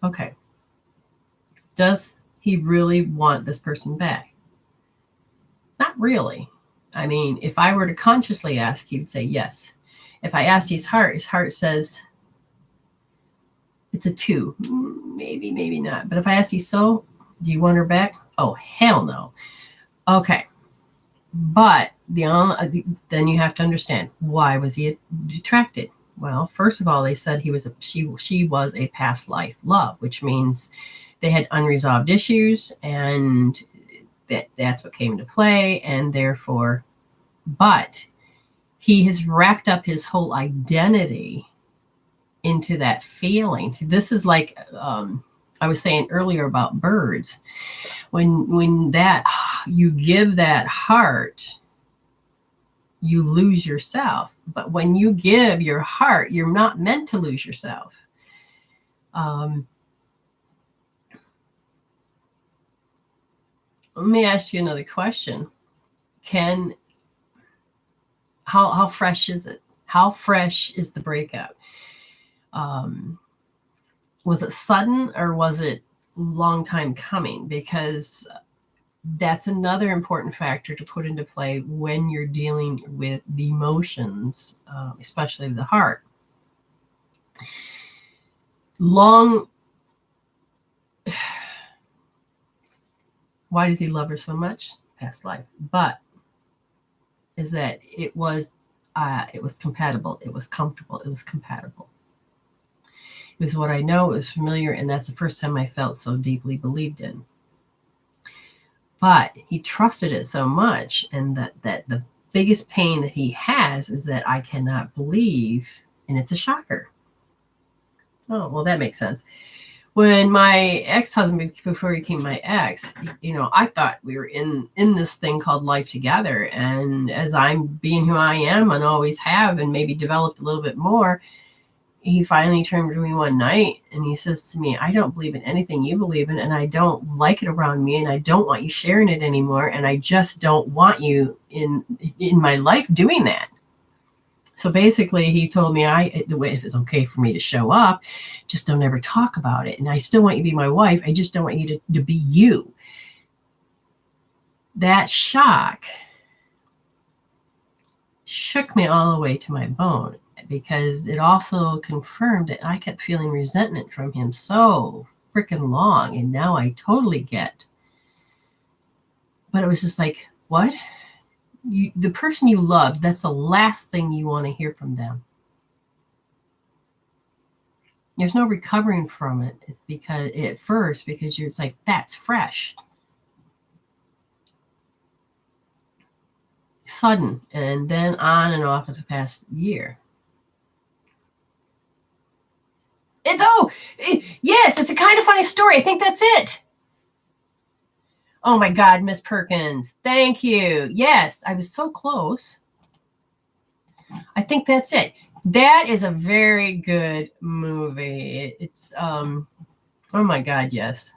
okay, does he really want this person back? Not really. I mean, if I were to consciously ask, he would say yes. If I asked his heart says it's a 2. Maybe, maybe not. But if I asked his soul, do you want her back? Oh, hell no. Okay. But then you have to understand, why was he attracted? Well, first of all, they said she was a past life love, which means they had unresolved issues, and that's what came into play, and therefore, but he has wrapped up his whole identity into that feeling. See, this is like I was saying earlier about birds. When that you give that heart, you lose yourself. But when you give your heart, you're not meant to lose yourself. Let me ask you another question. How fresh is it? How fresh is the breakup? Was it sudden, or was it long time coming? Because that's another important factor to put into play when you're dealing with the emotions, especially the heart. Why does he love her so much? Past life. But is that it was compatible. It was comfortable. It was compatible. It was what I know. It was familiar. And that's the first time I felt so deeply believed in. But he trusted it so much. And that the biggest pain that he has is that I cannot believe. And it's a shocker. Oh, well, that makes sense. When my ex-husband, before he became my ex, you know, I thought we were in this thing called life together. And as I'm being who I am and always have, and maybe developed a little bit more, he finally turned to me one night and he says to me, I don't believe in anything you believe in, and I don't like it around me, and I don't want you sharing it anymore, and I just don't want you in my life doing that. So basically, he told me, if it's okay for me to show up, just don't ever talk about it. And I still want you to be my wife. I just don't want you to be you. That shock shook me all the way to my bone, because it also confirmed that I kept feeling resentment from him so freaking long. And now I totally get. But it was just like, what? The person you love, that's the last thing you want to hear from them. There's no recovering from it because you're it's like, that's fresh. Sudden, and then on and off of the past year. Yes, it's a kind of funny story. I think that's it. Oh my God, Miss Perkins. Thank you. Yes, I was so close. I think that's it. That is a very good movie. It's oh my God, yes.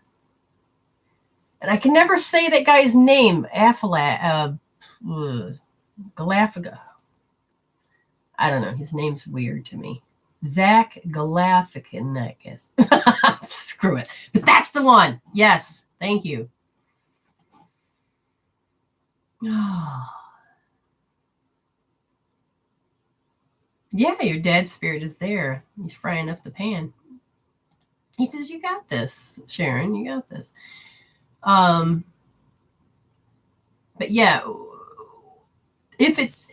And I can never say that guy's name. Galafaga. I don't know. His name's weird to me. Zach Galifianakis. Screw it. But that's the one. Yes. Thank you. Yeah, your dad's spirit is there. He's frying up the pan. He says, you got this, Sharon. You got this. But yeah, if it's,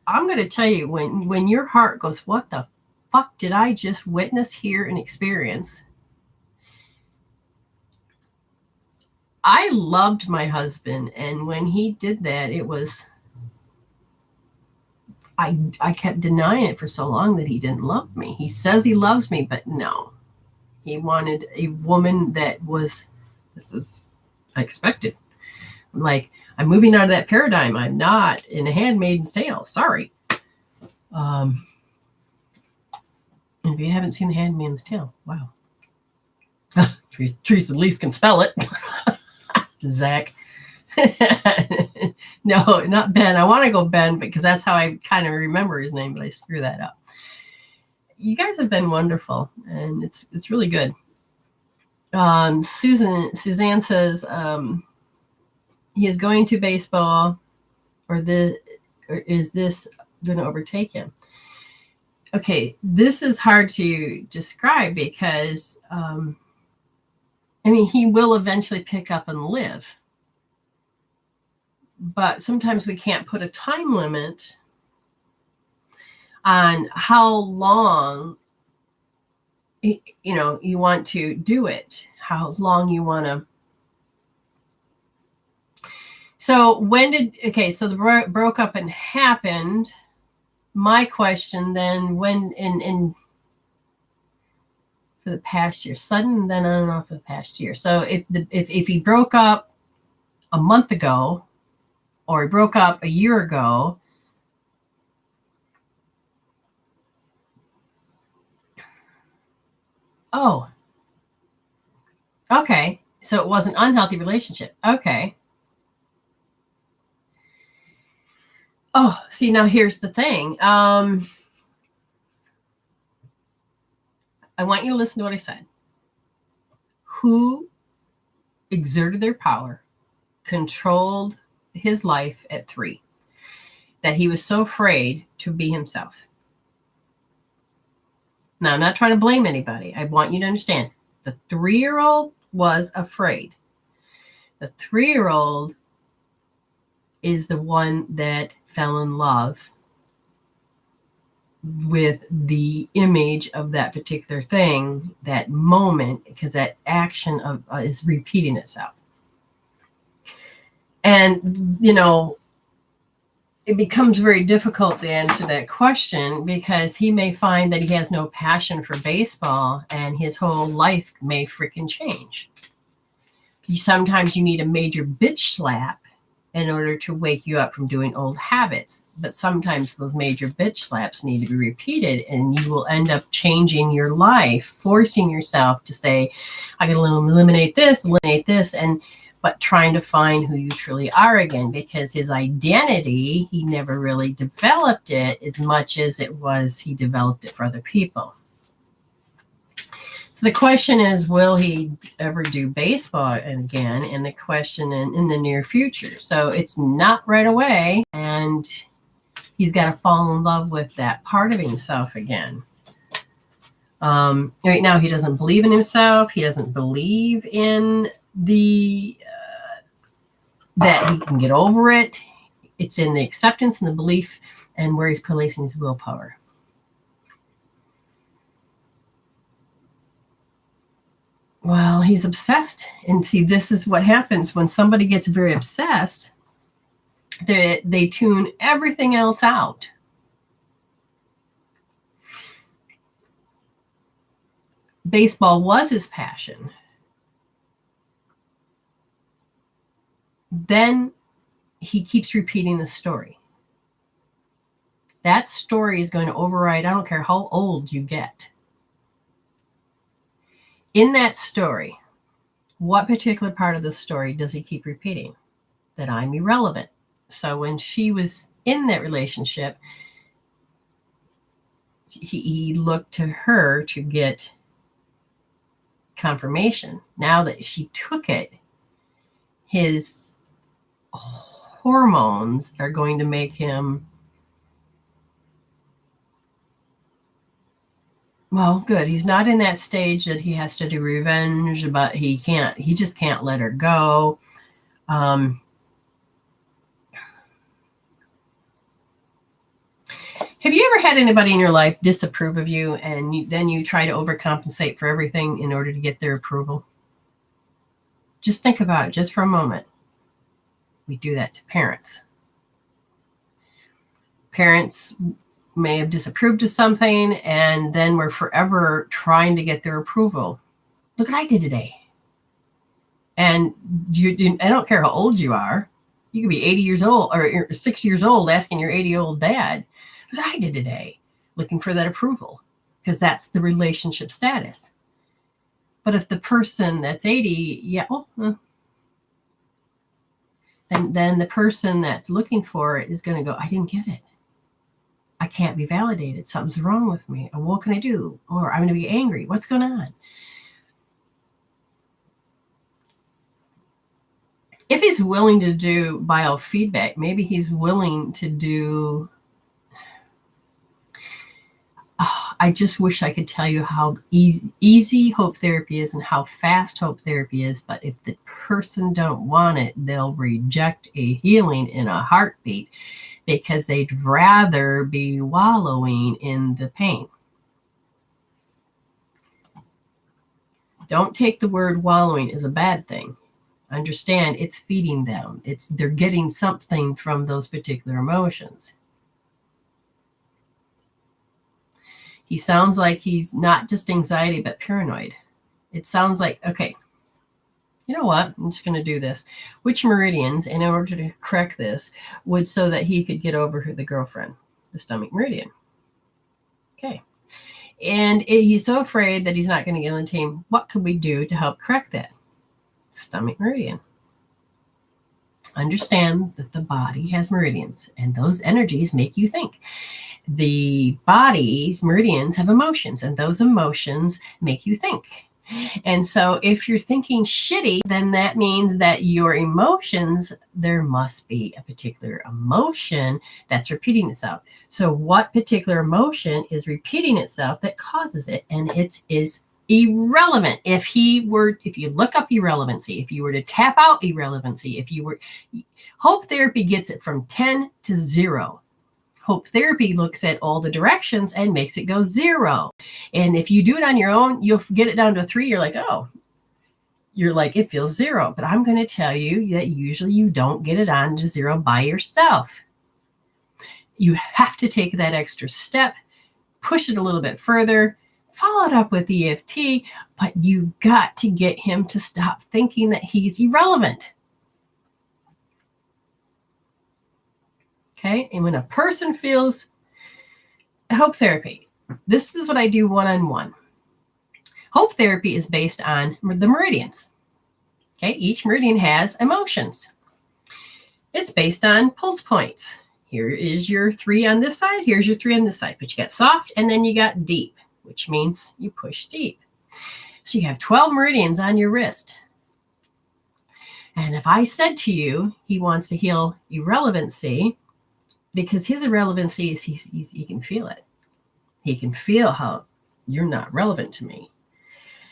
I'm going to tell you, when your heart goes, what the fuck did I just witness, hear, and experience? I loved my husband. And when he did that, it was, I kept denying it for so long that he didn't love me. He says he loves me, but no. He wanted a woman that was, this is expected. Like, I'm moving out of that paradigm. I'm not in a Handmaid's Tale. Sorry. If you haven't seen the Handmaid's Tale, wow. Teresa at least can spell it. Zach. No, not Ben. I want to go Ben because that's how I kind of remember his name, but I screw that up. You guys have been wonderful, and it's really good. Suzanne says he is going to baseball, or is this going to overtake him? Okay, this is hard to describe because he will eventually pick up and live. But sometimes we can't put a time limit on how long you want to do it, how long you want to. So the broke up and happened. My question then, when in for the past year, sudden, then on and off for the past year. So if he broke up a month ago, or he broke up a year ago, oh, okay. So it was an unhealthy relationship. Okay. Oh, see, now here's the thing. I want you to listen to what I said. Who exerted their power, controlled his life at 3, that he was so afraid to be himself. Now, I'm not trying to blame anybody. I want you to understand. The 3-year-old was afraid. The 3-year-old is the one that fell in love with the image of that particular thing, that moment, because that action is repeating itself. And, it becomes very difficult to answer that question because he may find that he has no passion for baseball and his whole life may freaking change. Sometimes you need a major bitch slap in order to wake you up from doing old habits. But sometimes those major bitch slaps need to be repeated and you will end up changing your life, forcing yourself to say, I can eliminate this, but trying to find who you truly are again, because his identity, he never really developed it as much as it was he developed it for other people. So the question is, will he ever do baseball again? And the question in the near future. So it's not right away, and he's got to fall in love with that part of himself again. Right now, he doesn't believe in himself. He doesn't believe in that he can get over it. It's in the acceptance and the belief and where he's placing his willpower. Well, he's obsessed. And see, this is what happens when somebody gets very obsessed. They tune everything else out. Baseball was his passion. Then he keeps repeating the story. That story is going to override, I don't care how old you get. In that story, What particular part of the story does he keep repeating? That I'm irrelevant. So when she was in that relationship, he looked to her to get confirmation. Now that she took it, his hormones are going to make him, well, good. He's not in that stage that he has to do revenge, but he just can't let her go. Have you ever had anybody in your life disapprove of you and then you try to overcompensate for everything in order to get their approval? Just think about it just for a moment. We do that to parents. Parents may have disapproved of something and then we're forever trying to get their approval. Look what I did today. And I don't care how old you are. You could be 80 years old or 6 years old asking your 80-year-old dad, look what I did today, looking for that approval, because that's the relationship status. But if the person that's 80, then the person that's looking for it is going to go, I didn't get it. I can't be validated. Something's wrong with me. Or what can I do? Or I'm going to be angry. What's going on? If he's willing to do biofeedback, maybe he's willing to do... I just wish I could tell you how easy hope therapy is and how fast hope therapy is. But if the person don't want it, they'll reject a healing in a heartbeat because they'd rather be wallowing in the pain. Don't take the word wallowing as a bad thing. Understand it's feeding them. They're getting something from those particular emotions. He sounds like he's not just anxiety, but paranoid. It sounds like, okay, you know what? I'm just going to do this. Which meridians, in order to correct this, would so that he could get over the girlfriend? The stomach meridian. Okay. And he's so afraid that he's not going to get on the team. What could we do to help correct that? Stomach meridian. Understand that the body has meridians, and those energies make you think. The body's meridians have emotions, and those emotions make you think. And so if you're thinking shitty, then that means that your emotions, there must be a particular emotion that's repeating itself. So what particular emotion is repeating itself that causes it? And it is irrelevant. If you look up irrelevancy, if you were to tap out irrelevancy, hope therapy gets it from 10 to 0. Hope therapy looks at all the directions and makes it go 0. And if you do it on your own, you'll get it down to 3. You're like, it feels 0. But I'm going to tell you that usually you don't get it on to 0 by yourself. You have to take that extra step, push it a little bit further, follow it up with EFT, but you got to get him to stop thinking that he's irrelevant. Okay, and when a person feels hope therapy, this is what I do one-on-one. Hope therapy is based on the meridians. Okay, each meridian has emotions. It's based on pulse points. Here is your 3 on this side. Here's your 3 on this side. But you got soft and then you got deep, which means you push deep. So you have 12 meridians on your wrist. And if I said to you, he wants to heal irrelevancy, because his irrelevancy is he can feel it. He can feel how you're not relevant to me.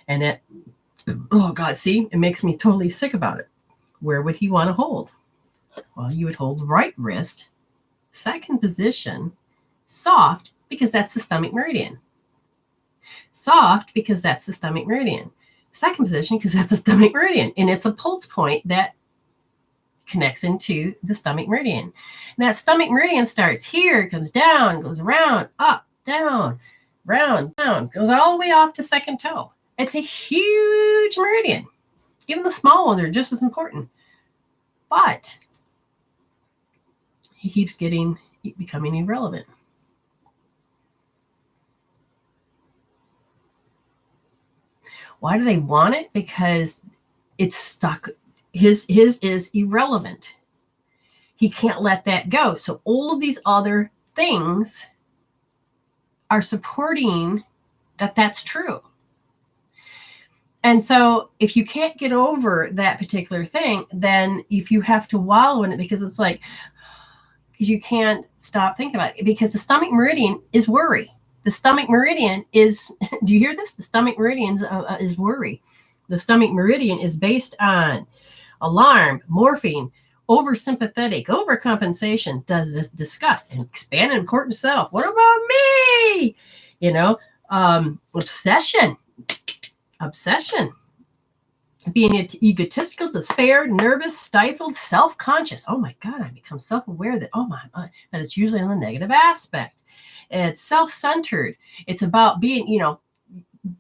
And oh God, see, it makes me totally sick about it. Where would he want to hold? Well, you would hold right wrist, second position, soft, because that's the stomach meridian. Soft, because that's the stomach meridian. Second position, because that's the stomach meridian. And it's a pulse point that connects into the stomach meridian. And that stomach meridian starts here, comes down, goes around, up, down, round, down, goes all the way off to second toe. It's a huge meridian. Even the small ones are just as important. But he keeps becoming irrelevant. Why do they want it? Because it's stuck. His is irrelevant. He can't let that go. So all of these other things are supporting that that's true. And so if you can't get over that particular thing, then if you have to wallow in it, because it's like, because you can't stop thinking about it, because the stomach meridian is worry. The stomach meridian is, do you hear this? The stomach meridian is worry. The stomach meridian is based on alarm, morphine, oversympathetic, overcompensation, does this disgust, and expand an important self. What about me? Obsession, being egotistical, despair, nervous, stifled, self-conscious. Oh my God, I become self-aware that, that it's usually on the negative aspect. It's self-centered. It's about being,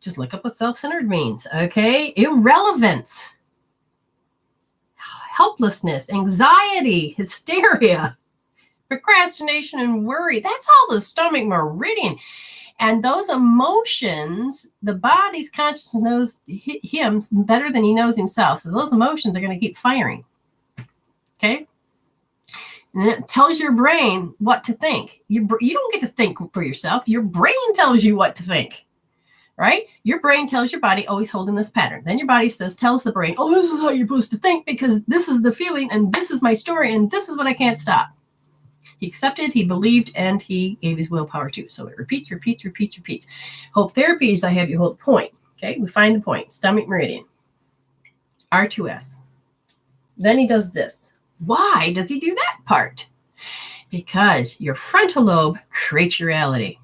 just look up what self-centered means. Okay. Irrelevance, helplessness, anxiety, hysteria, procrastination, and worry. That's all the stomach meridian. And those emotions, the body's consciousness knows him better than he knows himself. So those emotions are going to keep firing. Okay. And it tells your brain what to think. You don't get to think for yourself. Your brain tells you what to think. Right? Your brain tells your body, oh, he's holding this pattern. Then your body tells the brain, oh, this is how you're supposed to think because this is the feeling and this is my story and this is what I can't stop. He accepted, he believed, and he gave his willpower too. So it repeats. Hope therapy is I have you hold the point. Okay, we find the point. Stomach meridian. R2S. Then he does this. Why does he do that part? Because your frontal lobe creates your reality.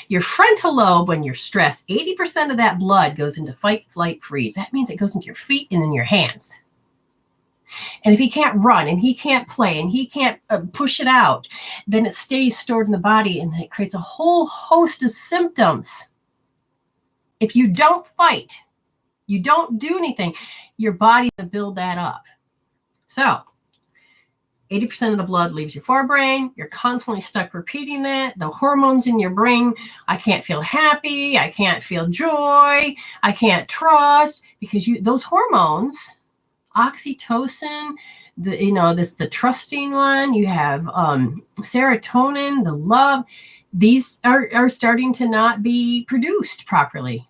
Your frontal lobe, when you're stressed, 80% of that blood goes into fight, flight, freeze. That means it goes into your feet and in your hands. And if he can't run and he can't play and he can't push it out, then it stays stored in the body and it creates a whole host of symptoms. If you don't fight, you don't do anything, your body will build that up. So 80% of the blood leaves your forebrain. You're constantly stuck repeating that. The hormones in your brain, I can't feel happy. I can't feel joy. I can't trust, because those hormones, oxytocin, the trusting one, you have serotonin, the love, these are starting to not be produced properly.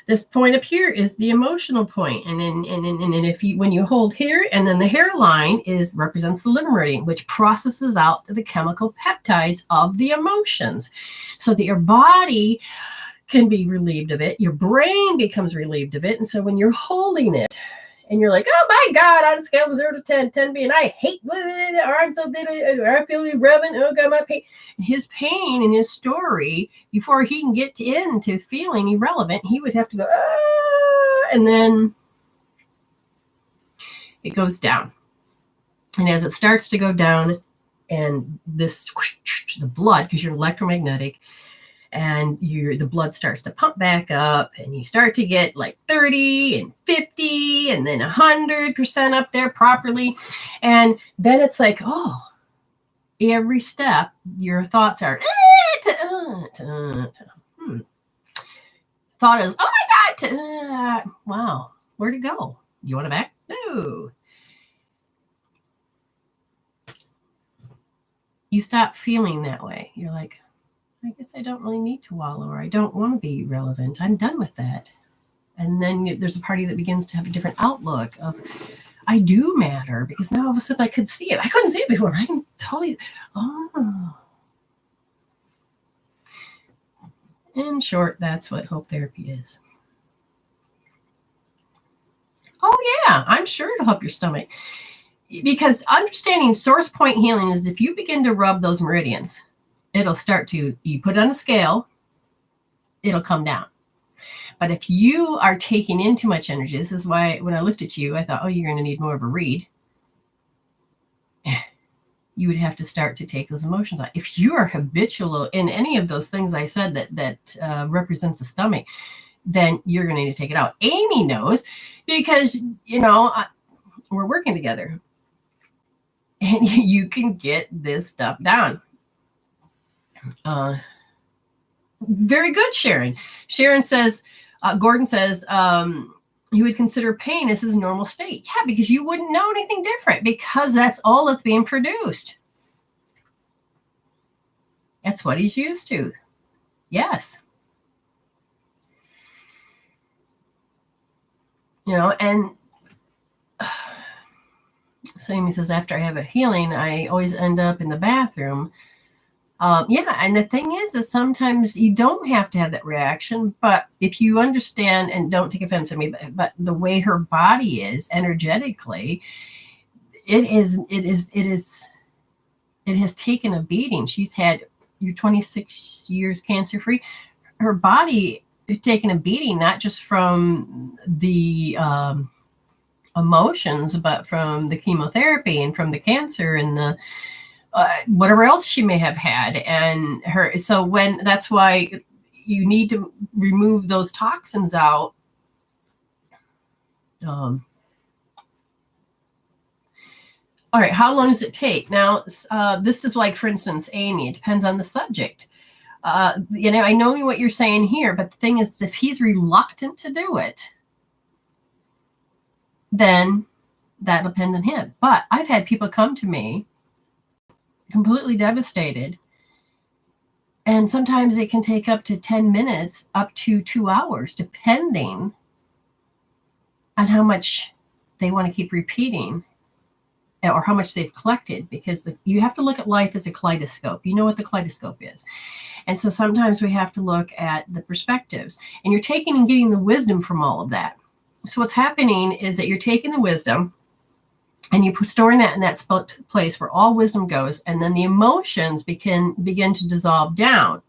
This point up here is the emotional point. And if you, when you hold here, and then the hairline represents the liver meridian, which processes out the chemical peptides of the emotions so that your body can be relieved of it. Your brain becomes relieved of it. And so when you're holding it and you're like, oh my God, on a scale of 0 to 10, 10 being I hate it, or I'm so good, or I feel irrelevant, oh God, my pain. His pain and his story, before he can get into feeling irrelevant, he would have to go, and then it goes down. And as it starts to go down, and the blood, because you're electromagnetic, and the blood starts to pump back up, and you start to get like 30 and 50 and then 100% up there properly. And then it's like, oh, every step, your thoughts are, thought is, oh my God, wow, where'd it go? You want it back? No. You stop feeling that way. You're like, I guess I don't really need to wallow, or I don't want to be relevant. I'm done with that. And then there's a party that begins to have a different outlook of, I do matter, because now all of a sudden I could see it. I couldn't see it before. I can totally, In short, that's what hope therapy is. Oh yeah, I'm sure it'll help your stomach. Because understanding source point healing is if you begin to rub those meridians, it'll start to, you put it on a scale, it'll come down. But if you are taking in too much energy, this is why when I looked at you, I thought, oh, you're going to need more of a read. You would have to start to take those emotions out. If you are habitual in any of those things I said that represents the stomach, then you're going to need to take it out. Amy knows, because, we're working together. And you can get this stuff down. Very good, Sharon. Sharon says, Gordon says, you would consider pain as his normal state. Yeah, because you wouldn't know anything different, because that's all that's being produced. That's what he's used to. Yes. And so Amy says, after I have a healing, I always end up in the bathroom. Yeah, and the thing is that sometimes you don't have to have that reaction, but if you understand, and don't take offense at me, but the way her body is energetically, it has taken a beating. She's had, you're 26 years cancer free. Her body has taken a beating, not just from the emotions, but from the chemotherapy and from the cancer and the whatever else she may have had. And so that's why you need to remove those toxins out. All right, how long does it take? Now, this is like, for instance, Amy, it depends on the subject. I know what you're saying here, but the thing is, if he's reluctant to do it, then that'll depend on him. But I've had people come to me completely devastated, and sometimes it can take up to 10 minutes, up to 2 hours, depending on how much they want to keep repeating or how much they've collected, because you have to look at life as a kaleidoscope. You know what the kaleidoscope is. And so sometimes we have to look at the perspectives, and you're taking and getting the wisdom from all of that. So what's happening is that you're taking the wisdom and you're storing that in that place where all wisdom goes, and then the emotions begin to dissolve down.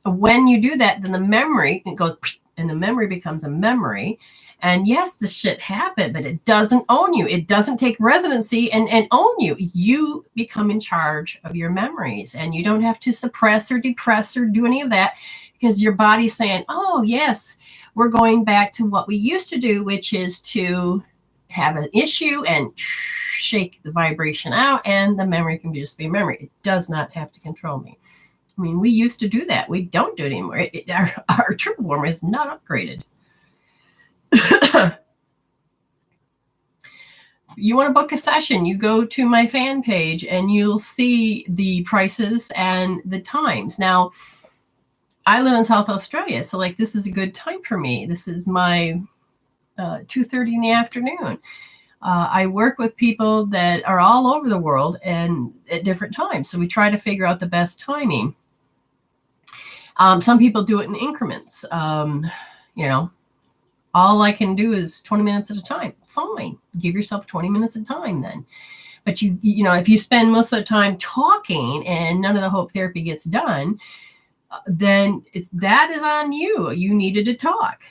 When you do that, then the memory goes, and the memory becomes a memory. And yes, this shit happened, but it doesn't own you. It doesn't take residency and own you. You become in charge of your memories, and you don't have to suppress or depress or do any of that, because your body's saying, oh, yes, we're going back to what we used to do, which is to have an issue and shake the vibration out, and the memory can just be a memory. It does not have to control me. I mean, we used to do that. We don't do it anymore. Our triple warmer is not upgraded. You want to book a session, you go to my fan page and you'll see the prices and the times. Now, I live in South Australia, so this is a good time for me. This is my 2:30 in the afternoon. I work with people that are all over the world and at different times, so we try to figure out the best timing. Some people do it in increments. All I can do is 20 minutes at a time. Fine. Give yourself 20 minutes at a time then. But if you spend most of the time talking and none of the hope therapy gets done, then that is on you. You needed to talk.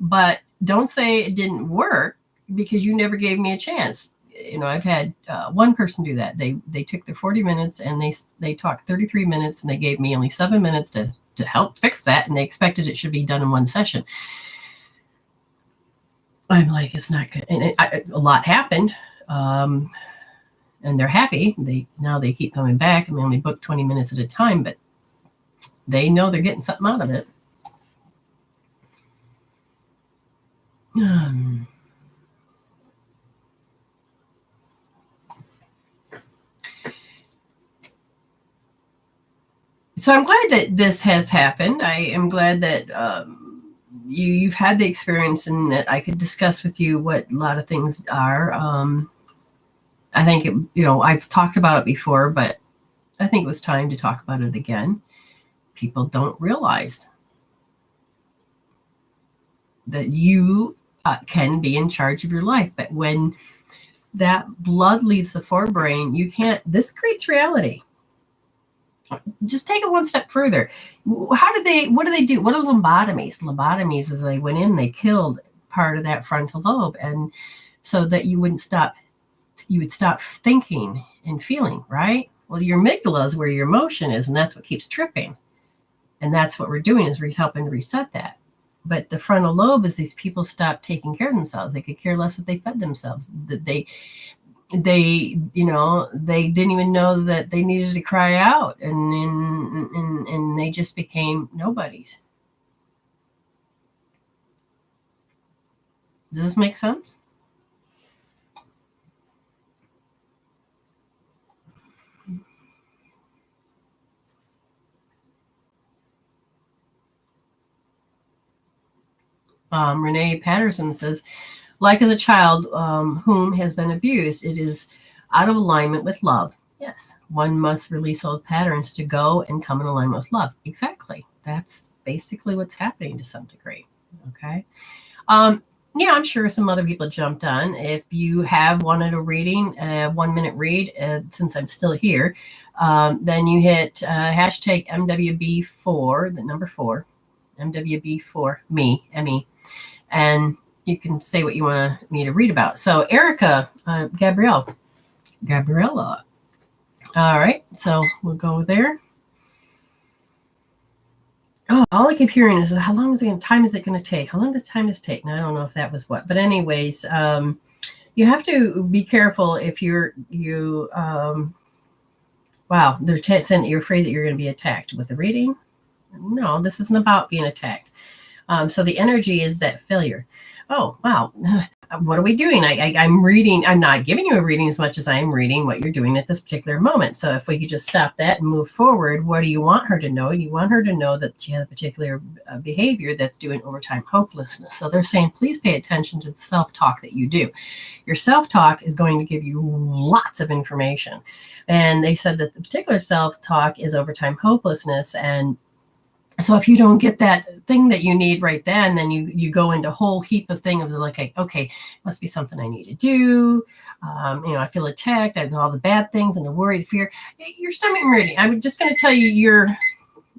But don't say it didn't work because you never gave me a chance. I've had one person do that. They took the 40 minutes and they talked 33 minutes, and they gave me only 7 minutes to help fix that, and they expected it should be done in one session. I'm like, it's not good. And a lot happened, and they're happy. Now they keep coming back, and they only book 20 minutes at a time, but they know they're getting something out of it. So I'm glad that this has happened. I am glad that you've had the experience, and that I could discuss with you what a lot of things are. I think I've talked about it before, but I think it was time to talk about it again. People don't realize that you can be in charge of your life, but when that blood leaves the forebrain, you can't. This creates reality. Just take it one step further. What do they do? What are lobotomies? Lobotomies is they went in, they killed part of that frontal lobe, and so that you would stop thinking and feeling, right? Well, your amygdala is where your emotion is, and that's what keeps tripping. And that's what we're doing, is we're helping to reset that. But the frontal lobe is these people stop taking care of themselves. They could care less if they fed themselves. That they didn't even know that they needed to cry out, and they just became nobodies. Does this make sense? Renee Patterson says, like as a child whom has been abused, it is out of alignment with love. Yes, one must release old patterns to go and come in alignment with love. Exactly. That's basically what's happening to some degree. Okay. Yeah, I'm sure some other people jumped on. If you have wanted a reading, 1 minute read, since I'm still here, then you hit hashtag MWB4, the number 4, MWB4, me, M-E, and you can say what you want me to read about. So Erika, Gabriella. All right, so we'll go there. Oh, all I keep hearing is how long is it? Time is it going to take? How long does time is take? Now I don't know if that was what, but anyways, you have to be careful if you're saying you're afraid that you're going to be attacked with the reading. No, this isn't about being attacked. So the energy is that failure. Oh, wow. What are we doing? I'm reading. I'm not giving you a reading as much as I am reading what you're doing at this particular moment. So if we could just stop that and move forward, what do you want her to know? You want her to know that she has a particular behavior that's doing overtime hopelessness. So they're saying, please pay attention to the self-talk that you do. Your self-talk is going to give you lots of information. And they said that the particular self-talk is overtime hopelessness. And so if you don't get that thing that you need right then you go into a whole heap of things of like, okay, must be something I need to do. I feel attacked. I have all the bad things and the worry, the fear. Your stomach meridian. I'm just going to tell you your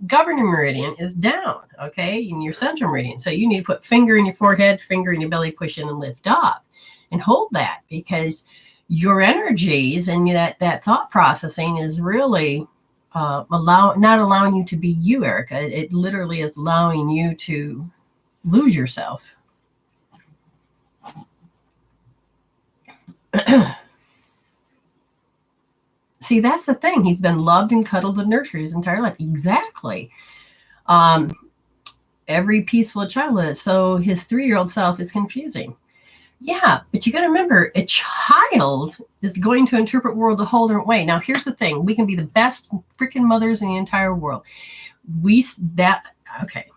governing meridian is down, okay, in your central meridian. So you need to put finger in your forehead, finger in your belly, push in and lift up and hold that, because your energies and that thought processing is really not allowing you to be you, Erika. It literally is allowing you to lose yourself. See, that's the thing. He's been loved and cuddled and nurtured his entire life. Exactly. Every peaceful childhood. So his 3-year-old self is confusing. Yeah, but you got to remember, a child is going to interpret world a whole different way. Now, here's the thing. We can be the best freaking mothers in the entire world. Okay.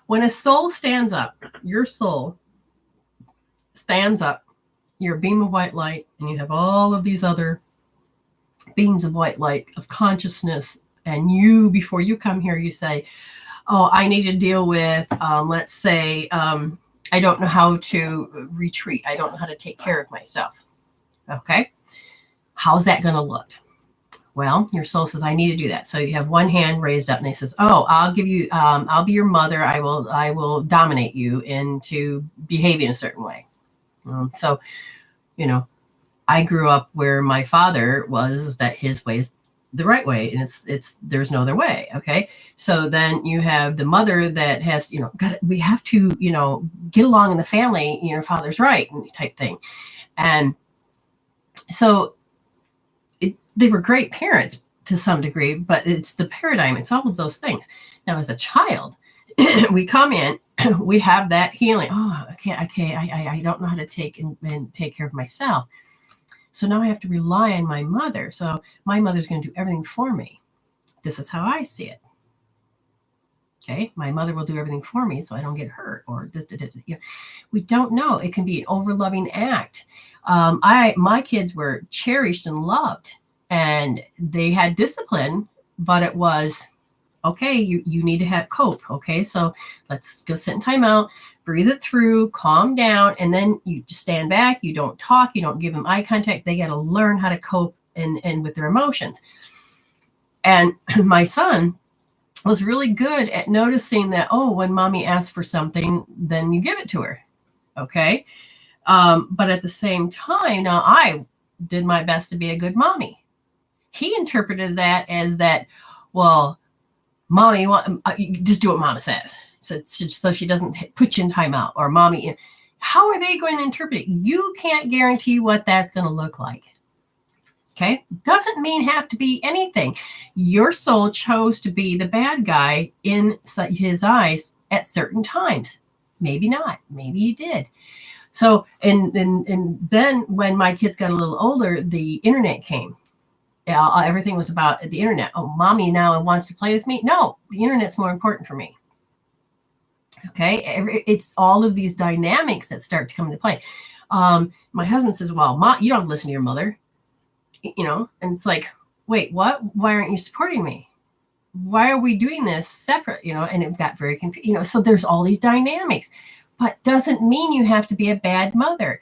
When a soul stands up, your soul stands up, you're a beam of white light, and you have all of these other beams of white light of consciousness. And you, before you come here, you say, oh, I need to deal with, let's say, I don't know how to retreat. I don't know how to take care of myself. Okay. How's that going to look? Well, your soul says, I need to do that. So you have one hand raised up and it says, oh, I'll give you, I'll be your mother. I will dominate you into behaving a certain way. So, I grew up where my father was that his way is the right way, and there's no other way. Okay. So then you have the mother that has, we have to, get along in the family, your father's right type thing. And so they were great parents to some degree, but it's the paradigm. It's all of those things. Now, as a child, we come in, we have that healing. Oh, I don't know how to take and take care of myself. So now I have to rely on my mother. So my mother's going to do everything for me. This is how I see it. Okay. My mother will do everything for me so I don't get hurt or this. We don't know. It can be an over-loving act. My kids were cherished and loved, and they had discipline, but it was, okay, you need to cope. Okay. So let's go sit in timeout. Breathe it through, calm down, and then you just stand back. You don't talk. You don't give them eye contact. They got to learn how to cope and with their emotions. And my son was really good at noticing that, when mommy asks for something, then you give it to her. Okay. But at the same time, now I did my best to be a good mommy. He interpreted that as that, well, mommy, you just do what mama says. So she doesn't put you in timeout, or mommy. How are they going to interpret it? You can't guarantee what that's going to look like. Okay. Doesn't mean have to be anything. Your soul chose to be the bad guy in his eyes at certain times. Maybe not. Maybe you did. So, and then when my kids got a little older, the internet came. Everything was about the internet. Oh, mommy now wants to play with me. No, the internet's more important for me. Okay. It's all of these dynamics that start to come into play. My husband says, well, you don't listen to your mother, and it's like, wait, what? Why aren't you supporting me? Why are we doing this separate? And it got very confused, so there's all these dynamics, but doesn't mean you have to be a bad mother.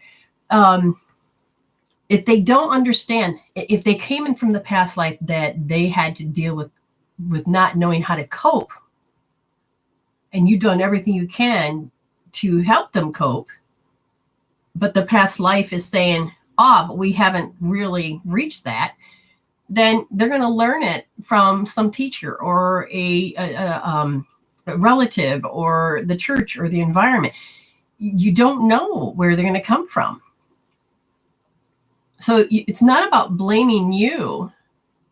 If they don't understand, if they came in from the past life that they had to deal with not knowing how to cope, and you've done everything you can to help them cope, but the past life is saying, but we haven't really reached that, then they're going to learn it from some teacher or a relative or the church or the environment. You don't know where they're going to come from. So it's not about blaming you.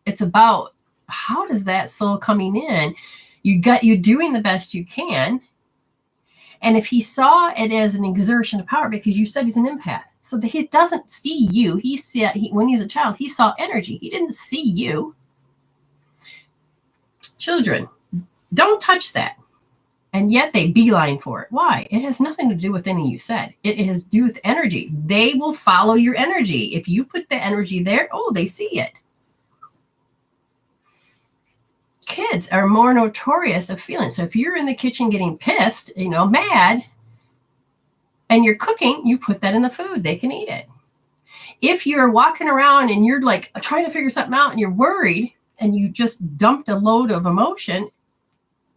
It's about, how does that soul coming in? You're doing the best you can. And if he saw it as an exertion of power, because you said he's an empath, so that he doesn't see you. When he was a child, he saw energy. He didn't see you. Children, don't touch that. And yet they beeline for it. Why? It has nothing to do with anything you said. It has to do with energy. They will follow your energy. If you put the energy there, they see it. Kids are more notorious of feeling. So if you're in the kitchen getting pissed, mad, and you're cooking, you put that in the food. They can eat it. If you're walking around and you're like trying to figure something out and you're worried and you just dumped a load of emotion,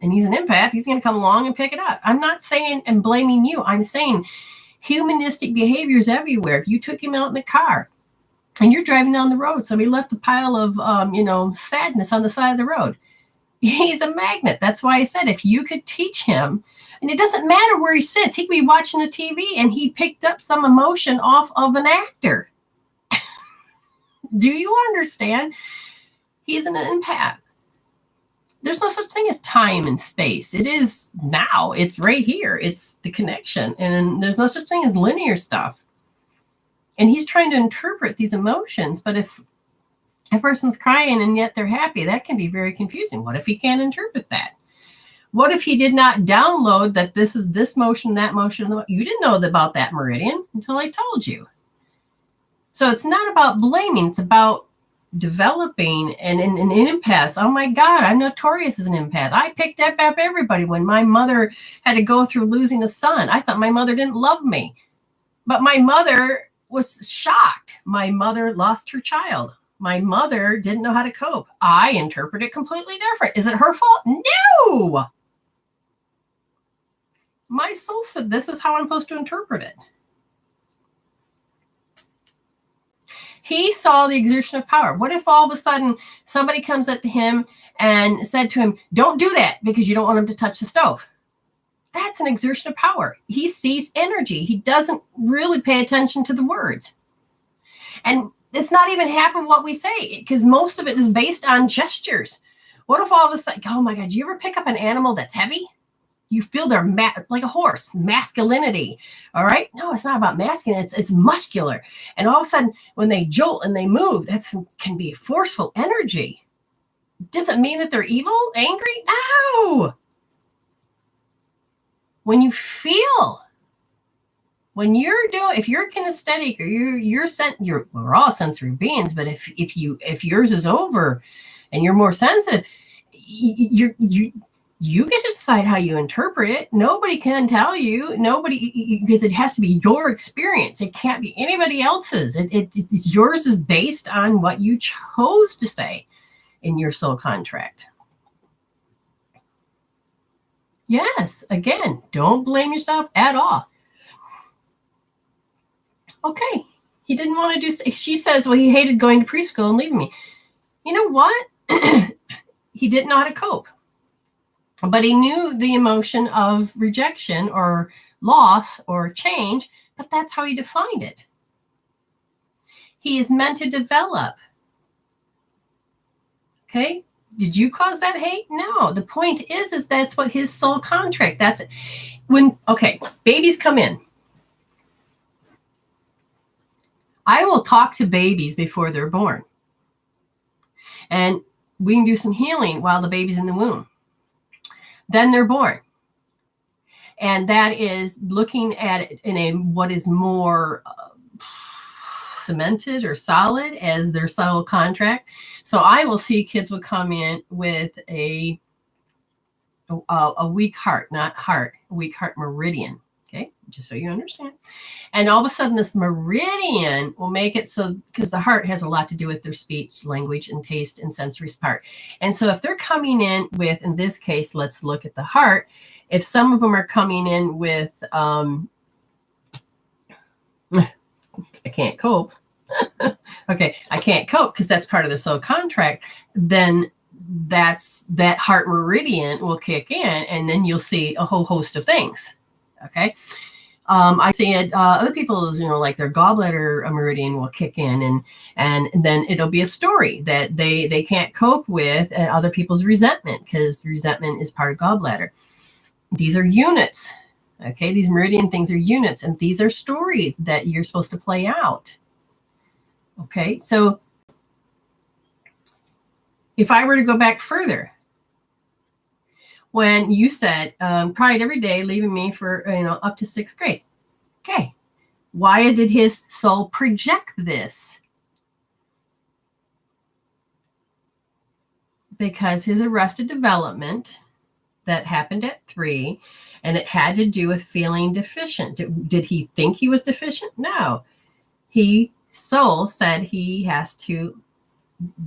and he's an empath, he's going to come along and pick it up. I'm not saying and blaming you. I'm saying humanistic behaviors everywhere. If you took him out in the car and you're driving down the road, somebody left a pile of, sadness on the side of the road. He's a magnet. That's why I said, if you could teach him, and it doesn't matter where he sits, he could be watching a TV and he picked up some emotion off of an actor. Do you understand? He's an empath. There's no such thing as time and space. It is now. It's right here. It's the connection. And there's no such thing as linear stuff. And he's trying to interpret these emotions. But if a person's crying and yet they're happy, that can be very confusing. What if he can't interpret that? What if he did not download that this is this motion, that motion? You didn't know about that meridian until I told you. So it's not about blaming. It's about developing and an empath. Oh my God, I'm notorious as an empath. I picked up everybody when my mother had to go through losing a son. I thought my mother didn't love me, but my mother was shocked. My mother lost her child. My mother didn't know how to cope. I interpret it completely different. Is it her fault? No. My soul said, this is how I'm supposed to interpret it. He saw the exertion of power. What if all of a sudden somebody comes up to him and said to him, don't do that because you don't want him to touch the stove? That's an exertion of power. He sees energy. He doesn't really pay attention to the words. And it's not even half of what we say, because most of it is based on gestures. What if all of a sudden, oh my God, do you ever pick up an animal that's heavy? You feel they're like a horse, masculinity. All right. No, it's not about masculine. It's muscular. And all of a sudden, when they jolt and they move, that can be forceful energy. Does it mean that they're evil, angry? No. When you feel, if you're kinesthetic or we're all sensory beings, but if yours is over and you're more sensitive, you get to decide how you interpret it. Nobody can tell you. Because it has to be your experience. It can't be anybody else's. It's yours is based on what you chose to say in your soul contract. Yes, again, don't blame yourself at all. Okay, he didn't want to do. She says, well, he hated going to preschool and leaving me. You know what? He didn't know how to cope. But he knew the emotion of rejection or loss or change, but that's how he defined it. He is meant to develop. Okay? Did you cause that hate? No. The point is that's what his soul contract. That's when, okay, babies come in. I will talk to babies before they're born. And we can do some healing while the baby's in the womb. Then they're born. And that is looking at it in a what is more cemented or solid as their soul contract. So I will see kids will come in with a weak heart, not heart, a weak heart meridian. Okay, just so you understand. And all of a sudden, this meridian will make it so, because the heart has a lot to do with their speech, language, and taste and sensory part. And so if they're coming in with, in this case, let's look at the heart. If some of them are coming in with, I can't cope. Okay, I can't cope because that's part of the soul contract. Then that heart meridian will kick in, and then you'll see a whole host of things. Okay. I see it, other people's, like their gallbladder meridian will kick in, and then it'll be a story that they can't cope with, and other people's resentment, because resentment is part of gallbladder. These are units. Okay. These meridian things are units, and these are stories that you're supposed to play out. Okay. So if I were to go back further, when you said cried every day, leaving me for up to 6th grade. Okay, why did his soul project this? Because his arrested development that happened at 3, and it had to do with feeling deficient. Did he think he was deficient? No. Soul said he has to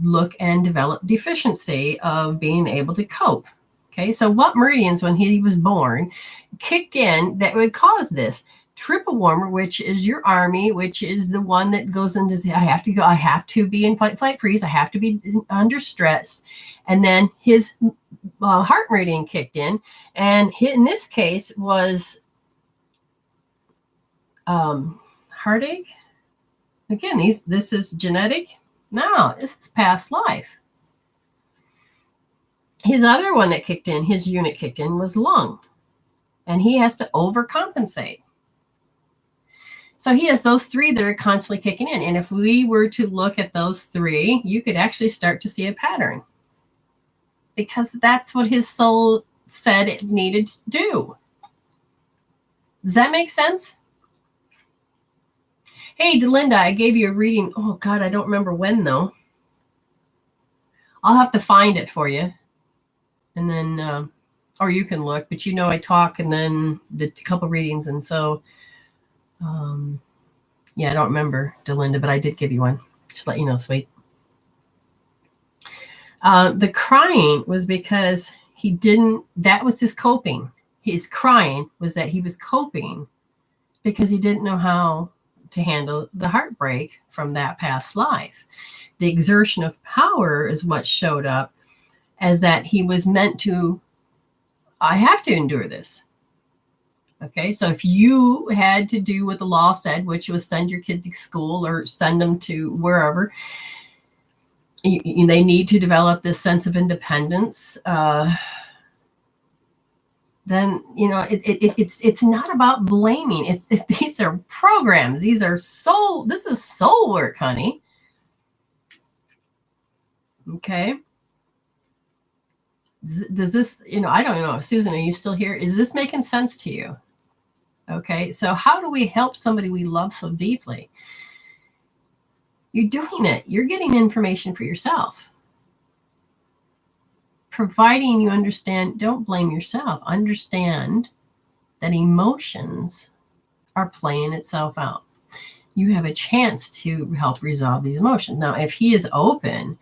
look and develop deficiency of being able to cope. Okay, so what meridians when he was born kicked in that would cause this? Triple warmer, which is your army, which is the one that goes into I have to be in fight, flight, freeze, I have to be under stress. And then his heart meridian kicked in, and in this case was heartache. Again, this is genetic. No, this is past life. His other one that kicked in, his unit kicked in, was lung. And he has to overcompensate. So he has those 3 that are constantly kicking in. And if we were to look at those 3, you could actually start to see a pattern. Because that's what his soul said it needed to do. Does that make sense? Hey, Delinda, I gave you a reading. Oh, God, I don't remember when, though. I'll have to find it for you. And then, or you can look, but I talk and then did a couple readings. And so, yeah, I don't remember, Delinda, but I did give you one. Just let you know, sweet. The crying was because that was his coping. His crying was that he was coping because he didn't know how to handle the heartbreak from that past life. The exertion of power is what showed up as that he was meant to, I have to endure this. Okay, so if you had to do what the law said, which was send your kid to school or send them to wherever, they need to develop this sense of independence. Then it's not about blaming. These are programs. These are soul. This is soul work, honey. Okay. Does this, I don't know, Susan, are you still here? Is this making sense to you? Okay, so how do we help somebody we love so deeply? You're doing it. You're getting information for yourself. Providing you understand, don't blame yourself. Understand that emotions are playing itself out. You have a chance to help resolve these emotions. Now, if he is open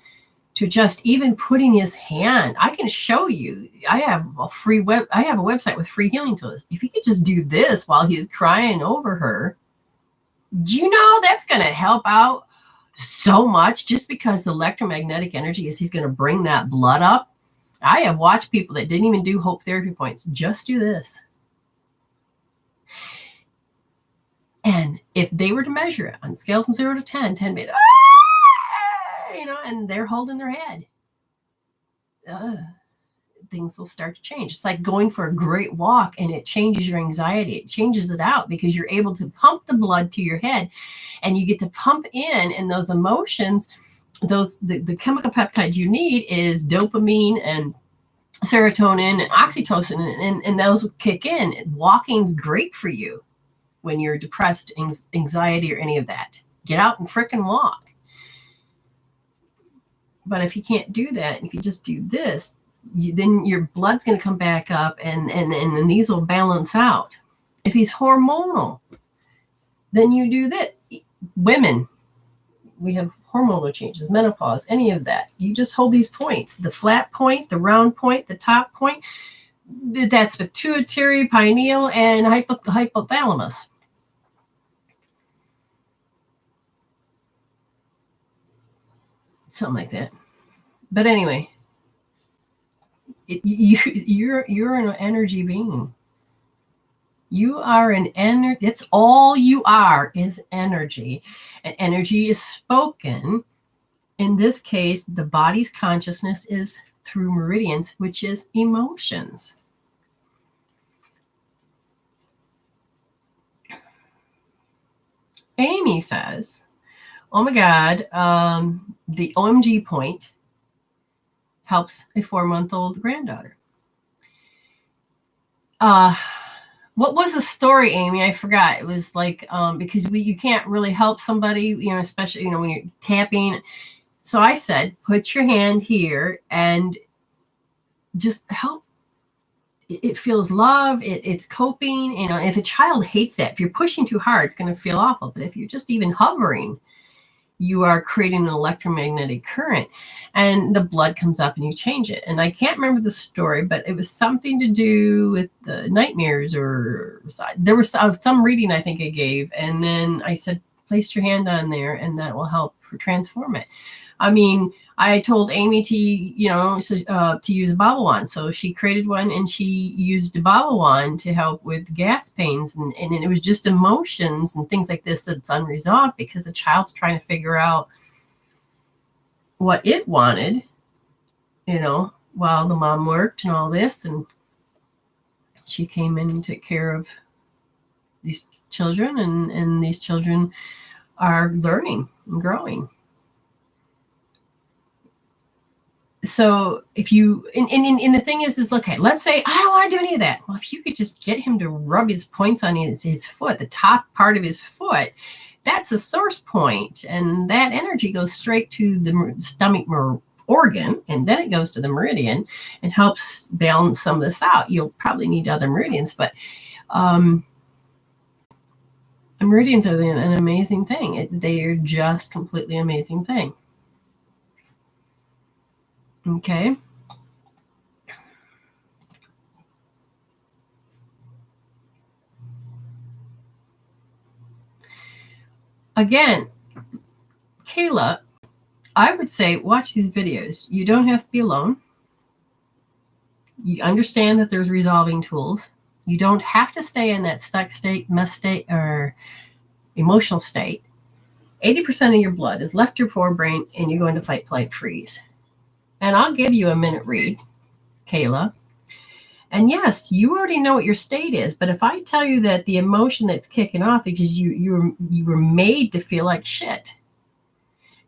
to just even putting his hand, I can show you. I have a website with free healing tools. If he could just do this while he's crying over her, do you know that's going to help out so much? Just because the electromagnetic energy he's going to bring that blood up. I have watched people that didn't even do hope therapy points just do this. And if they were to measure it on a scale from 0 to 10 made, and they're holding their head. things will start to change. It's like going for a great walk, and it changes your anxiety. It changes it out because you're able to pump the blood to your head, and you get to pump in, and those emotions, the chemical peptides you need is dopamine and serotonin and oxytocin, and those kick in. Walking's great for you when you're depressed, anxiety, or any of that. Get out and frickin' walk. But if you can't do that, if you just do this, then your blood's going to come back up, and these will balance out. If he's hormonal, then you do that. Women, we have hormonal changes, menopause, any of that. You just hold these points, the flat point, the round point, the top point. That's pituitary, pineal, and hypothalamus. Something like that. But anyway, you're an energy being. You are an energy. It's all you are is energy. And energy is spoken. In this case, the body's consciousness is through meridians, which is emotions. Amy says, oh my God, the OMG point helps a 4-month-old granddaughter. What was the story, Amy? I forgot. It was like, because you can't really help somebody, especially, when you're tapping. So I said, put your hand here and just help. It feels love. It's coping. If a child hates that, if you're pushing too hard, it's going to feel awful. But if you're just even hovering, you are creating an electromagnetic current, and the blood comes up and you change it. And I can't remember the story, but it was something to do with the nightmares, or there was some reading I think I gave. And then I said, place your hand on there and that will help transform it. I mean, I told Amy to use a bobble wand. So she created one, and she used a bobble wand to help with gas pains. And it was just emotions and things like this that's unresolved because the child's trying to figure out what it wanted, while the mom worked and all this. And she came in and took care of these children, and these children are learning and growing. So if you, and the thing is okay, let's say I don't want to do any of that. Well, if you could just get him to rub his points on his foot, the top part of his foot, that's a source point. And that energy goes straight to the stomach organ, and then it goes to the meridian and helps balance some of this out. You'll probably need other meridians, but the meridians are an amazing thing. They are just completely amazing thing. Okay. Again, Kayla, I would say watch these videos. You don't have to be alone. You understand that there's resolving tools. You don't have to stay in that stuck state, mess state, or emotional state. 80% of your blood is left your forebrain, and you're going to fight, flight, freeze. And I'll give you a minute read, Kayla. And yes, you already know what your state is. But if I tell you that the emotion that's kicking off because you were made to feel like shit,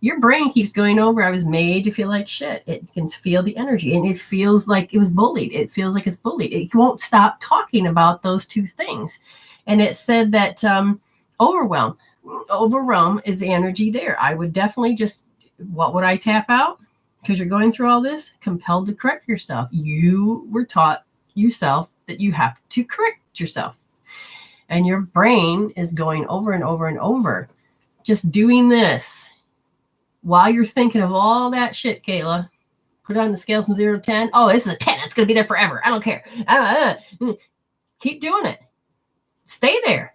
your brain keeps going over, I was made to feel like shit. It can feel the energy, and it feels like it was bullied. It feels like it's bullied. It won't stop talking about those two things. And it said that overwhelm is the energy there. I would definitely what would I tap out? Because you're going through all this, compelled to correct yourself. You were taught yourself that you have to correct yourself. And your brain is going over and over and over, just doing this while you're thinking of all that shit, Kayla. Put on the scale from 0 to 10. Oh, this is a 10. It's going to be there forever. I don't care. Keep doing it. Stay there.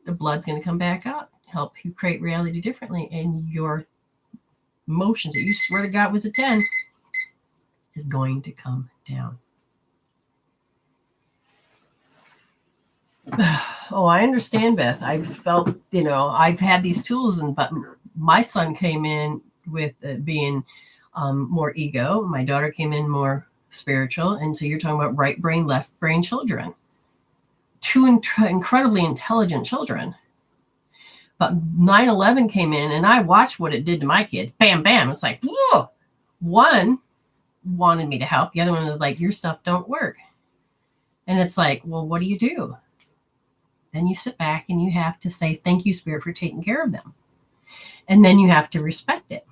The blood's going to come back up. Help you create reality differently, and your emotions that you swear to God was a 10 is going to come down. Oh, I understand, Beth. I've felt, I've had these tools, but my son came in with being more ego. My daughter came in more spiritual. And so you're talking about right brain, left brain children. Two incredibly intelligent children. But 9/11 came in and I watched what it did to my kids. Bam, bam. It's like, whoa. One wanted me to help. The other one was like, your stuff don't work. And it's like, well, what do you do? Then you sit back and you have to say, thank you, Spirit, for taking care of them. And then you have to respect it.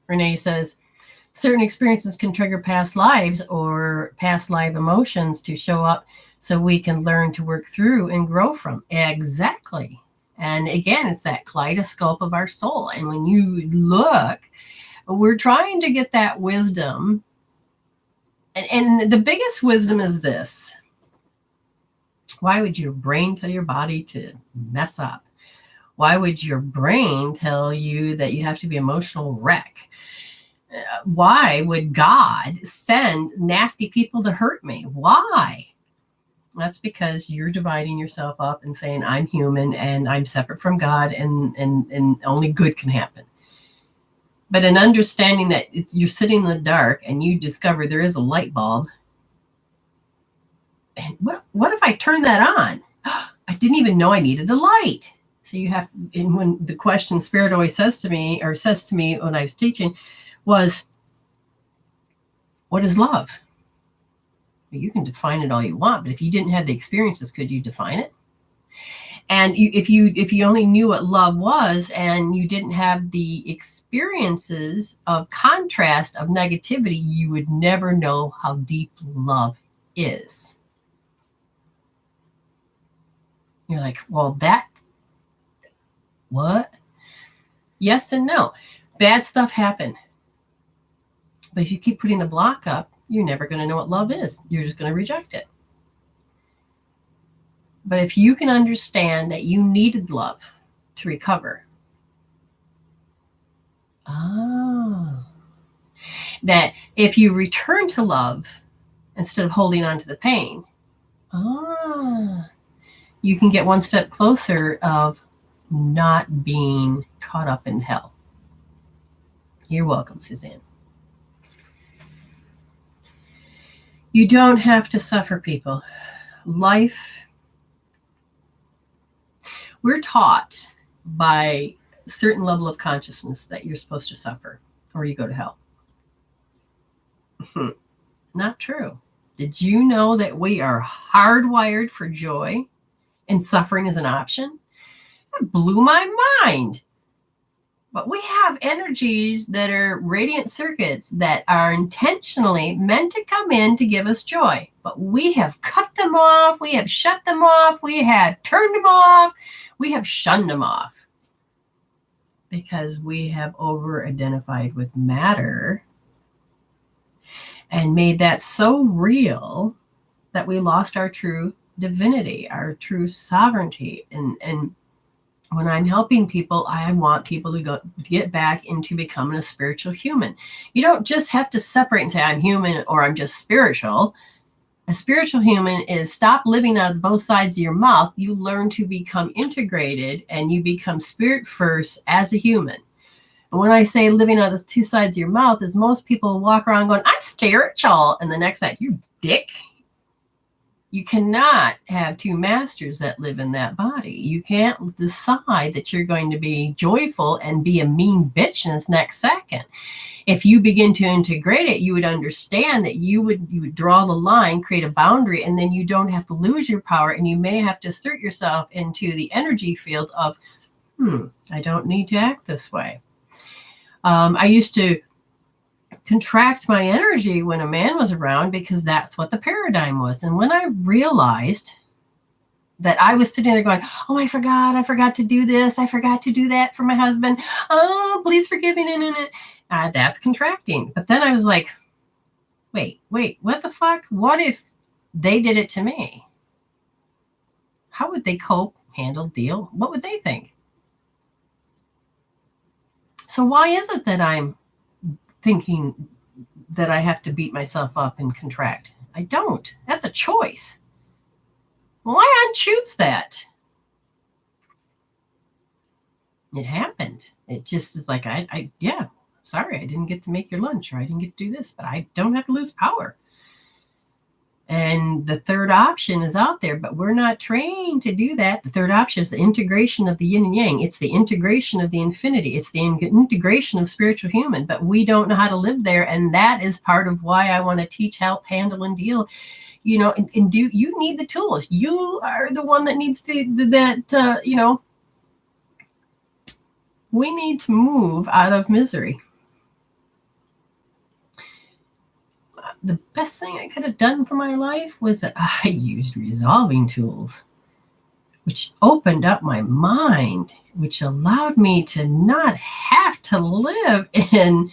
Renee says, certain experiences can trigger past lives or past life emotions to show up so we can learn to work through and grow from. Exactly. And again, it's that kaleidoscope of our soul. And when you look, we're trying to get that wisdom. And the biggest wisdom is this. Why would your brain tell your body to mess up? Why would your brain tell you that you have to be an emotional wreck? Why would God send nasty people to hurt me? Why? That's because you're dividing yourself up and saying, I'm human and I'm separate from God and only good can happen. But in understanding that you're sitting in the dark and you discover there is a light bulb. And what if I turn that on? I didn't even know I needed the light. So you have, and when the question Spirit always says to me when I was teaching was, what is love? Well, you can define it all you want, but if you didn't have the experiences, could you define it? And if you only knew what love was and you didn't have the experiences of contrast, of negativity, you would never know how deep love is. You're like, well, what? Yes and no. Bad stuff happened. But if you keep putting the block up, you're never going to know what love is. You're just going to reject it. But if you can understand that you needed love to recover, that if you return to love instead of holding on to the pain, you can get one step closer of not being caught up in hell. You're welcome, Suzanne. You don't have to suffer, people. Life, we're taught by a certain level of consciousness that you're supposed to suffer or you go to hell. Not true. Did you know that we are hardwired for joy and suffering is an option? That blew my mind. But we have energies that are radiant circuits that are intentionally meant to come in to give us joy. But we have cut them off. We have shut them off. We have turned them off. We have shunned them off. Because we have over-identified with matter and made that so real that we lost our true divinity, our true sovereignty. And when I'm helping people, I want people to get back into becoming a spiritual human. You don't just have to separate and say, I'm human or I'm just spiritual. A spiritual human is stop living out of both sides of your mouth. You learn to become integrated and you become spirit first as a human. And when I say living out of the two sides of your mouth is most people walk around going, I'm spiritual. And the next fact, you dick. You cannot have two masters that live in that body. You can't decide that you're going to be joyful and be a mean bitch in this next second. If you begin to integrate it, you would understand that you would draw the line, create a boundary, and then you don't have to lose your power, and you may have to assert yourself into the energy field of, I don't need to act this way. I used to contract my energy when a man was around because that's what the paradigm was. And when I realized that I was sitting there going, oh, I forgot to do this. I forgot to do that for my husband. Oh, please forgive me. That's contracting. But then I was like, wait, what the fuck? What if they did it to me? How would they cope, handle, deal? What would they think? So why is it that I'm thinking that I have to beat myself up and contract? I don't. That's a choice. Why not choose that? It happened. It just is like, yeah, sorry, I didn't get to make your lunch, or I didn't get to do this, but I don't have to lose power. And the third option is out there, but we're not trained to do that. The third option is the integration of the yin and yang. It's the integration of the infinity. It's the integration of spiritual human, but we don't know how to live there. And that is part of why I want to teach, help, handle, and deal. And do you need the tools? You are the one that needs to we need to move out of misery. The best thing I could have done for my life was that I used resolving tools, which opened up my mind, which allowed me to not have to live in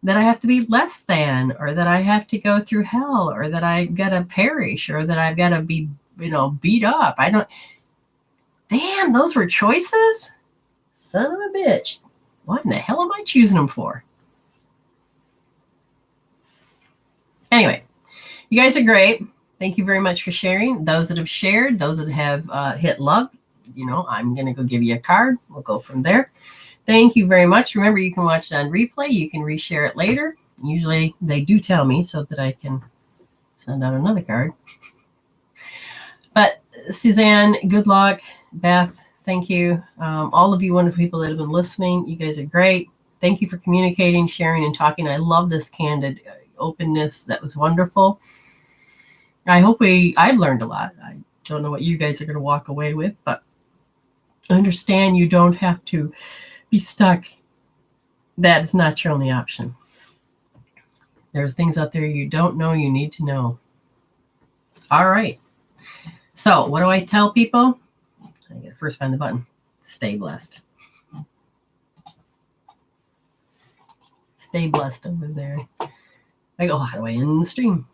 that I have to be less than, or that I have to go through hell, or that I've got to perish, or that I've got to be, beat up. Damn, those were choices? Son of a bitch. What in the hell am I choosing them for? Anyway, you guys are great. Thank you very much for sharing. Those that have shared, those that have hit love, I'm going to go give you a card. We'll go from there. Thank you very much. Remember, you can watch it on replay. You can reshare it later. Usually they do tell me so that I can send out another card. But Suzanne, good luck. Beth, thank you. All of you wonderful people that have been listening, you guys are great. Thank you for communicating, sharing, and talking. I love this candid openness. That was wonderful. I hope I've learned a lot. I don't know what you guys are going to walk away with, but understand you don't have to be stuck. That is not your only option. There's things out there you don't know, you need to know. All right. So what do I tell people? I got to first find the button. Stay blessed. Stay blessed over there. I go, how do I end the stream?